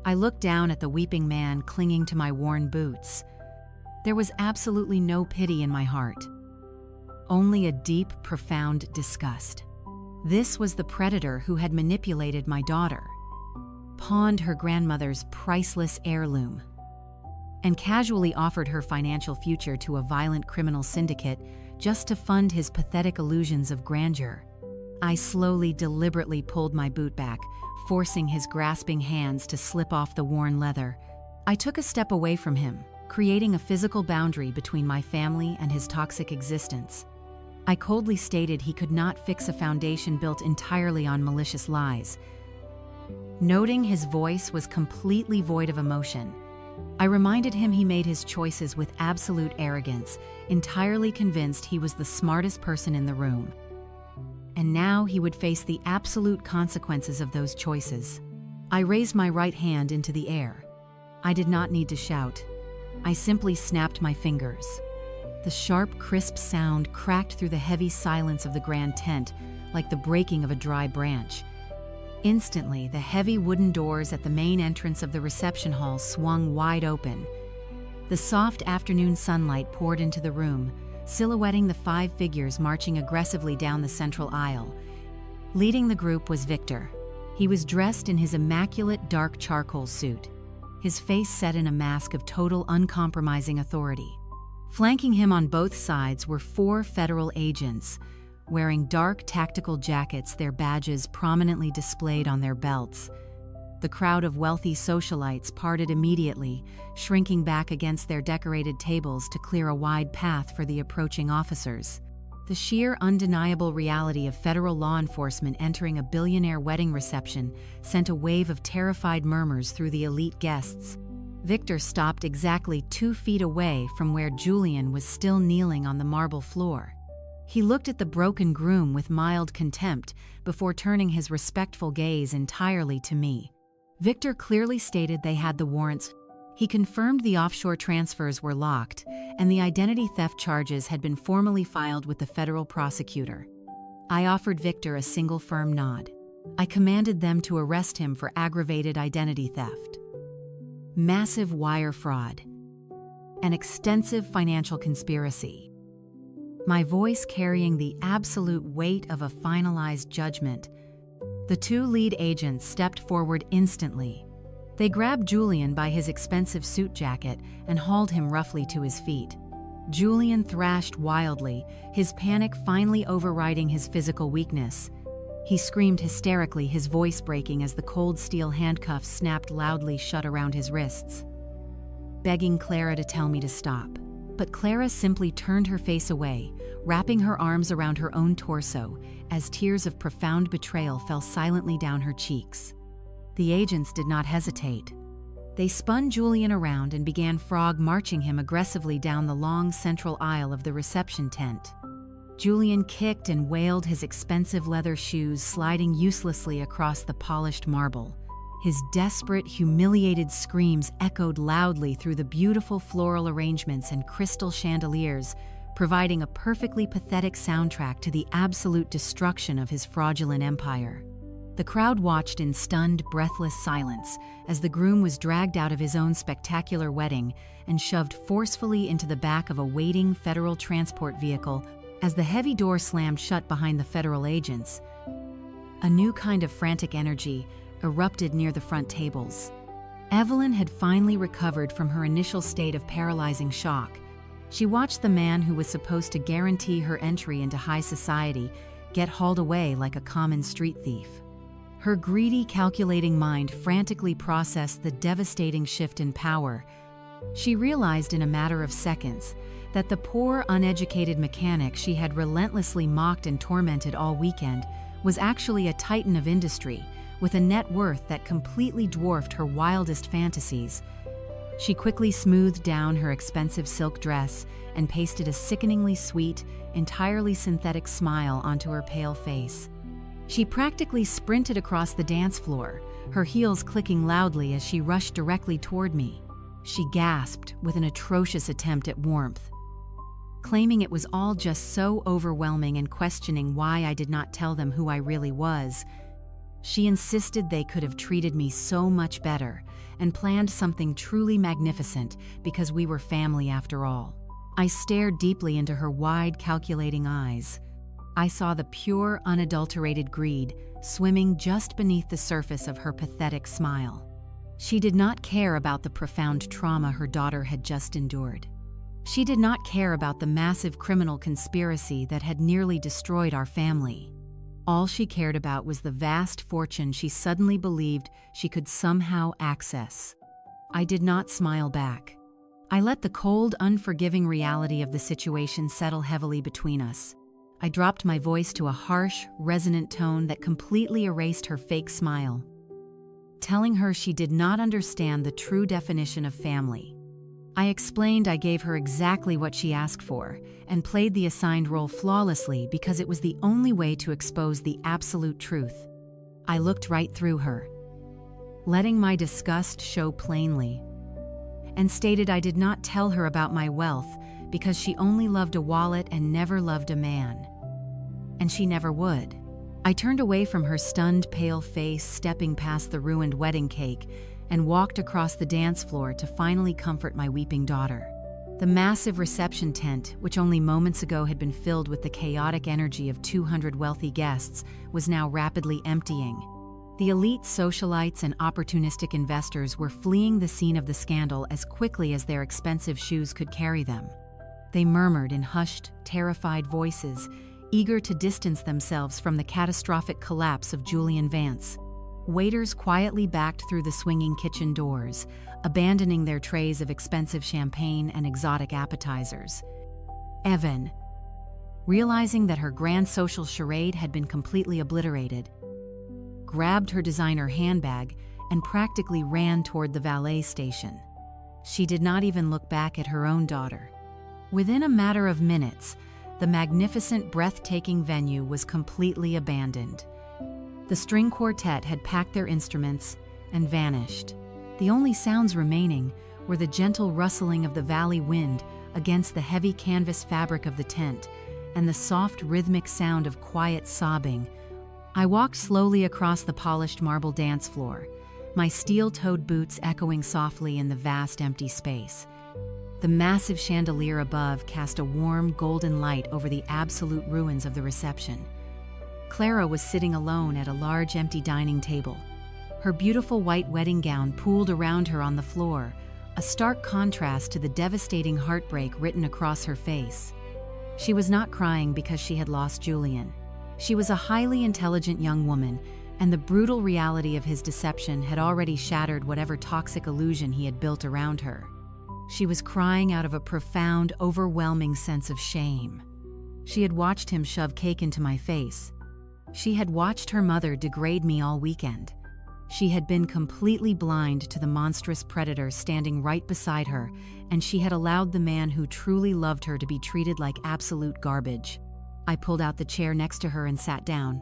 I looked down at the weeping man clinging to my worn boots. There was absolutely no pity in my heart, only a deep, profound disgust. This was the predator who had manipulated my daughter, pawned her grandmother's priceless heirloom, and casually offered her financial future to a violent criminal syndicate just to fund his pathetic illusions of grandeur. I slowly, deliberately pulled my boot back, forcing his grasping hands to slip off the worn leather. I took a step away from him, creating a physical boundary between my family and his toxic existence. I coldly stated he could not fix a foundation built entirely on malicious lies. Noting his voice was completely void of emotion, I reminded him he made his choices with absolute arrogance, entirely convinced he was the smartest person in the room. And now he would face the absolute consequences of those choices. I raised my right hand into the air. I did not need to shout. I simply snapped my fingers. The sharp, crisp sound cracked through the heavy silence of the grand tent, like the breaking of a dry branch. Instantly, the heavy wooden doors at the main entrance of the reception hall swung wide open. The soft afternoon sunlight poured into the room, silhouetting the 5 figures marching aggressively down the central aisle. Leading the group was Victor. He was dressed in his immaculate dark charcoal suit, his face set in a mask of total uncompromising authority. Flanking him on both sides were 4 federal agents, wearing dark tactical jackets, their badges prominently displayed on their belts. The crowd of wealthy socialites parted immediately, shrinking back against their decorated tables to clear a wide path for the approaching officers. The sheer undeniable reality of federal law enforcement entering a billionaire wedding reception sent a wave of terrified murmurs through the elite guests. Victor stopped exactly 2 feet away from where Julian was still kneeling on the marble floor. He looked at the broken groom with mild contempt before turning his respectful gaze entirely to me. Victor clearly stated they had the warrants. He confirmed the offshore transfers were locked, and the identity theft charges had been formally filed with the federal prosecutor. I offered Victor a single firm nod. I commanded them to arrest him for aggravated identity theft, massive wire fraud, and extensive financial conspiracy. My voice carrying the absolute weight of a finalized judgment. The 2 lead agents stepped forward instantly. They grabbed Julian by his expensive suit jacket and hauled him roughly to his feet. Julian thrashed wildly, his panic finally overriding his physical weakness. He screamed hysterically, his voice breaking as the cold steel handcuffs snapped loudly shut around his wrists, begging Clara to tell me to stop. But Clara simply turned her face away, wrapping her arms around her own torso as tears of profound betrayal fell silently down her cheeks. The agents did not hesitate. They spun Julian around and began frog marching him aggressively down the long central aisle of the reception tent. Julian kicked and wailed, his expensive leather shoes sliding uselessly across the polished marble. His desperate, humiliated screams echoed loudly through the beautiful floral arrangements and crystal chandeliers, providing a perfectly pathetic soundtrack to the absolute destruction of his fraudulent empire. The crowd watched in stunned, breathless silence as the groom was dragged out of his own spectacular wedding and shoved forcefully into the back of a waiting federal transport vehicle. As the heavy door slammed shut behind the federal agents, a new kind of frantic energy erupted near the front tables. Evelyn had finally recovered from her initial state of paralyzing shock. She watched the man who was supposed to guarantee her entry into high society get hauled away like a common street thief. Her greedy, calculating mind frantically processed the devastating shift in power. She realized in a matter of seconds that the poor, uneducated mechanic she had relentlessly mocked and tormented all weekend was actually a titan of industry, with a net worth that completely dwarfed her wildest fantasies. She quickly smoothed down her expensive silk dress and pasted a sickeningly sweet, entirely synthetic smile onto her pale face. She practically sprinted across the dance floor, her heels clicking loudly as she rushed directly toward me. She gasped with an atrocious attempt at warmth, claiming it was all just so overwhelming and questioning why I did not tell them who I really was. She insisted they could have treated me so much better and planned something truly magnificent because we were family after all. I stared deeply into her wide, calculating eyes. I saw the pure, unadulterated greed swimming just beneath the surface of her pathetic smile. She did not care about the profound trauma her daughter had just endured. She did not care about the massive criminal conspiracy that had nearly destroyed our family. All she cared about was the vast fortune she suddenly believed she could somehow access. I did not smile back. I let the cold, unforgiving reality of the situation settle heavily between us. I dropped my voice to a harsh, resonant tone that completely erased her fake smile, telling her she did not understand the true definition of family. I explained I gave her exactly what she asked for and played the assigned role flawlessly because it was the only way to expose the absolute truth. I looked right through her, letting my disgust show plainly, and stated I did not tell her about my wealth because she only loved a wallet and never loved a man. And she never would. I turned away from her stunned, pale face, stepping past the ruined wedding cake, and walked across the dance floor to finally comfort my weeping daughter. The massive reception tent, which only moments ago had been filled with the chaotic energy of 200 wealthy guests, was now rapidly emptying. The elite socialites and opportunistic investors were fleeing the scene of the scandal as quickly as their expensive shoes could carry them. They murmured in hushed, terrified voices, eager to distance themselves from the catastrophic collapse of Julian Vance. Waiters quietly backed through the swinging kitchen doors, abandoning their trays of expensive champagne and exotic appetizers. Evan, realizing that her grand social charade had been completely obliterated, grabbed her designer handbag and practically ran toward the valet station. She did not even look back at her own daughter. Within a matter of minutes, the magnificent, breathtaking venue was completely abandoned. The string quartet had packed their instruments and vanished. The only sounds remaining were the gentle rustling of the valley wind against the heavy canvas fabric of the tent and the soft, rhythmic sound of quiet sobbing. I walked slowly across the polished marble dance floor, my steel-toed boots echoing softly in the vast empty space. The massive chandelier above cast a warm, golden light over the absolute ruins of the reception. Clara was sitting alone at a large empty dining table. Her beautiful white wedding gown pooled around her on the floor, a stark contrast to the devastating heartbreak written across her face. She was not crying because she had lost Julian. She was a highly intelligent young woman, and the brutal reality of his deception had already shattered whatever toxic illusion he had built around her. She was crying out of a profound, overwhelming sense of shame. She had watched him shove cake into my face. She had watched her mother degrade me all weekend. She had been completely blind to the monstrous predator standing right beside her, and she had allowed the man who truly loved her to be treated like absolute garbage. I pulled out the chair next to her and sat down.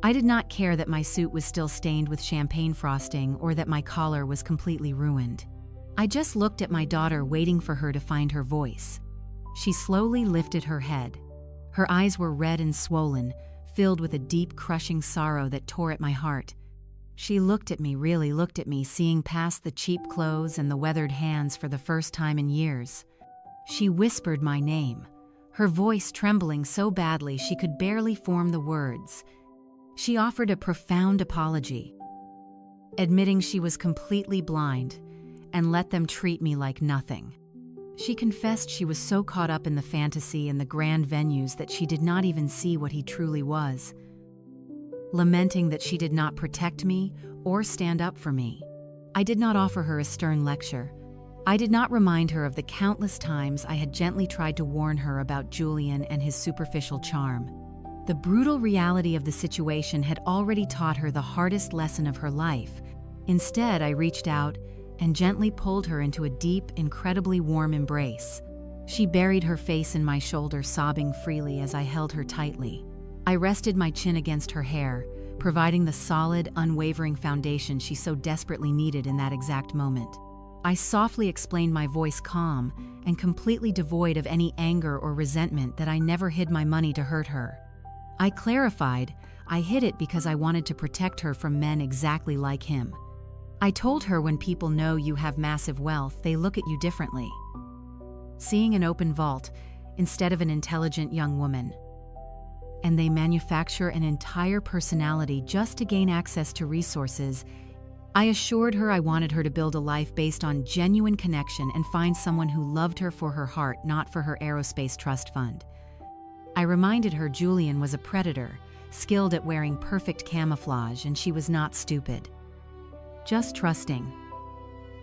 I did not care that my suit was still stained with champagne frosting or that my collar was completely ruined. I just looked at my daughter, waiting for her to find her voice. She slowly lifted her head. Her eyes were red and swollen, filled with a deep, crushing sorrow that tore at my heart. She looked at me, really looked at me, seeing past the cheap clothes and the weathered hands for the first time in years. She whispered my name, her voice trembling so badly she could barely form the words. She offered a profound apology, admitting she was completely blind, and let them treat me like nothing. She confessed she was so caught up in the fantasy and the grand venues that she did not even see what he truly was, lamenting that she did not protect me or stand up for me. I did not offer her a stern lecture. I did not remind her of the countless times I had gently tried to warn her about Julian and his superficial charm. The brutal reality of the situation had already taught her the hardest lesson of her life. Instead, I reached out and gently pulled her into a deep, incredibly warm embrace. She buried her face in my shoulder, sobbing freely as I held her tightly. I rested my chin against her hair, providing the solid, unwavering foundation she so desperately needed in that exact moment. I softly explained, my voice calm and completely devoid of any anger or resentment, that I never hid my money to hurt her. I clarified, I hid it because I wanted to protect her from men exactly like him. I told her, when people know you have massive wealth, they look at you differently, seeing an open vault instead of an intelligent young woman. And they manufacture an entire personality just to gain access to resources. I assured her I wanted her to build a life based on genuine connection and find someone who loved her for her heart, not for her aerospace trust fund. I reminded her Julian was a predator, skilled at wearing perfect camouflage, and she was not stupid, just trusting.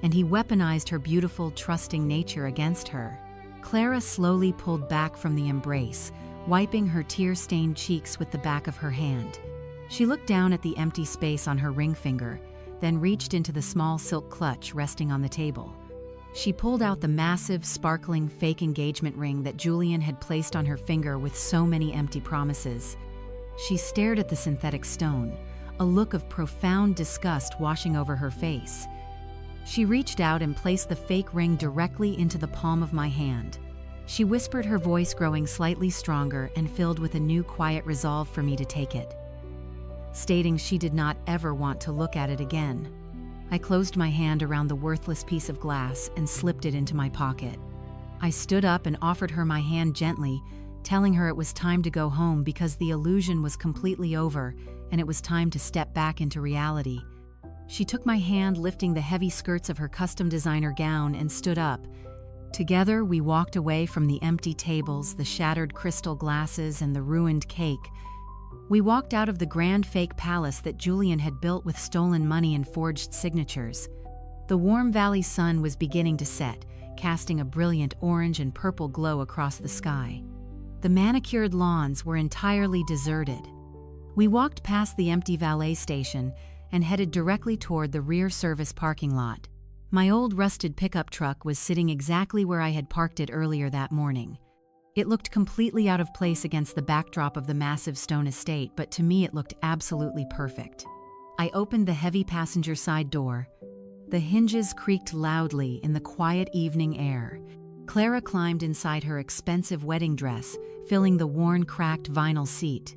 And he weaponized her beautiful, trusting nature against her. Clara slowly pulled back from the embrace, wiping her tear-stained cheeks with the back of her hand. She looked down at the empty space on her ring finger, then reached into the small silk clutch resting on the table. She pulled out the massive, sparkling fake engagement ring that Julian had placed on her finger with so many empty promises. She stared at the synthetic stone, a look of profound disgust washing over her face. She reached out and placed the fake ring directly into the palm of my hand. She whispered, her voice growing slightly stronger and filled with a new quiet resolve for me to take it, stating she did not ever want to look at it again. I closed my hand around the worthless piece of glass and slipped it into my pocket. I stood up and offered her my hand gently, telling her it was time to go home because the illusion was completely over and it was time to step back into reality. She took my hand, lifting the heavy skirts of her custom designer gown, and stood up. Together, we walked away from the empty tables, the shattered crystal glasses, and the ruined cake. We walked out of the grand fake palace that Julian had built with stolen money and forged signatures. The warm valley sun was beginning to set, casting a brilliant orange and purple glow across the sky. The manicured lawns were entirely deserted. We walked past the empty valet station and headed directly toward the rear service parking lot. My old rusted pickup truck was sitting exactly where I had parked it earlier that morning. It looked completely out of place against the backdrop of the massive stone estate, but to me it looked absolutely perfect. I opened the heavy passenger side door. The hinges creaked loudly in the quiet evening air. Clara climbed inside her expensive wedding dress, filling the worn, cracked vinyl seat.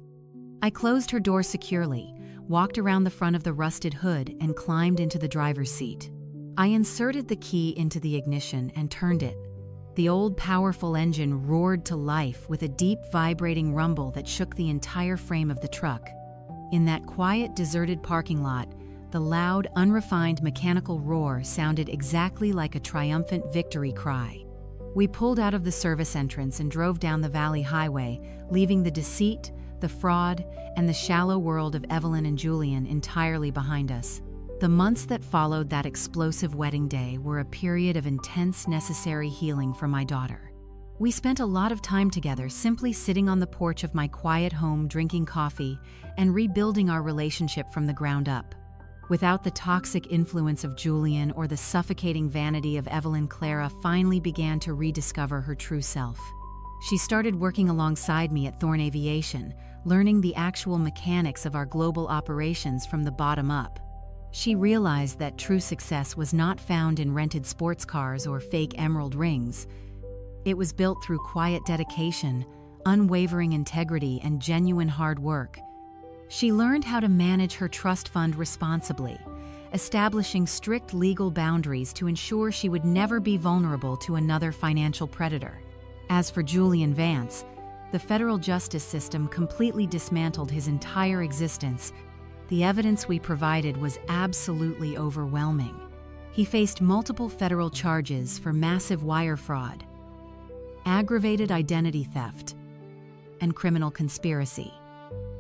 I closed her door securely, walked around the front of the rusted hood, and climbed into the driver's seat. I inserted the key into the ignition and turned it. The old, powerful engine roared to life with a deep, vibrating rumble that shook the entire frame of the truck. In that quiet, deserted parking lot, the loud, unrefined mechanical roar sounded exactly like a triumphant victory cry. We pulled out of the service entrance and drove down the valley highway, leaving the deceit, the fraud, and the shallow world of Evelyn and Julian entirely behind us. The months that followed that explosive wedding day were a period of intense, necessary healing for my daughter. We spent a lot of time together, simply sitting on the porch of my quiet home, drinking coffee, and rebuilding our relationship from the ground up. Without the toxic influence of Julian or the suffocating vanity of Evelyn, Clara finally began to rediscover her true self. She started working alongside me at Thorn Aviation, learning the actual mechanics of our global operations from the bottom up. She realized that true success was not found in rented sports cars or fake emerald rings. It was built through quiet dedication, unwavering integrity, and genuine hard work. She learned how to manage her trust fund responsibly, establishing strict legal boundaries to ensure she would never be vulnerable to another financial predator. As for Julian Vance, the federal justice system completely dismantled his entire existence. The evidence we provided was absolutely overwhelming. He faced multiple federal charges for massive wire fraud, aggravated identity theft, and criminal conspiracy.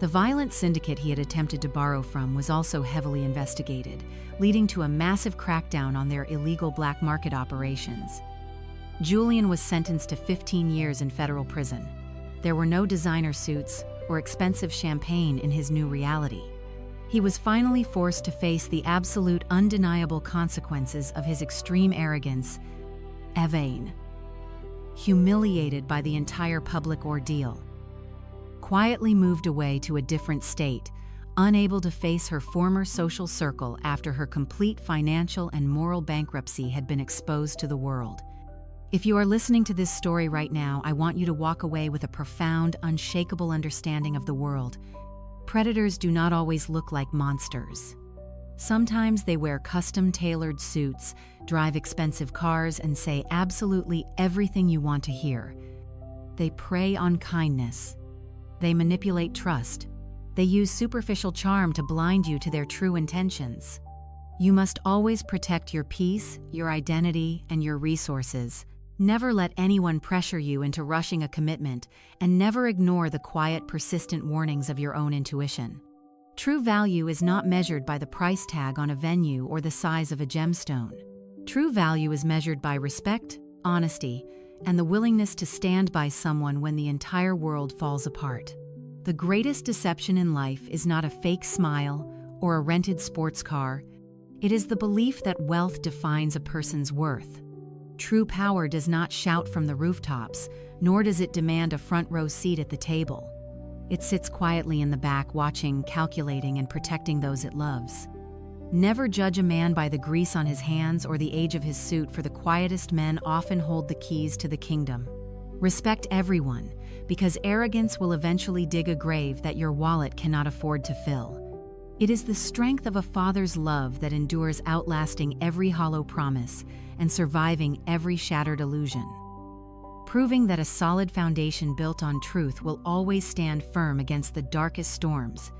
The violent syndicate he had attempted to borrow from was also heavily investigated, leading to a massive crackdown on their illegal black market operations. Julian was sentenced to 15 years in federal prison. There were no designer suits or expensive champagne in his new reality. He was finally forced to face the absolute, undeniable consequences of his extreme arrogance. Evain, humiliated by the entire public ordeal, quietly moved away to a different state, unable to face her former social circle after her complete financial and moral bankruptcy had been exposed to the world. If you are listening to this story right now, I want you to walk away with a profound, unshakable understanding of the world. Predators do not always look like monsters. Sometimes they wear custom-tailored suits, drive expensive cars, and say absolutely everything you want to hear. They prey on kindness. They manipulate trust. They use superficial charm to blind you to their true intentions. You must always protect your peace, your identity, and your resources. Never let anyone pressure you into rushing a commitment, and never ignore the quiet, persistent warnings of your own intuition. True value is not measured by the price tag on a venue or the size of a gemstone. True value is measured by respect, honesty, and the willingness to stand by someone when the entire world falls apart. The greatest deception in life is not a fake smile or a rented sports car. It is the belief that wealth defines a person's worth. True power does not shout from the rooftops, nor does it demand a front row seat at the table. It sits quietly in the back, watching, calculating, and protecting those it loves. Never judge a man by the grease on his hands or the age of his suit, for the quietest men often hold the keys to the kingdom. Respect everyone, because arrogance will eventually dig a grave that your wallet cannot afford to fill. It is the strength of a father's love that endures, outlasting every hollow promise and surviving every shattered illusion, proving that a solid foundation built on truth will always stand firm against the darkest storms.